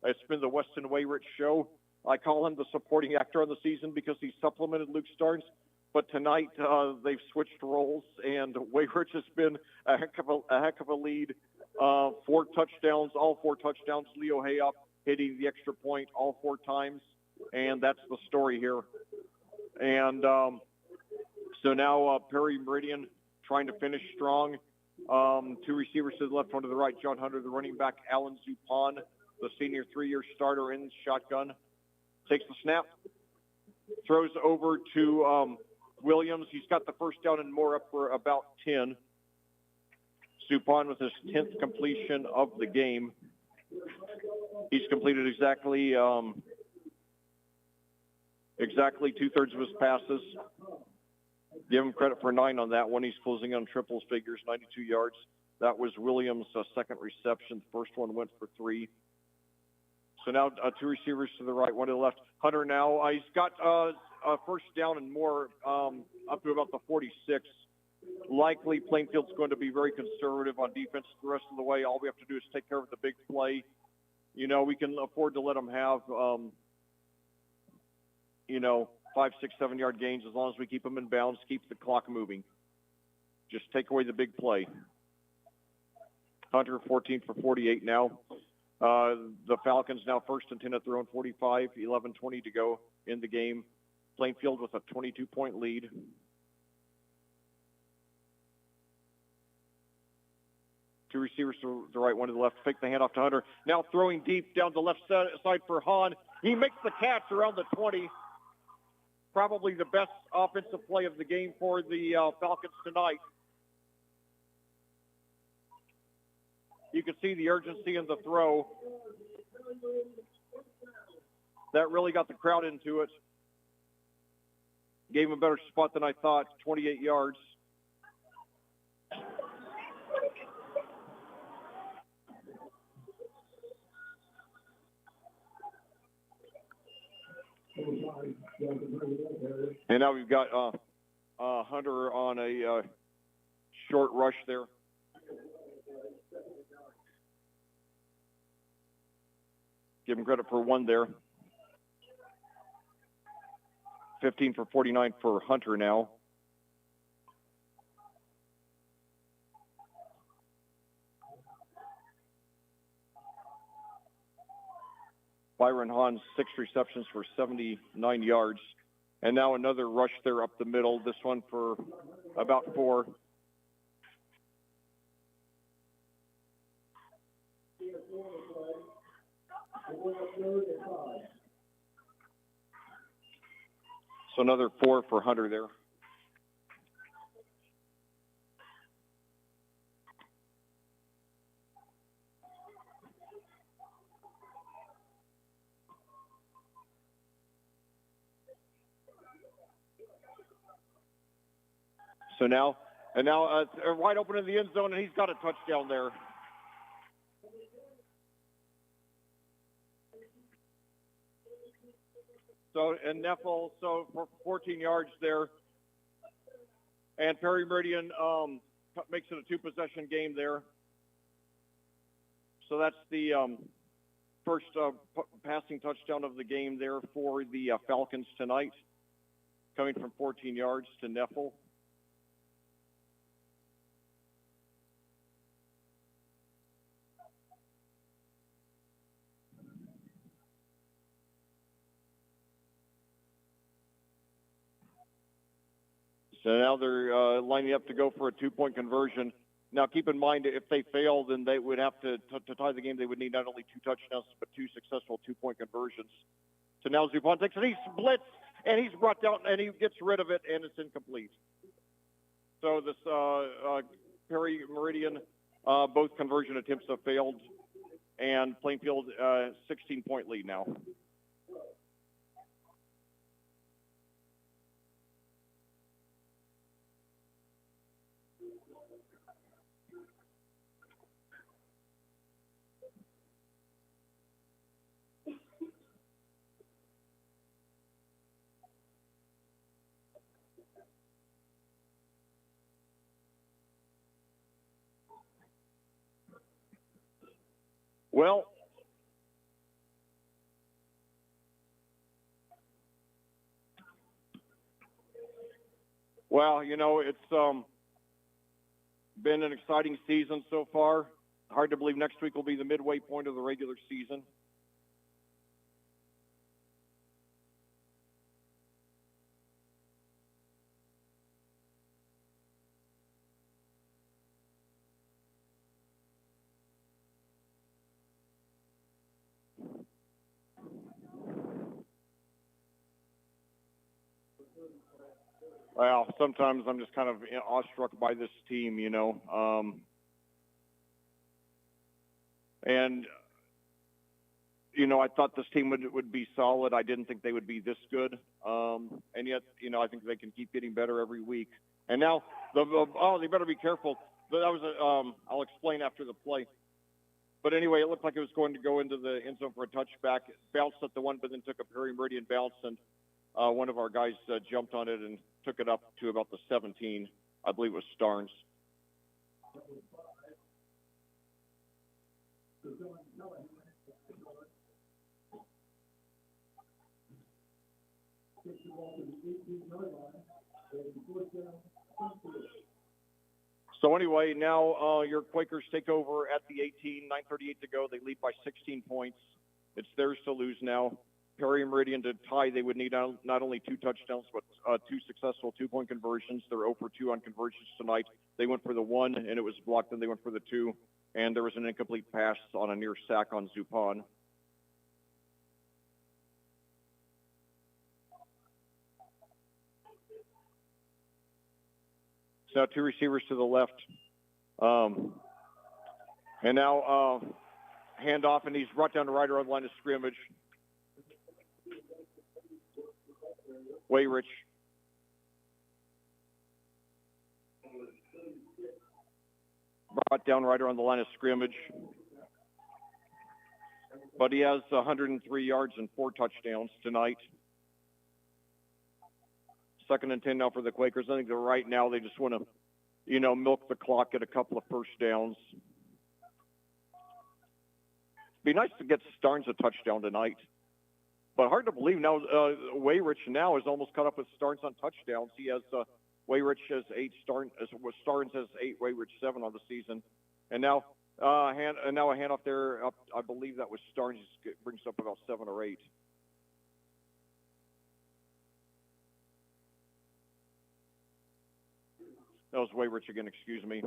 It's been the Weston Wayrich show. I call him the supporting actor on the season because he supplemented Luke Starnes. But tonight they've switched roles, and Wayrich has been a heck of a lead. 4 touchdowns, all 4 touchdowns. Leo Hayob hitting the extra point all 4 times, and that's the story here. And so now Perry Meridian trying to finish strong. 2 receivers to the left, 1 to the right. John Hunter, the running back. Alan Zupon, the senior 3-year starter in shotgun. Takes the snap, throws over to Williams. He's got the first down and more, up for about 10. Zupon with his 10th completion of the game. He's completed exactly 2/3 of his passes. Give him credit for 9 on that one. He's closing on triples figures, 92 yards. That was Williams' second reception. The first one went for 3. So now 2 receivers to the right, 1 to the left. Hunter now, he's got a first down and more up to about the 46. likely Plainfield's going to be very conservative on defense the rest of the way. All we have to do is take care of the big play. You know, we can afford to let them have, 5, 6, 7-yard gains as long as we keep them in bounds, keep the clock moving. Just take away the big play. Hunter 14 for 48 now. The Falcons now first and 10 at their own 45, 11:20 to go in the game. Plainfield with a 22-point lead. Two receivers to the right, one to the left. Fake the handoff to Hunter. Now throwing deep down the left side for Hahn. He makes the catch around the 20. Probably the best offensive play of the game for the Falcons tonight. You can see the urgency in the throw. That really got the crowd into it. Gave him a better spot than I thought, 28 yards. And now we've got Hunter on a short rush there. Give him credit for one there. 15 for 49 for Hunter now. Byron Hahn, 6 receptions for 79 yards. And now another rush there up the middle, this one for about 4. So another 4 for Hunter there. So now wide open in the end zone, and he's got a touchdown there. So, and Neffel, so for 14 yards there. And Perry Meridian makes it a 2-possession game there. So that's the first passing touchdown of the game there for the Falcons tonight, coming from 14 yards to Neffel. So now they're lining up to go for a 2-point conversion. Now, keep in mind, if they fail, then they would have to tie the game. They would need not only 2 touchdowns, but 2 successful 2-point conversions. So now Zupon takes it. He's blitzed, and he's brought down, and he gets rid of it, and it's incomplete. So this Perry Meridian, both conversion attempts have failed, and Plainfield 16-point lead now. Well, you know, it's been an exciting season so far. Hard to believe next week will be the midway point of the regular season. Well, sometimes I'm just kind of awestruck by this team, you know. And, you know, I thought this team would be solid. I didn't think they would be this good. And yet, you know, I think they can keep getting better every week. And now, they better be careful. That was I'll explain after the play. But anyway, it looked like it was going to go into the end zone for a touchback. It bounced at the one, but then took a Perry Meridian bounce, and one of our guys jumped on it and took it up to about the 17. I believe it was Starnes. So anyway, now your Quakers take over at the 18, 9:38 to go. They lead by 16 points. It's theirs to lose now. Perry and Meridian to tie, they would need not only 2 touchdowns, but 2 successful 2-point conversions. They're 0 for 2 on conversions tonight. They went for the 1, and it was blocked. Then they went for the 2, and there was an incomplete pass on a near sack on Zupan. So now 2 receivers to the left. And now handoff, and he's brought down right around the line of scrimmage. Wayrich. Brought down right around the line of scrimmage. But he has 103 yards and 4 touchdowns tonight. 2nd and 10 now for the Quakers. I think that right now they just want to, milk the clock, get a couple of first downs. Be nice to get Starnes a touchdown tonight. But hard to believe now, Wayrich now is almost caught up with Starnes on touchdowns. He has, Wayrich has 8, Starnes has 8, Wayrich 7 on the season. And now, a handoff there, I believe that was Starnes, brings up about 7 or 8. That was Wayrich again, excuse me.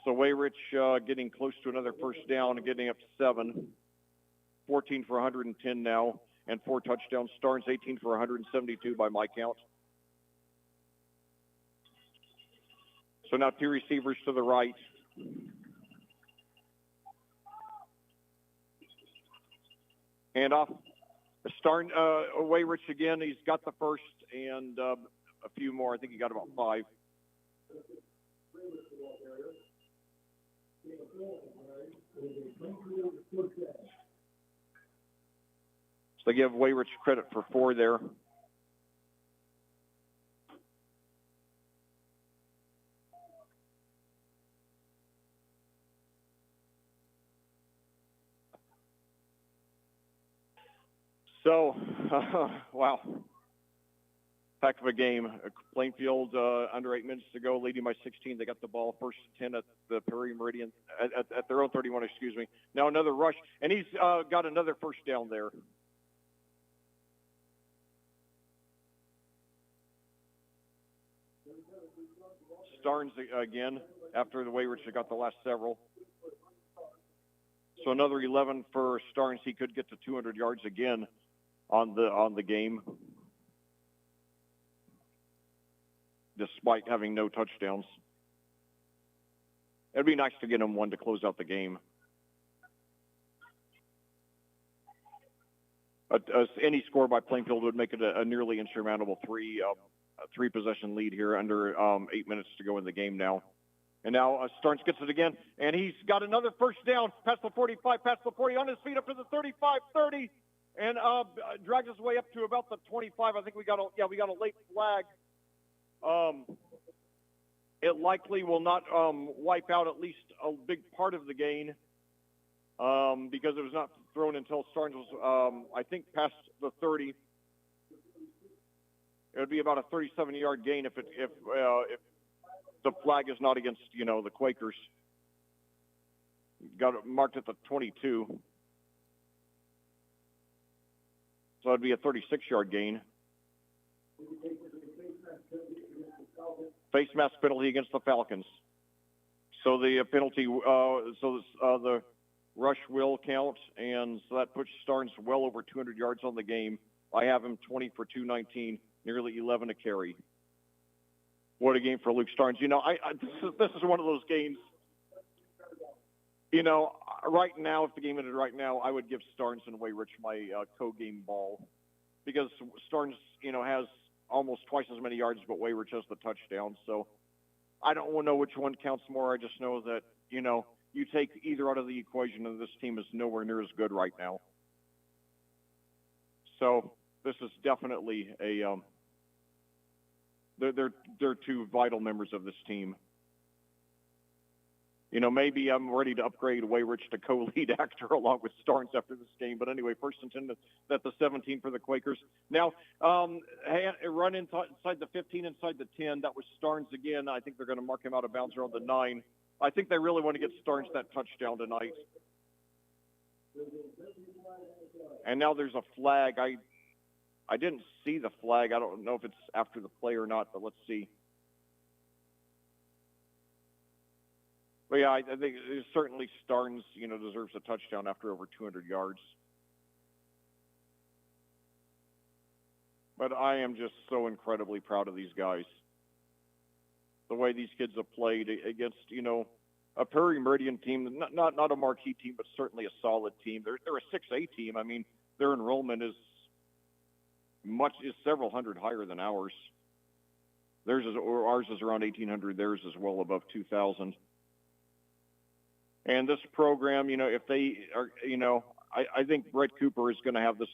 So Wayrich getting close to another first down and getting up to 7. 14 for 110 now and 4 touchdowns. Starnes 18 for 172 by my count. So now 2 receivers to the right. And off Wayrich again. He's got the first and a few more. I think he got about 5. So they give Wayrich credit for 4 there. So, wow. Heck of a game. Plainfield, under 8 minutes to go, leading by 16. They got the ball, 1st and 10 at the Perry Meridian, at their own 31, excuse me. Now another rush, and he's got another first down there. Starnes again, after the Wayrich got the last several. So another 11 for Starnes. He could get to 200 yards again on the game, despite having no touchdowns. It'd be nice to get him 1 to close out the game. Any score by Plainfield would make it a nearly insurmountable 3-possession lead here under 8 minutes to go in the game now. And now Starnes gets it again, and he's got another first down, past the 45, past the 40, on his feet up to the 35, 30, and drags his way up to about the 25. I think we got a late flag. It likely will not wipe out at least a big part of the gain because it was not thrown until Starnes was, I think, past the 30. It would be about a 37-yard gain if the flag is not against, the Quakers. Got it marked at the 22. So it'd be a 36-yard gain. Face mask penalty against the Falcons. So the penalty, the rush will count, and so that puts Starnes well over 200 yards on the game. I have him 20 for 219, nearly 11 a carry. What a game for Luke Starnes. This is one of those games, right now, if the game ended right now, I would give Starnes and Wayrich my co-game ball because Starnes, has almost twice as many yards, but Wayrich has the touchdown. So I don't know which one counts more. I just know that, you take either out of the equation and this team is nowhere near as good right now. So this is definitely they're two vital members of this team. Maybe I'm ready to upgrade Wayrich to co-lead actor along with Starnes after this game. But anyway, first and 10 at the 17 for the Quakers. Now, run inside the 15, inside the 10. That was Starnes again. I think they're going to mark him out of bounds around the 9. I think they really want to get Starnes that touchdown tonight. And now there's a flag. I didn't see the flag. I don't know if it's after the play or not, but let's see. But yeah, I think certainly Starnes, deserves a touchdown after over 200 yards. But I am just so incredibly proud of these guys. The way these kids have played against, a Prairie Meridian team, not a marquee team, but certainly a solid team. They're a 6A team. I mean, their enrollment is several hundred higher than ours. Ours is around 1,800. Theirs is well above 2,000. And this program, if they are, I think Brett Cooper is going to have this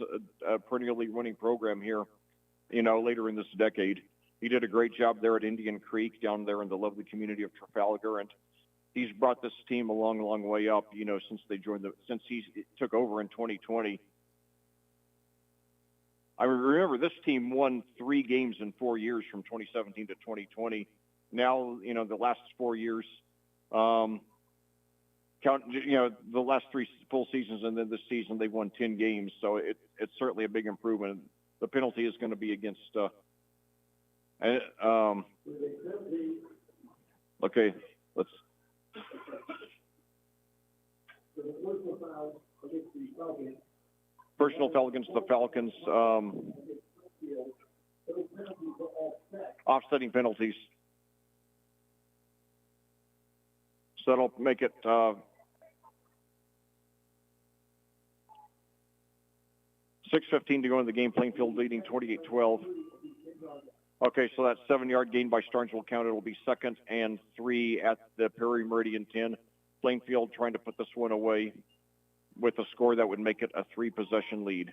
perennially winning program here, later in this decade. He did a great job there at Indian Creek down there in the lovely community of Trafalgar, and he's brought this team a long, long way up, since he took over in 2020. I remember this team won 3 games in 4 years from 2017 to 2020. Now, the last 4 years, the last 3 full seasons and then this season they've won 10 games. So it's certainly a big improvement. The penalty is going to be against okay, let's personal foul against the Falcons, offsetting penalties. So that'll make it 6:15 to go in the game. Plainfield leading 28-12. Okay, so that 7-yard gain by Starnes will count. It'll be 2nd and 3 at the Prairie Meridian 10. Plainfield trying to put this one away with a score that would make it a 3-possession lead.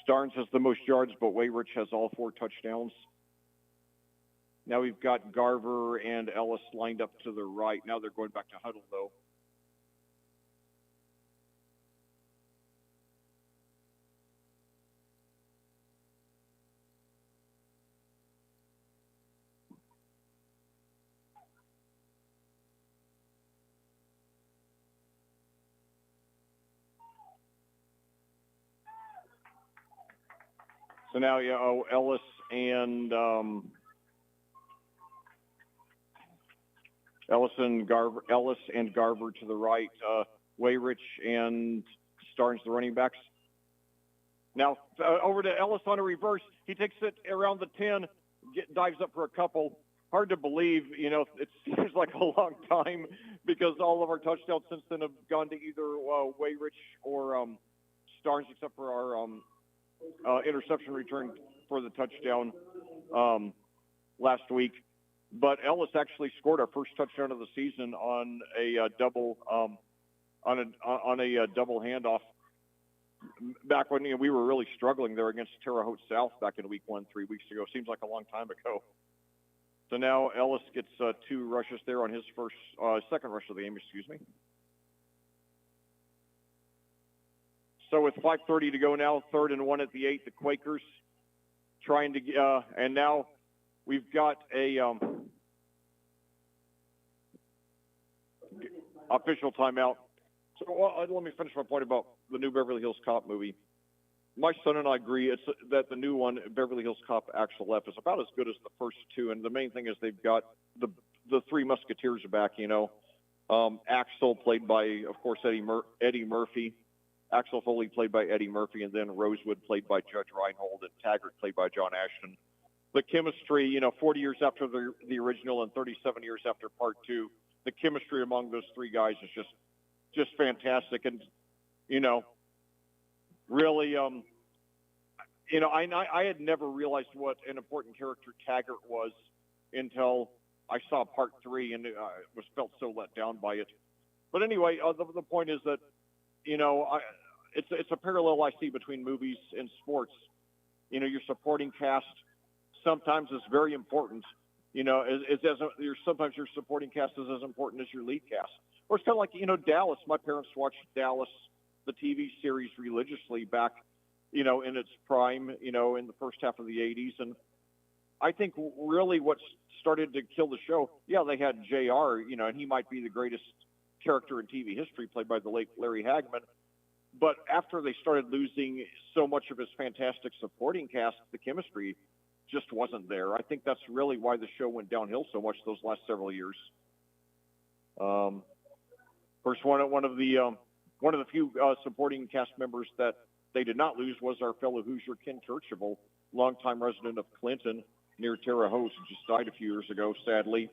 Starnes has the most yards, but Wayrich has all 4 touchdowns. Now we've got Garver and Ellis lined up to the right. Now they're going back to huddle, though. So now, Ellis and Ellis and Garver to the right. Wayrich and Starnes, the running backs. Now over to Ellis on a reverse. He takes it around the 10, dives up for a couple. Hard to believe, it seems like a long time because all of our touchdowns since then have gone to either Wayrich or Starnes, except for our interception return for the touchdown last week. But Ellis actually scored our first touchdown of the season on a double double handoff back when we were really struggling there against Terre Haute South back in week 1 3 weeks ago. Seems like a long time ago. So now Ellis gets 2 rushes there on his second rush of the game. Excuse me. So with 5:30 to go now, 3rd and 1 at the 8, the Quakers trying to and now we've got a official timeout. So let me finish my point about the new Beverly Hills Cop movie. My son and I agree that the new one, Beverly Hills Cop Axel F, is about as good as the first 2. And the main thing is they've got the 3 Musketeers back, Axel played by, of course, Eddie Murphy. Axel Foley played by Eddie Murphy, and then Rosewood played by Judge Reinhold, and Taggart played by John Ashton. The chemistry, 40 years after the original and 37 years after part 2, the chemistry among those 3 guys is just fantastic. And, really, I had never realized what an important character Taggart was until I saw part 3 and felt so let down by it. But anyway, the point is that, it's a parallel I see between movies and sports. Your supporting cast sometimes is very important. Sometimes your supporting cast is as important as your lead cast. Or it's kind of like, Dallas. My parents watched Dallas, the TV series, religiously back, in its prime, in the first half of the 80s. And I think really what started to kill the show, they had JR, and he might be the greatest character in TV history, played by the late Larry Hagman. But after they started losing so much of his fantastic supporting cast, the chemistry just wasn't there. I think that's really why the show went downhill so much those last several years. First, one of the few supporting cast members that they did not lose was our fellow Hoosier Ken Kirchable, longtime resident of Clinton near Terre Haute, who just died a few years ago, sadly.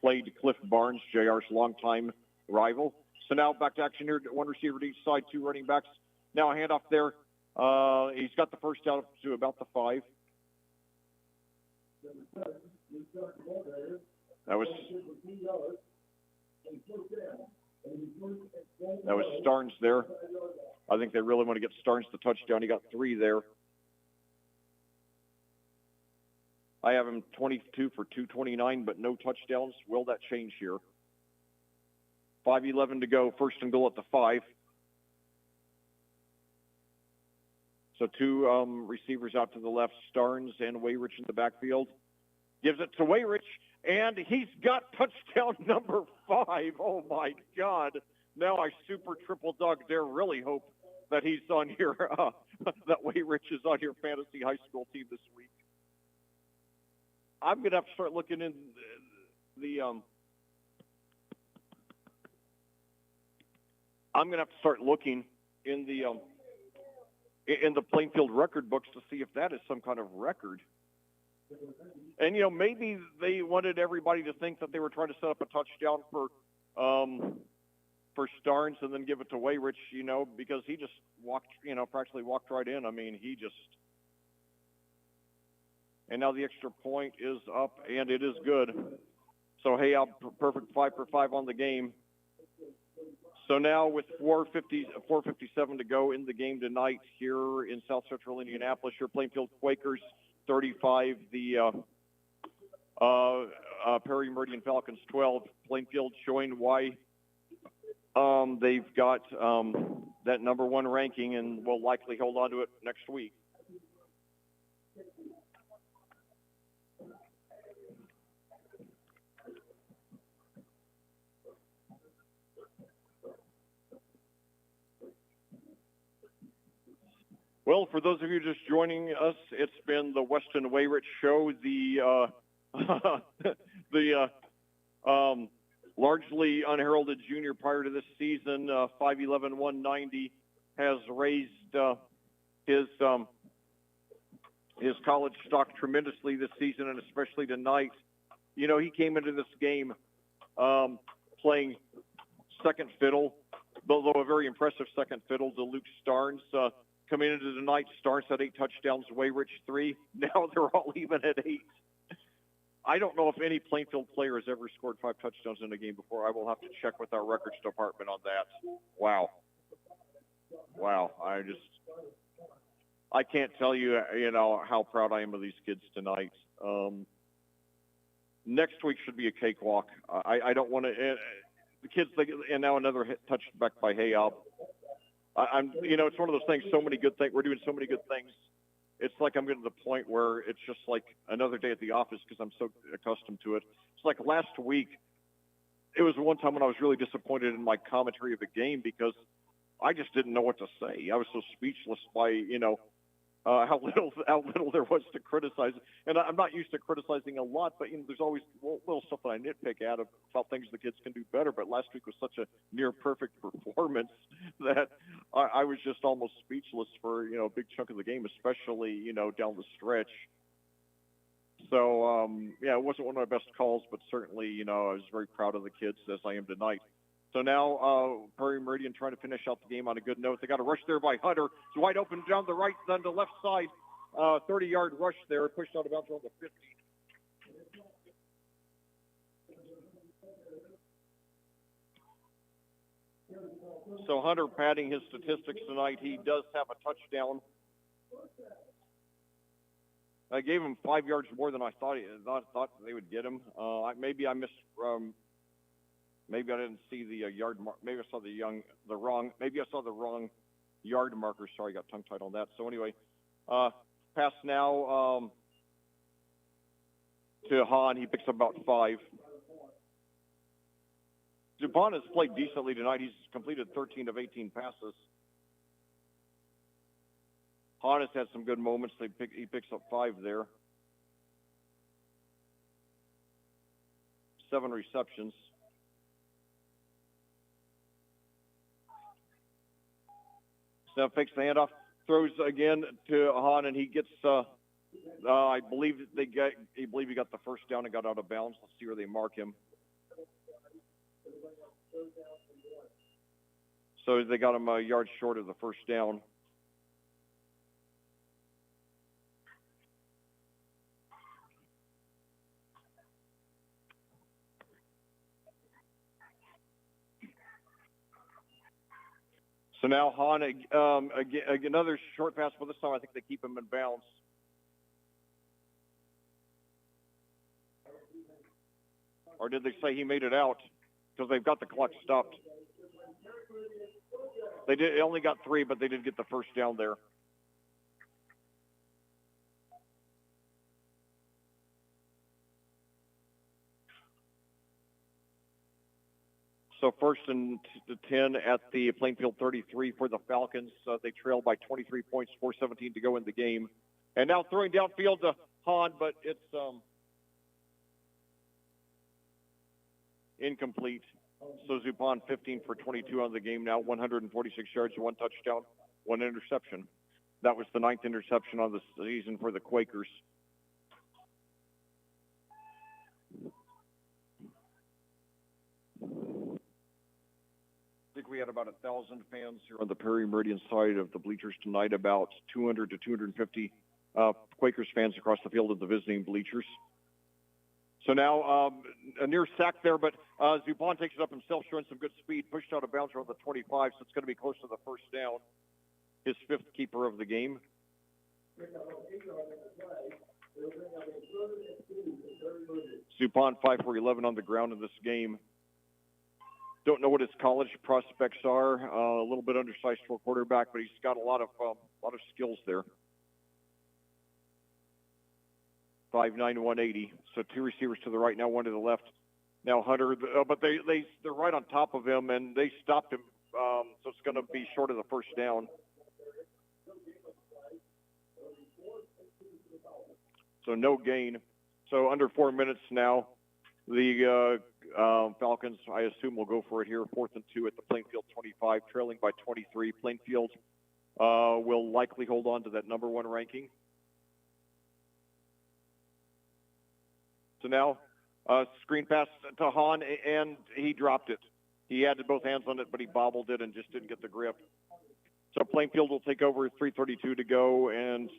Played Cliff Barnes, JR's longtime rival. So now back to action here. One receiver to each side, two running backs. Now a handoff there. He's got the first down to about the 5. That was Starnes there. I think they really want to get Starnes the touchdown. He got 3 there. I have him 22 for 229, but no touchdowns. Will that change here? 5:11 to go. First and goal at the 5. So 2 receivers out to the left, Starnes and Wayrich in the backfield. Gives it to Wayrich, and he's got touchdown number 5. Oh, my God. Now I super triple dog dare really hope that he's on here, that Wayrich is on your fantasy high school team this week. I'm going to have to start looking in I'm going to have to start looking in the Plainfield record books to see if that is some kind of record. And, maybe they wanted everybody to think that they were trying to set up a touchdown for Starnes and then give it to Wayrich, because he just practically walked right in. I mean, and now the extra point is up, and it is good. So, hey, perfect 5 for 5 on the game. So now with 4:57 to go in the game tonight here in South Central Indianapolis, your Plainfield Quakers 35, the Perry Meridian Falcons 12. Plainfield showing why they've got that number 1 ranking and will likely hold on to it next week. Well, for those of you just joining us, it's been the Weston Wayrich Show. The largely unheralded junior prior to this season, 5'11", 190, has raised his college stock tremendously this season, and especially tonight. He came into this game playing second fiddle, although a very impressive second fiddle to Luke Starnes. Coming into tonight, Starnes had 8 touchdowns, Wayrich 3. Now they're all even at 8. I don't know if any Plainfield player has ever scored 5 touchdowns in a game before. I will have to check with our records department on that. Wow. I can't tell you, how proud I am of these kids tonight. Next week should be a cakewalk. I don't want to. The kids, and now another touchback by Hayab. It's one of those things, so many good things. We're doing so many good things. It's like I'm getting to the point where it's just like another day at the office because I'm so accustomed to it. It's like last week, it was one time when I was really disappointed in my commentary of the game because I just didn't know what to say. I was so speechless by, how little there was to criticize. And I'm not used to criticizing a lot, but there's always little stuff that I nitpick at about things the kids can do better. But last week was such a near perfect performance that I was just almost speechless for a big chunk of the game, especially down the stretch. So it wasn't one of my best calls, but certainly I was very proud of the kids as I am tonight. So now Perry Meridian trying to finish out the game on a good note. They got a rush there by Hunter. It's wide open down the right, then the left side. 30-yard rush there, pushed out of bounds around the 50. So Hunter padding his statistics tonight. He does have a touchdown. I gave him 5 yards more than I thought they would get him. Maybe I missed. Maybe I didn't see the yard mark. Maybe I saw the wrong yard marker. Sorry, I got tongue-tied on that. So anyway, pass now to Hahn. He picks up about 5. Dupont has played decently tonight. He's completed 13 of 18 passes. Hahn has had some good moments. He picks up 5 there. 7 receptions. Now fakes the handoff, throws again to Hahn, and he gets. I believe he got the first down and got out of bounds. Let's see where they mark him. So they got him a yard short of the first down. So now Hahn, another short pass, but this time I think they keep him in bounds. Or did they say he made it out? Because they've got the clock stopped. They only got 3, but they did get the first down there. So 1st and 10 at the Plainfield 33 for the Falcons. They trail by 23 points, 4:17 to go in the game. And now throwing downfield to Hahn, but it's incomplete. So Zupon 15 for 22 on the game now, 146 yards, 1 touchdown, 1 interception. That was the 9th interception on the season for the Quakers. I think we had about 1,000 fans here on the Perry Meridian side of the bleachers tonight, about 200 to 250 Quakers fans across the field of the visiting bleachers. So now a near sack there, but Zupon takes it up himself, showing some good speed, pushed out of bounds around the 25, so it's going to be close to the first down. His 5th keeper of the game. Zupon 5 for 11 on the ground in this game. Don't know what his college prospects are. A little bit undersized for a quarterback, but he's got a lot of skills there. 5'9", 180. So 2 receivers to the right, now 1 to the left. Now Hunter, but they're right on top of him, and they stopped him. So it's going to be short of the first down. So no gain. So under 4 minutes now. The Falcons, I assume, will go for it here. 4th and 2 at the Plainfield 25, trailing by 23. Plainfield will likely hold on to that number 1 ranking. So now screen pass to Hahn, and he dropped it. He had both hands on it, but he bobbled it and just didn't get the grip. So Plainfield will take over, 3:32 to go, and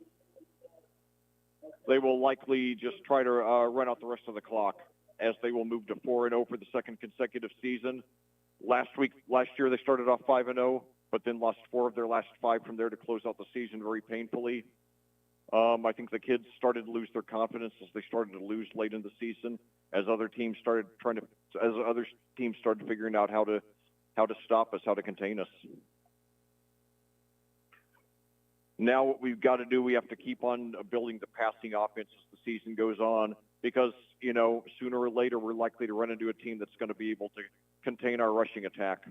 they will likely just try to run out the rest of the clock, as they will move to 4-0 for the 2nd consecutive season. Last year they started off 5-0, but then lost 4 of their last 5 from there to close out the season very painfully. I think the kids started to lose their confidence as they started to lose late in the season, as other teams started figuring out how to stop us, how to contain us. Now what we've got to do, we have to keep on building the passing offense as the season goes on, because, sooner or later we're likely to run into a team that's going to be able to contain our rushing attack.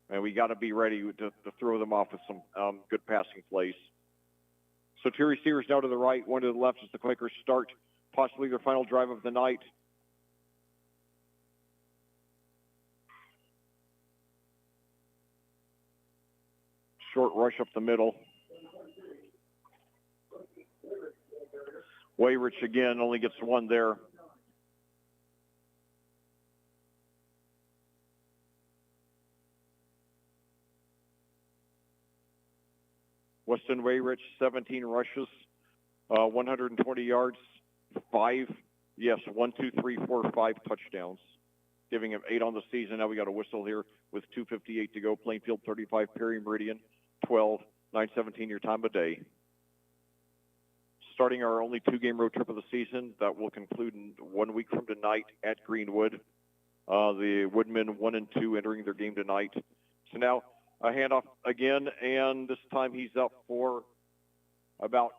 And we got to be ready to throw them off with some good passing plays. So 2 receivers now to the right, 1 to the left as the Quakers start possibly their final drive of the night. Short rush up the middle. Wayrich again only gets 1 there. Weston Wayrich, 17 rushes, 120 yards, 5 touchdowns, giving him 8 on the season. Now we got a whistle here with 2:58 to go. Plainfield 35, Perry Meridian 12, 9:17 your time of day. starting our only 2-game road trip of the season that will conclude in 1 week from tonight at Greenwood. The Woodmen 1-2 entering their game tonight. So now a handoff again, and this time he's up for about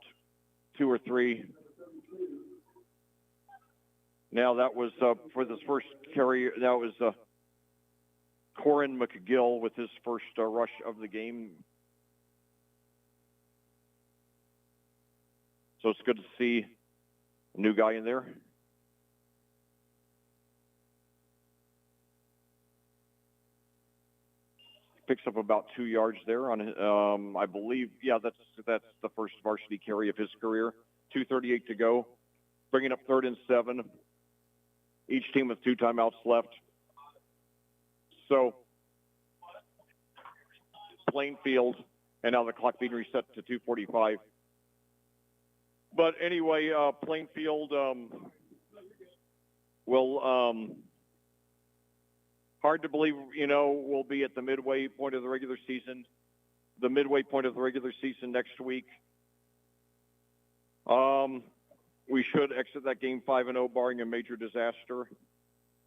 2 or 3. Now that was for this first carry. That was Corin McGill with his first rush of the game. So it's good to see a new guy in there. Picks up about 2 yards there on, I believe, yeah, that's the first varsity carry of his career. 2:38 to go, bringing up 3rd and 7. Each team with 2 timeouts left. So Plainfield, and now the clock being reset to 2:45. But anyway, Plainfield will, hard to believe, we'll be at the midway point of the regular season. The midway point of the regular season next week. We should exit that game 5-0, barring a major disaster.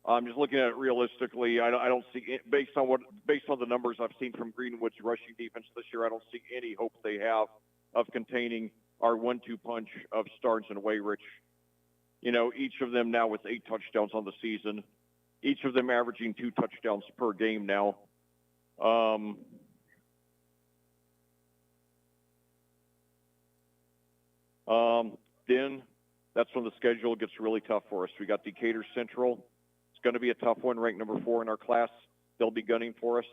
I'm just looking at it realistically. I don't see it, based on the numbers I've seen from Greenwood's rushing defense this year. I don't see any hope they have of containing our 1-2 punch of Starnes and Wayrich. Each of them now with 8 touchdowns on the season. Each of them averaging 2 touchdowns per game now. Then that's when the schedule gets really tough for us. We got Decatur Central. It's going to be a tough one, ranked number 4 in our class. They'll be gunning for us.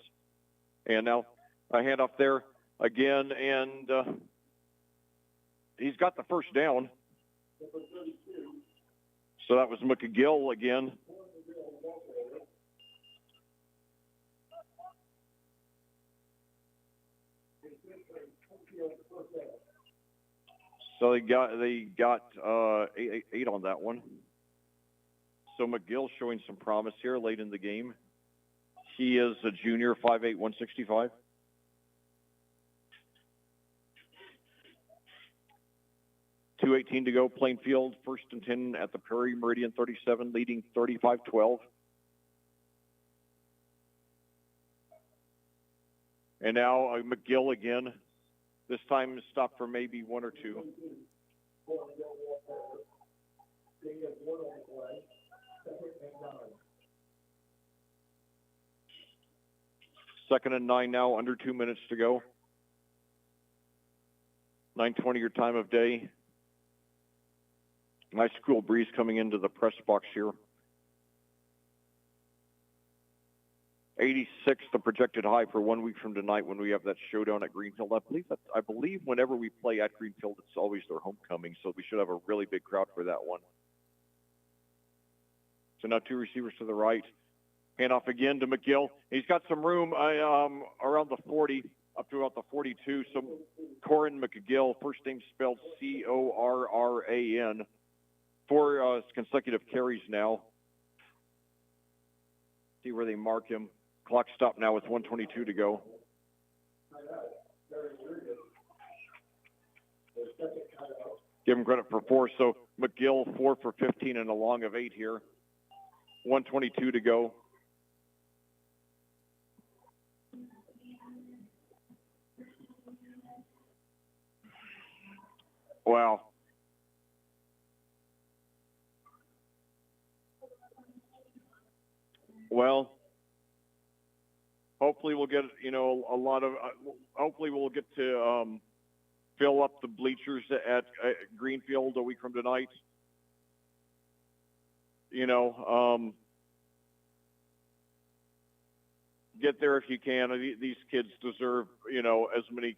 And now a handoff there again, and he's got the first down. So that was McGill again. So they got 8 on that one. So McGill showing some promise here late in the game. He is a junior, 5'8", 165. .218 to go. Plainfield, 1st and 10 at the Prairie. Meridian 37, leading 35-12. And now McGill again. This time stopped for maybe 1 or 2. Second and 9 now, under 2 minutes to go. 9:20 your time of day. Nice cool breeze coming into the press box here. 86, the projected high for 1 week from tonight when we have that showdown at Greenfield. I believe whenever we play at Greenfield, it's always their homecoming, so we should have a really big crowd for that one. So now 2 receivers to the right. Handoff again to McGill. He's got some room around the 40, up to about the 42. So Corin McGill, first name spelled Corran, 4 consecutive carries now. See where they mark him. Clock stopped now with 1:22 to go. Give him credit for 4. So McGill 4 for 15 and a long of 8 here. 1:22 to go. Wow. Well, hopefully we'll get, a lot of, hopefully we'll get to fill up the bleachers at Greenfield a week from tonight. Get there if you can. These kids deserve, as many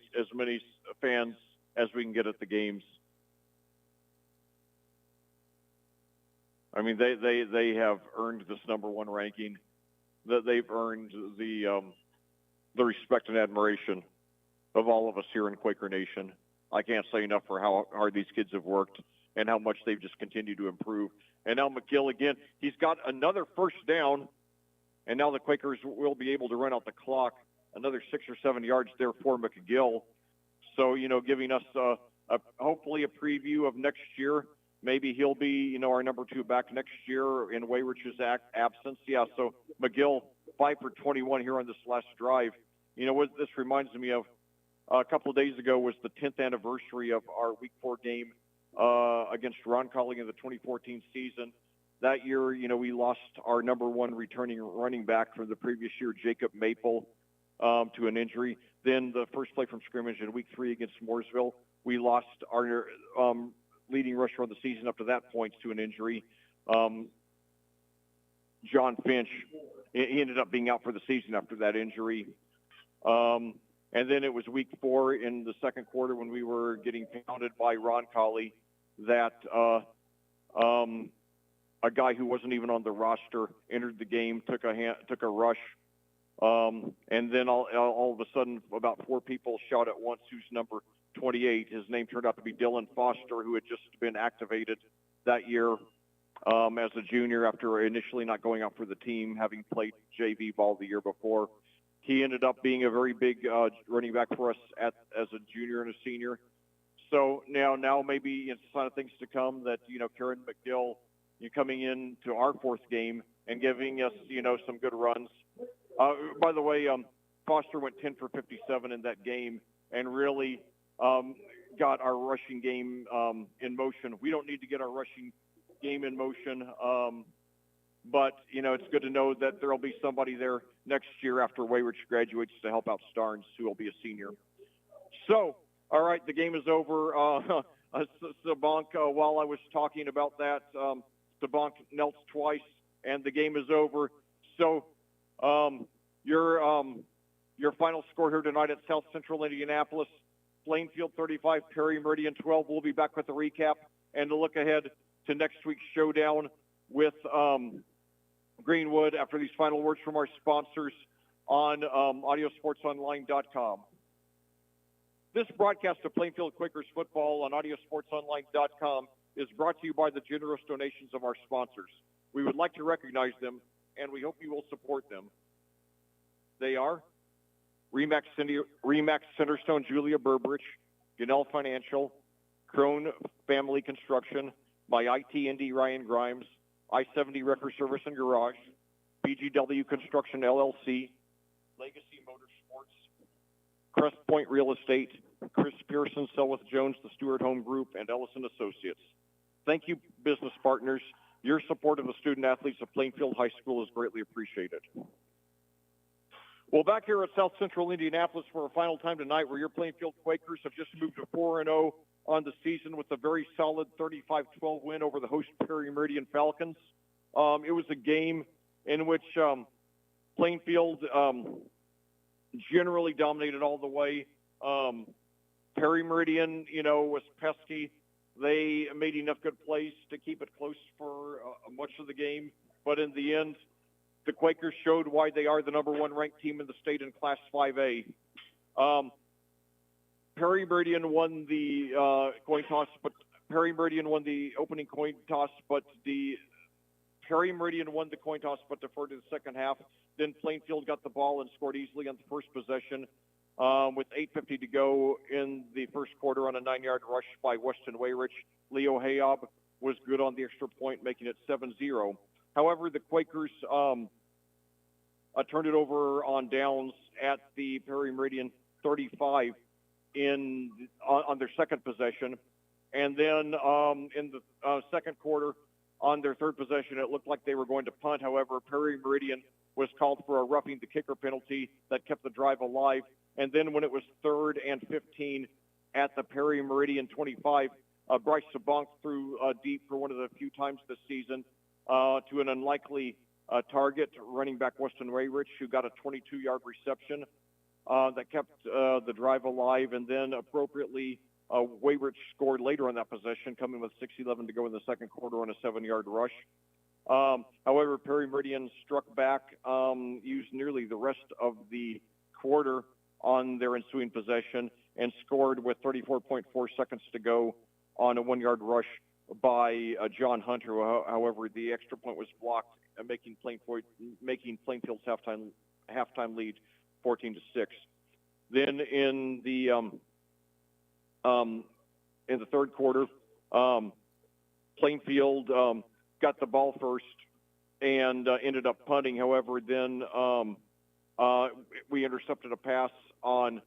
fans as we can get at the games. I mean, they have earned this number 1 ranking. That they've earned the respect and admiration of all of us here in Quaker Nation. I can't say enough for how hard these kids have worked and how much they've just continued to improve. And now McGill again. He's got another first down, and now the Quakers will be able to run out the clock. Another 6 or 7 yards there for McGill. So, giving us hopefully a preview of next year. Maybe he'll be, our number 2 back next year in Wayrich's absence. Yeah, so McGill 5 for 21 here on this last drive. What this reminds me of, a couple of days ago was the 10th anniversary of our Week 4 game against Roncalli in the 2014 season. That year, we lost our number 1 returning running back from the previous year, Jacob Maple, to an injury. Then the first play from scrimmage in Week 3 against Mooresville, we lost our leading rusher of the season up to that point to an injury. John Finch, he ended up being out for the season after that injury. And then it was Week 4 in the second quarter when we were getting pounded by Roncalli that a guy who wasn't even on the roster entered the game, took a rush, and then all of a sudden about 4 people shot at once who's number 28. His name turned out to be Dylan Foster, who had just been activated that year as a junior after initially not going out for the team, having played JV ball the year before. He ended up being a very big running back for us as a junior and a senior. So now maybe it's a sign of things to come that, Karen McGill, coming into our 4th game and giving us, some good runs. By the way, Foster went 10 for 57 in that game and really got our rushing game in motion. We don't need to get our rushing game in motion, but, it's good to know that there will be somebody there next year after Wayrich graduates to help out Starnes, who will be a senior. So, all right, the game is over. Sabank, while I was talking about that, Sabank knelt twice, and the game is over. So your final score here tonight at South Central Indianapolis, Plainfield 35, Perry Meridian 12. We'll be back with a recap and a look ahead to next week's showdown with Greenwood after these final words from our sponsors on audiosportsonline.com. This broadcast of Plainfield Quakers football on audiosportsonline.com is brought to you by the generous donations of our sponsors. We would like to recognize them, and we hope you will support them. They are Remax Centerstone Julia Burbridge, Gunnell Financial, Crone Family Construction, My IT&D Ryan Grimes, I-70 Record Service and Garage, BGW Construction LLC, Legacy Motorsports, Crest Point Real Estate, Chris Pearson, Selwith Jones, the Stewart Home Group, and Ellison Associates. Thank you, business partners. Your support of the student athletes of Plainfield High School is greatly appreciated. Well, back here at South Central Indianapolis for a final time tonight, where your Plainfield Quakers have just moved to 4-0 on the season with a very solid 35-12 win over the host Perry Meridian Falcons. It was a game in which Plainfield generally dominated all the way. Perry Meridian, was pesky. They made enough good plays to keep it close for much of the game. But in the end, the Quakers showed why they are the number 1 ranked team in the state in Class 5A. Perry Meridian won the coin toss, but Perry Meridian won the opening coin toss, but Perry Meridian won the coin toss, but deferred to the second half. Then Plainfield got the ball and scored easily on the first possession with 8:50 to go in the first quarter on a 9-yard rush by Weston Wayrich. Leo Hayob was good on the extra point, making it 7-0. However, the Quakers turned it over on downs at the Perry Meridian 35 on their second possession. And then in the second quarter, on their third possession, it looked like they were going to punt. However, Perry Meridian was called for a roughing the kicker penalty that kept the drive alive. And then when it was 3rd and 15 at the Perry Meridian 25, Bryce Sabank threw deep for one of the few times this season to an unlikely target, running back Weston Wayrich, who got a 22-yard reception that kept the drive alive. And then appropriately, Wayrich scored later on that possession, coming with 6:11 to go in the second quarter on a 7-yard rush. However, Perry Meridian struck back, used nearly the rest of the quarter on their ensuing possession, and scored with 34.4 seconds to go on a 1-yard rush by John Hunter. However, the extra point was blocked, making Plainfield's halftime lead 14-6. Then in the in the third quarter. Plainfield got the ball first and ended up punting. However, then we intercepted a pass on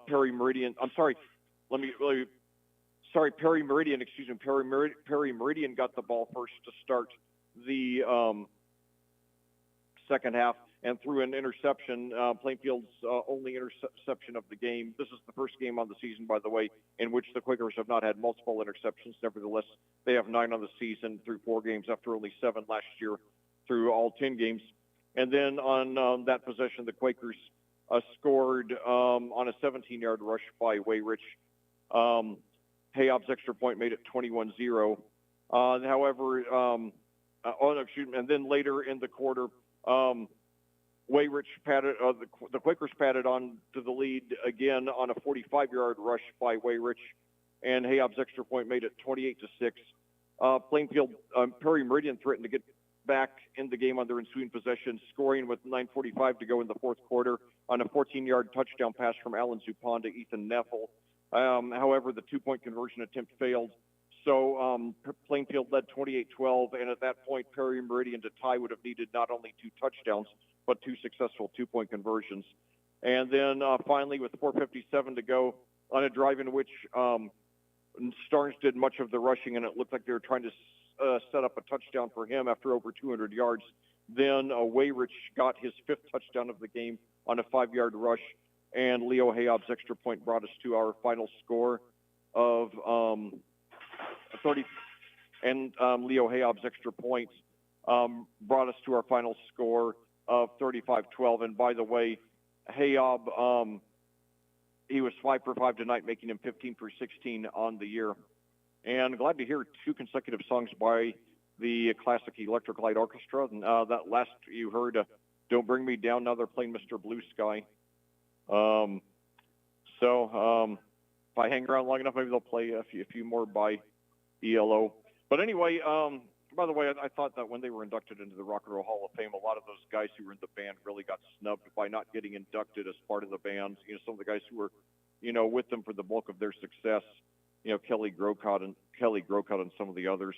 Perry Meridian. I'm sorry. Perry Meridian. Excuse me. Perry Meridian got the ball first to start the second half and threw an interception, Plainfield's only interception of the game. This is the first game on the season, by the way, in which the Quakers have not had multiple interceptions. Nevertheless, they have 9 on the season through 4 games after only 7 last year through all 10 games. And then on that possession, the Quakers scored on a 17-yard rush by Wayrich. Hayob's extra point made it 21-0. However, and then later in the quarter, Wayrich padded, the Quakers padded on to the lead again on a 45-yard rush by Wayrich, and Hayob's extra point made it 28-6. Plainfield, Perry Meridian threatened to get back in the game on their ensuing possession, scoring with 9:45 to go in the fourth quarter on a 14-yard touchdown pass from Alan Zupan to Ethan Neffel. However, the 2-point conversion attempt failed. So Plainfield led 28-12, and at that point, Perry Meridian to tie would have needed not only 2 touchdowns, but 2 successful 2-point conversions. And then finally, with 4:57 to go, on a drive in which Starnes did much of the rushing, and it looked like they were trying to set up a touchdown for him after over 200 yards. Then Wayrich got his 5th touchdown of the game on a 5-yard rush, and Leo Hayob's extra point brought us to our final score of 30. And Leo Hayob's extra point brought us to our final score of 35-12. And by the way, Hayob, he was 5 for 5 tonight, making him 15 for 16 on the year. And glad to hear 2 consecutive songs by the Classic Electric Light Orchestra. That last you heard, Don't Bring Me Down, now they're playing Mr. Blue Sky. If I hang around long enough, maybe they'll play a few more by ELO. But anyway, by the way, I thought that when they were inducted into the Rock and Roll Hall of Fame, a lot of those guys who were in the band really got snubbed by not getting inducted as part of the band. You know, some of the guys who were, with them for the bulk of their success, Kelly Grocott and some of the others.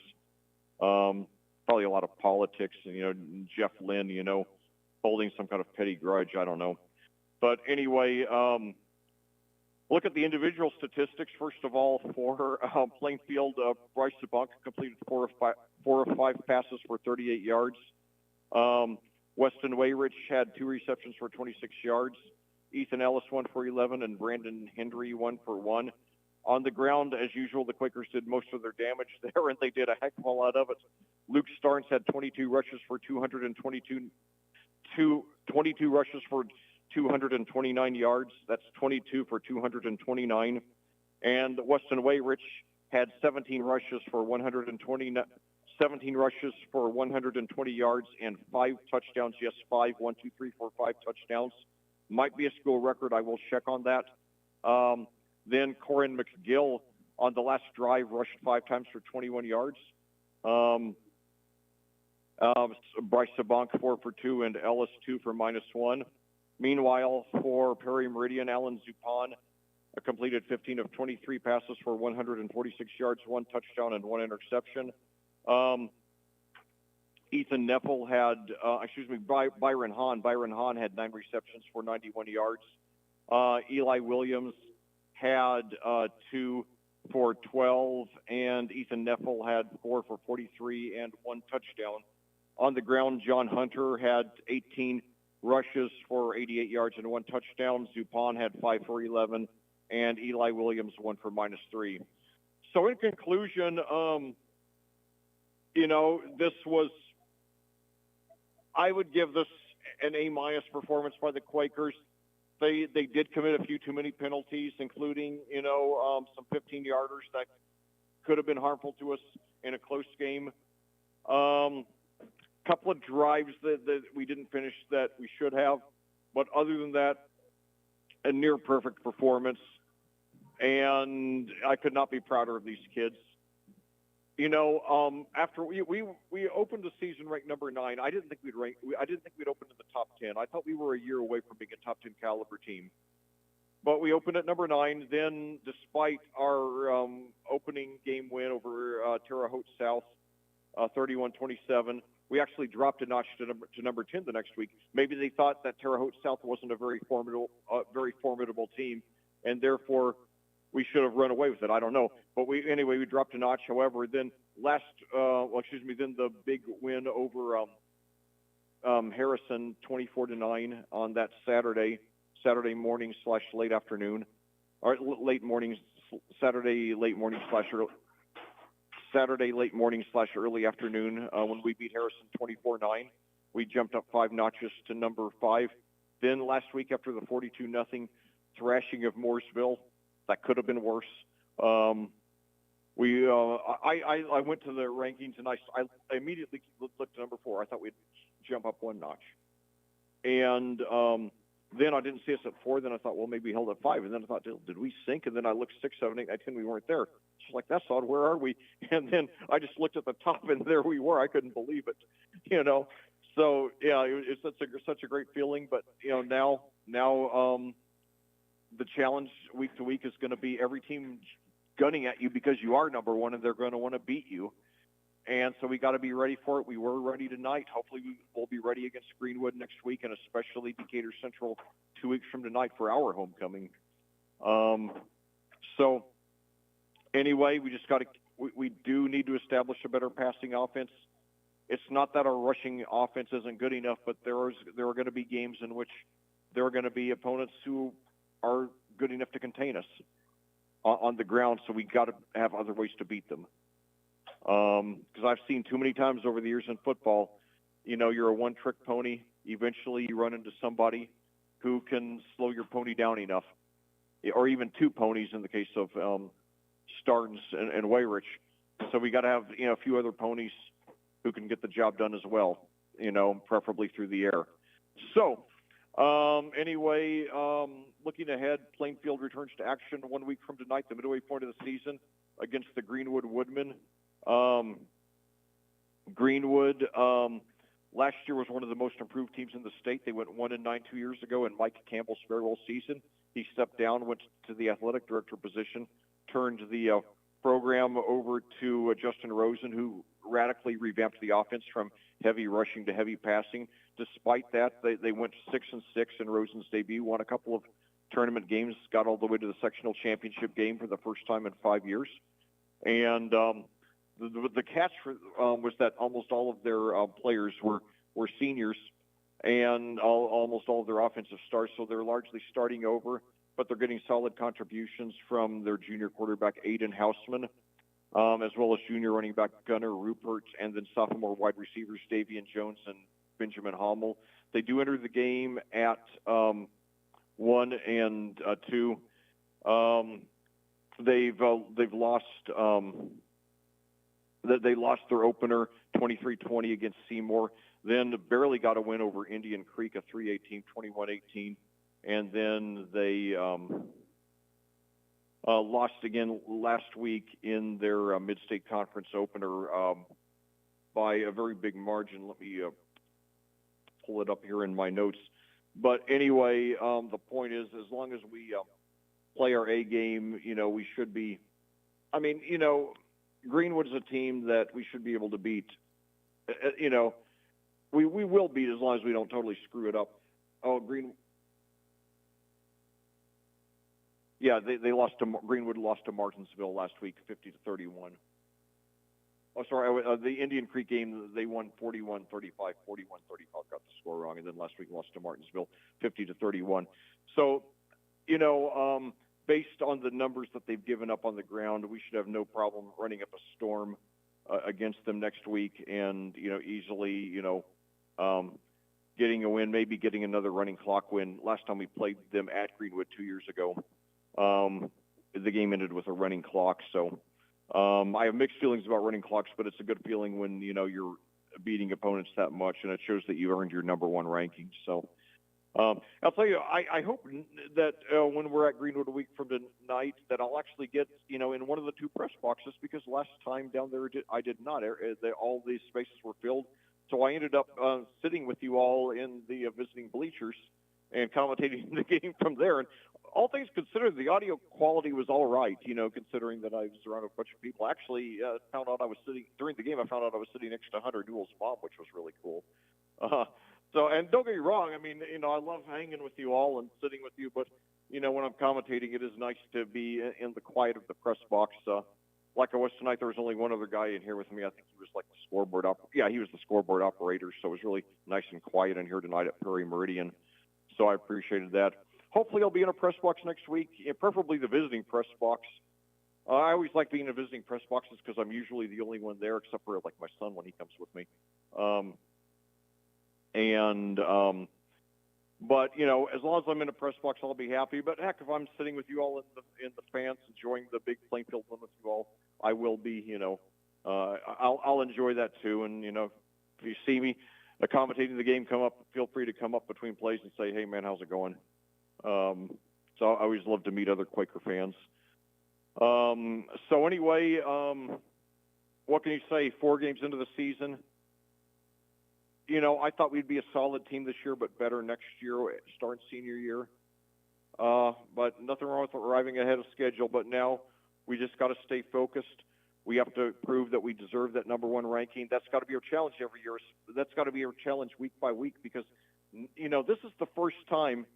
Probably a lot of politics, Jeff Lynn, holding some kind of petty grudge. I don't know. But anyway, look at the individual statistics. First of all, for Plainfield, Bryce Zabunk completed 4 of 5 passes for 38 yards. Weston Wayrich had 2 receptions for 26 yards. Ethan Ellis 1 for 11, and Brandon Hendry 1 for 1. On the ground, as usual, the Quakers did most of their damage there, and they did a heck of a lot of it. Luke Starnes had 22 rushes for 22 rushes for 229 yards. That's 22 for 229. And Weston Wayrich had 17 rushes for 120 yards and 5 touchdowns. Yes, 5, 1, 2, 3, 4, 5 touchdowns. Might be a school record. I will check on that. Then Corin McGill on the last drive rushed 5 times for 21 yards. Bryce Zabonk 4 for 2 and Ellis 2 for -1. Meanwhile, for Perry Meridian, Alan Zupan completed 15 of 23 passes for 146 yards, 1 touchdown, and 1 interception. Ethan Neffel had, Byron Hahn. Byron Hahn had 9 receptions for 91 yards. Eli Williams had 2 for 12, and Ethan Neffel had 4 for 43 and 1 touchdown. On the ground, John Hunter had 18 rushes for 88 yards and 1 touchdown. Zupan had 5 for 11, and Eli Williams 1 for -3. So in conclusion, this was, I would give this an A- performance by the Quakers. They did commit a few too many penalties, including, some 15-yarders that could have been harmful to us in a close game. Couple of drives that we didn't finish that we should have. But other than that, a near perfect performance. And I could not be prouder of these kids. After we opened the season ranked number 9, I didn't think we'd open in the top 10. I thought we were a year away from being a top 10 caliber team. but we opened at number 9. Then, despite our opening game win over Terre Haute South, 31-27, we actually dropped a notch to number 10 the next week. Maybe they thought that Terre Haute South wasn't a very formidable team, and therefore we should have run away with it. I don't know, but we dropped a notch. However, then then the big win over Harrison, 24-9 on that Saturday morning / late afternoon, or late morning, Saturday late morning / early afternoon when we beat Harrison 24-9. We jumped up 5 notches to number 5. Then last week after the 42-0 thrashing of Mooresville, that could have been worse. I went to the rankings and I immediately looked at number 4. I thought we'd jump up 1 notch. And then I didn't see us at 4. Then I thought, well, maybe we held at 5. And then I thought, did we sink? And then I looked 6, 7, 8, 9, 10. We weren't there. It's like, that's odd. Where are we? And then I just looked at the top, and there we were. I couldn't believe it, So yeah, it's such a great feeling. But now the challenge week to week is going to be every team gunning at you because you are number 1, and they're going to want to beat you. And so we got to be ready for it. We were ready tonight. Hopefully we'll be ready against Greenwood next week, and especially Decatur Central 2 weeks from tonight for our homecoming. So anyway, we do need to establish a better passing offense. It's not that our rushing offense isn't good enough, but there are going to be games in which there are going to be opponents who are good enough to contain us on the ground. So we got to have other ways to beat them. Because I've seen too many times over the years in football, you're a one-trick pony. Eventually you run into somebody who can slow your pony down enough, or even 2 ponies in the case of Starnes and Wayrich. So we got to have a few other ponies who can get the job done as well, preferably through the air. So anyway, looking ahead, Plainfield returns to action 1 week from tonight, the midway point of the season, against the Greenwood Woodmen. Greenwood last year was one of the most improved teams in the state. They went 1-9 2 years ago in Mike Campbell's farewell season. He stepped down, went to the athletic director position, turned the program over to Justin Rosen, who radically revamped the offense from heavy rushing to heavy passing. Despite that, they went 6-6 in Rosen's debut, won a couple of tournament games, got all the way to the sectional championship game for the first time in 5 years. And the catch was that almost all of their players were seniors, and almost all of their offensive stars, so they're largely starting over, but they're getting solid contributions from their junior quarterback, Aiden Hausman, as well as junior running back Gunnar Rupert, and then sophomore wide receivers Davian Jones and Benjamin Hommel. They do enter the game at 1 and 2. They've lost they lost their opener 23-20 against Seymour, then barely got a win over Indian Creek, a 3A team, 21-18, and then they lost again last week in their mid-state conference opener by a very big margin. Let me pull it up here in my notes. But anyway, the point is, as long as we play our A game, we should be. I mean, Greenwood is a team that we should be able to beat. We will beat as long as we don't totally screw it up. Oh, yeah, they lost to Greenwood lost to Martinsville last week, 50-31. Oh, sorry, the Indian Creek game, they won 41-35, 41-35, got the score wrong, and then last week lost to Martinsville, 50-31. So, based on the numbers that they've given up on the ground, we should have no problem running up a storm against them next week, and easily, getting a win, maybe getting another running clock win. Last time we played them at Greenwood 2 years ago, the game ended with a running clock. So I have mixed feelings about running clocks, but it's a good feeling when you're beating opponents that much, and it shows that you earned your number 1 ranking. So. I'll tell you, I hope that when we're at Greenwood a week from tonight, that I'll actually get, in one of the 2 press boxes, because last time down there I did not. All these spaces were filled. So I ended up sitting with you all in the visiting bleachers and commentating the game from there. And all things considered, the audio quality was all right. Considering that I was around a bunch of people. Actually, found out I was sitting during the game. I found out I was sitting next to Hunter Newell's mom, which was really cool. And don't get me wrong. I mean, I love hanging with you all and sitting with you, but when I'm commentating, it is nice to be in the quiet of the press box. Like I was tonight, there was only one other guy in here with me. I think he was like the scoreboard he was the scoreboard operator. So it was really nice and quiet in here tonight at Perry Meridian. So I appreciated that. Hopefully I'll be in a press box next week, preferably the visiting press box. I always like being in visiting press boxes because I'm usually the only one there, except for like my son when he comes with me. But as long as I'm in a press box, I'll be happy. But heck, if I'm sitting with you all in the fans, enjoying the big Plainfield one with you all, I will be. I'll enjoy that too. And if you see me commentating the game, feel free to come up between plays and say, "Hey man, how's it going?" So I always love to meet other Quaker fans. So anyway, what can you say? 4 games into the season. I thought we'd be a solid team this year, but better next year, starting senior year. But nothing wrong with arriving ahead of schedule. But now we just got to stay focused. We have to prove that we deserve that number 1 ranking. That's got to be our challenge every year. That's got to be our challenge week by week because, this is the first time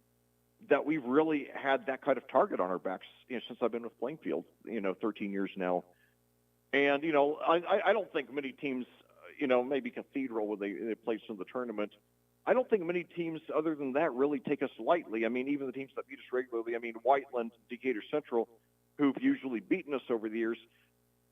that we've really had that kind of target on our backs since I've been with Plainfield, 13 years now. And, I don't think many teams, maybe Cathedral when they play some of the tournament. I don't think many teams other than that really take us lightly. I mean, even the teams that beat us regularly, Whiteland, Decatur Central, who've usually beaten us over the years,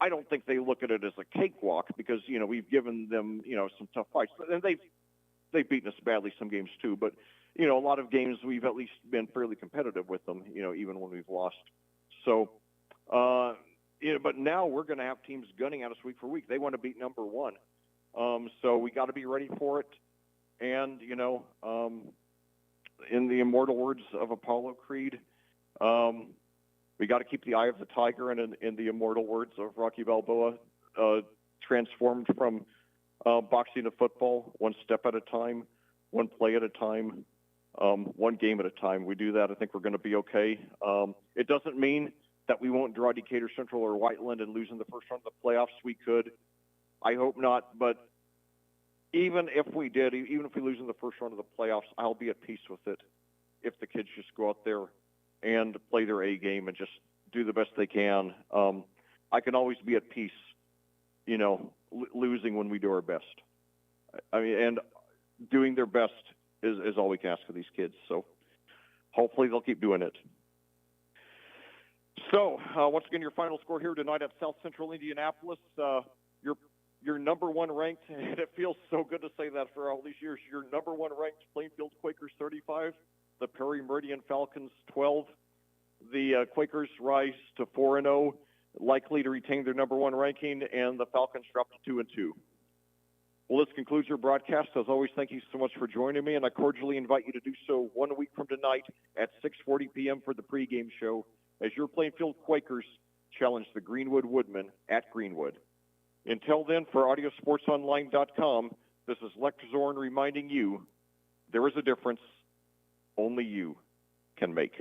I don't think they look at it as a cakewalk because, we've given them, some tough fights. And they've beaten us badly some games too. But, a lot of games we've at least been fairly competitive with them, even when we've lost. So, but now we're going to have teams gunning at us week for week. They want to beat number 1. So we got to be ready for it. And, in the immortal words of Apollo Creed, we got to keep the eye of the tiger. And in the immortal words of Rocky Balboa, transformed from boxing to football, one step at a time, one play at a time, one game at a time. We do that. I think we're going to be okay. It doesn't mean that we won't draw Decatur Central or Whiteland and lose in the first round of the playoffs. We could. I hope not, but even if we did, even if we lose in the first round of the playoffs, I'll be at peace with it if the kids just go out there and play their A game and just do the best they can. I can always be at peace, losing when we do our best. And doing their best is all we can ask of these kids. So hopefully they'll keep doing it. So once again, your final score here tonight at South Central Indianapolis. Your number 1 ranked, and it feels so good to say that for all these years. Your number 1 ranked Plainfield Quakers 35, the Perry Meridian Falcons 12. The Quakers rise to 4-0, likely to retain their number 1 ranking, and the Falcons drop to 2-2. Well, this concludes your broadcast. As always, thank you so much for joining me, and I cordially invite you to do so 1 week from tonight at 6:40 p.m. for the pregame show as your Plainfield Quakers challenge the Greenwood Woodmen at Greenwood. Until then, for AudioSportsOnline.com, this is Lex Zorn reminding you there is a difference only you can make.